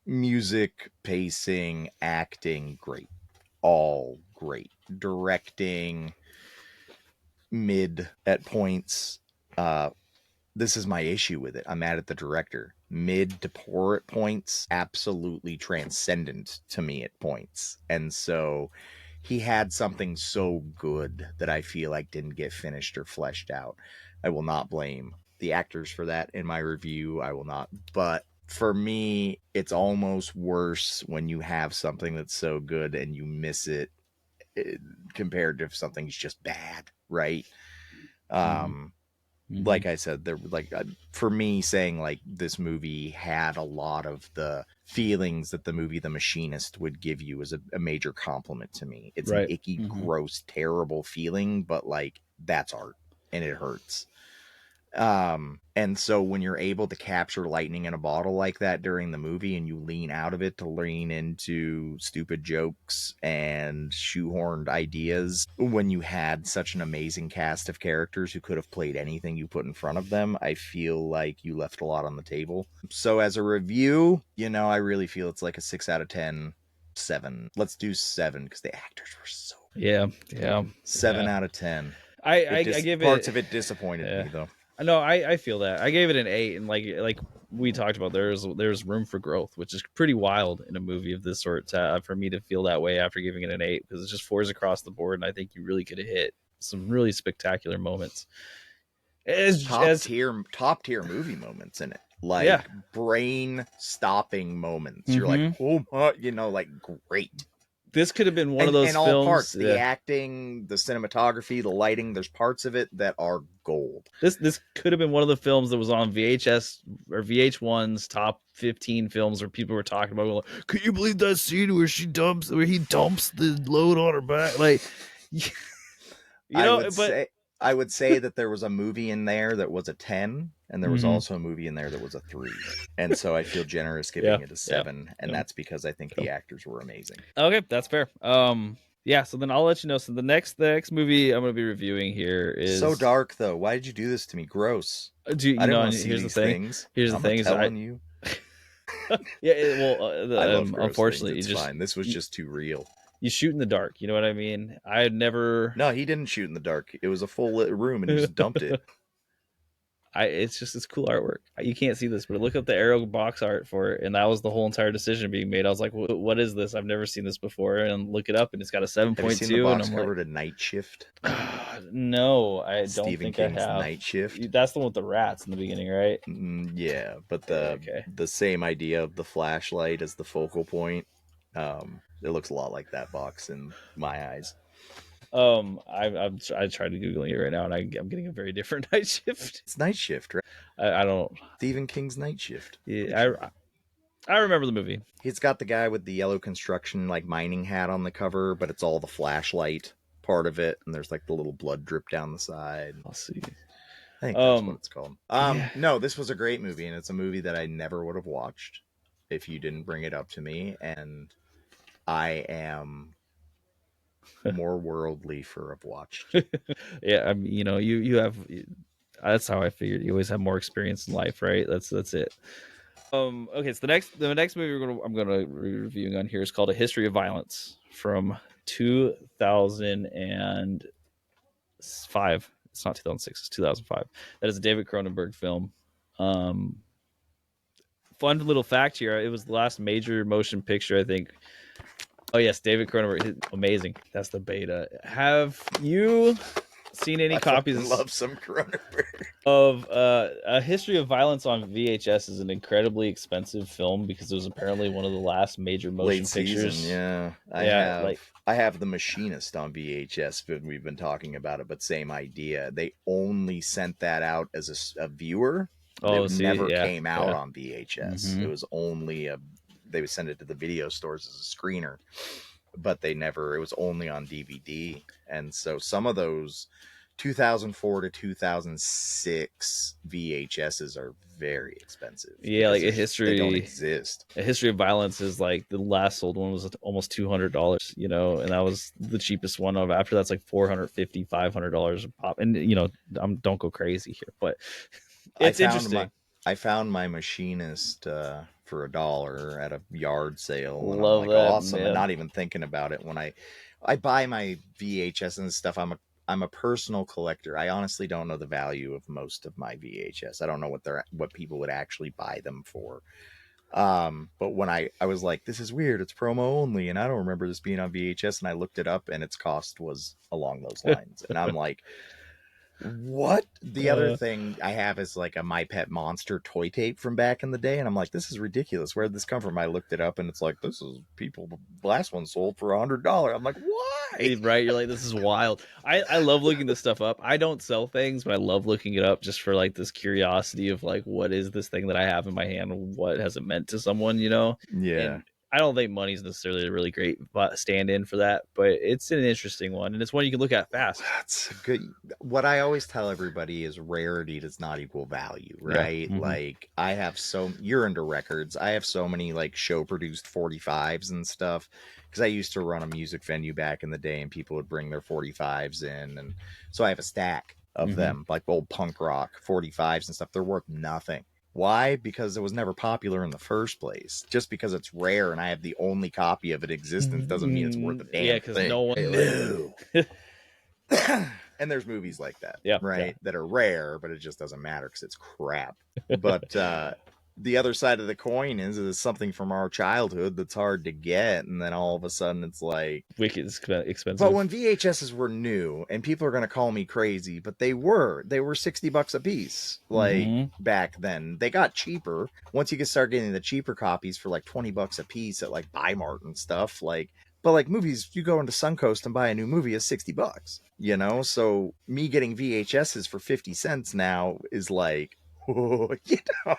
music, pacing, acting, great. All great. Directing, mid at points. This is my issue with it. I'm mad at the director. Mid to poor at points, absolutely transcendent to me at points. And so he had something so good that I feel like didn't get finished or fleshed out. I will not blame the actors for that in my review. I will not. But for me, it's almost worse when you have something that's so good and you miss it, compared to if something's just bad, right? Mm-hmm. Um, like I said, there like for me saying like this movie had a lot of the feelings that the movie The Machinist would give you is a major compliment to me. It's an Right. icky, gross, terrible feeling, but like that's art and it hurts. And so when you're able to capture lightning in a bottle like that during the movie and you lean out of it to lean into stupid jokes and shoehorned ideas when you had such an amazing cast of characters who could have played anything you put in front of them, I feel like you left a lot on the table. So as a review, I really feel it's like a 6 out of 10, 7. Let's do 7 because the actors were so Yeah. 7 out of 10. I give parts it of it disappointed me though. No, I feel that. I gave it an 8, and like we talked about, there's room for growth, which is pretty wild in a movie of this sort for me to feel that way after giving it an 8, because it's just 4s across the board, and I think you really could have hit some really spectacular moments. Top tier movie moments in it, like brain stopping moments. You're like, oh my, like great. This could have been one of those and all films. Parts, the acting, the cinematography, the lighting. There's parts of it that are gold. This could have been one of the films that was on VHS or VH1's top 15 films where people were talking about, like, could you believe that scene where he dumps the load on her back? Like, I would say that there was a movie in there that was a 10, and there was also a movie in there that was a 3. And so I feel generous giving it a 7, and that's because I think the actors were amazing. Okay, that's fair. So then I'll let you know. So the next movie I'm going to be reviewing here is so dark, though. Why did you do this to me? Gross. I didn't want to see these things. Here's the thing: I'm telling you. I love unfortunately, it's fine. This was just too real. You shoot in the dark. You know what I mean? I had never. No, he didn't shoot in the dark. It was a full lit room, and he just dumped it. It's cool artwork. You can't see this, but look up the Arrow box art for it, and that was the whole entire decision being made. I was like, "What is this? I've never seen this before." And look it up, and it's got a 7.2. Have you seen the box cover to Night Shift? No, I don't Stephen think King's I have. Night Shift. That's the one with the rats in the beginning, right? Yeah, but the same idea of the flashlight as the focal point. It looks a lot like that box in my eyes. I tried to Google it right now, and I'm getting a very different Night Shift. It's Night Shift, right? I don't. Stephen King's Night Shift. Yeah, I remember the movie. He's got the guy with the yellow construction like mining hat on the cover, but it's all the flashlight part of it, and there's like the little blood drip down the side. I'll see. I think that's what it's called. No, this was a great movie, and it's a movie that I never would have watched if you didn't bring it up to me, and I am more worldly for have watched. Yeah, I mean, you have. That's how I figured. You always have more experience in life, right? That's it. Okay, so the next movie I'm gonna be reviewing on here is called A History of Violence from 2005. It's not 2006. It's 2005. That is a David Cronenberg film. Fun little fact here: it was the last major motion picture, I think. Oh yes, David Cronenberg, amazing. That's the beta. Have you seen any copies? Love some Cronenberg. Of A History of Violence on VHS is an incredibly expensive film because it was apparently one of the last major motion pictures. Season, I have The Machinist on VHS, but we've been talking about it. But same idea. They only sent that out as a viewer. It never came out on VHS. It was only they would send it to the video stores as a screener, but it was only on DVD. And so some of those 2004 to 2006 VHSs are very expensive. Yeah, like they don't exist. A History of Violence is like the last sold one was almost $200, and that was the cheapest one. After that's like $450, $500 a pop. And don't go crazy here, but it's interesting. I found my Machinist for $1 at a yard sale. And Love I'm like, that, awesome. man. And not even thinking about it when I buy my VHS and stuff. I'm a personal collector. I honestly don't know the value of most of my VHS. I don't know what people would actually buy them for. But when I was like, this is weird, it's promo only, and I don't remember this being on VHS, and I looked it up, and its cost was along those lines. And I'm like, What? The other thing I have is like a My Pet Monster toy tape from back in the day, and I'm like, this is ridiculous. Where did this come from? I looked it up, and it's like, this is people. The last one sold for $100. I'm like, why? Right, you're like, this is wild. I love looking this stuff up. I don't sell things, but I love looking it up just for like this curiosity of like, what is this thing that I have in my hand? What has it meant to someone, you know? Yeah. And I don't think money's necessarily a really great stand-in for that, but it's an interesting one, and it's one you can look at fast. That's good. What I always tell everybody is rarity does not equal value, right? Yeah. Like I have you're into records. I have so many like show produced 45s and stuff because I used to run a music venue back in the day and people would bring their 45s in. And so I have a stack of them, like old punk rock 45s and stuff. They're worth nothing. Why? Because it was never popular in the first place. Just because it's rare and I have the only copy of it existence doesn't mean it's worth a damn because thing. no one No. And there's movies like that, right? That are rare, but it just doesn't matter because it's crap. But the other side of the coin is something from our childhood that's hard to get, and then all of a sudden it's like wicked expensive. But when VHSs were new, and people are going to call me crazy, but they were $60 a piece. Like back then, they got cheaper once you could start getting the cheaper copies for like $20 a piece at like Buy Mart and stuff. But like movies, you go into Suncoast and buy a new movie is $60, you know? So me getting VHSs for 50 cents now is like, you know,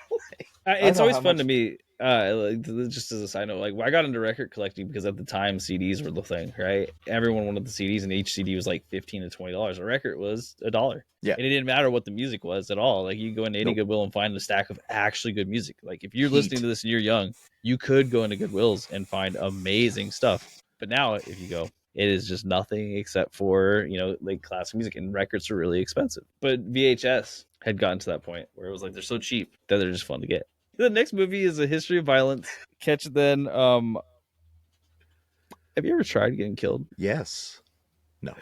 it's always fun to me. Just as a side note, like I got into record collecting because at the time CDs were the thing, right? Everyone wanted the CDs, and each CD was like $15 to $20. A record was $1. Yeah, and it didn't matter what the music was at all. Like you go into any Goodwill and find a stack of actually good music. Like if you're listening to this and you're young, you could go into Goodwills and find amazing stuff. But now, if you go, it is just nothing except for, you know, like classic music, and records are really expensive. But VHS had gotten to that point where it was like they're so cheap that they're just fun to get. The next movie is A History of Violence. Catch then. Have you ever tried getting killed? Yes. No.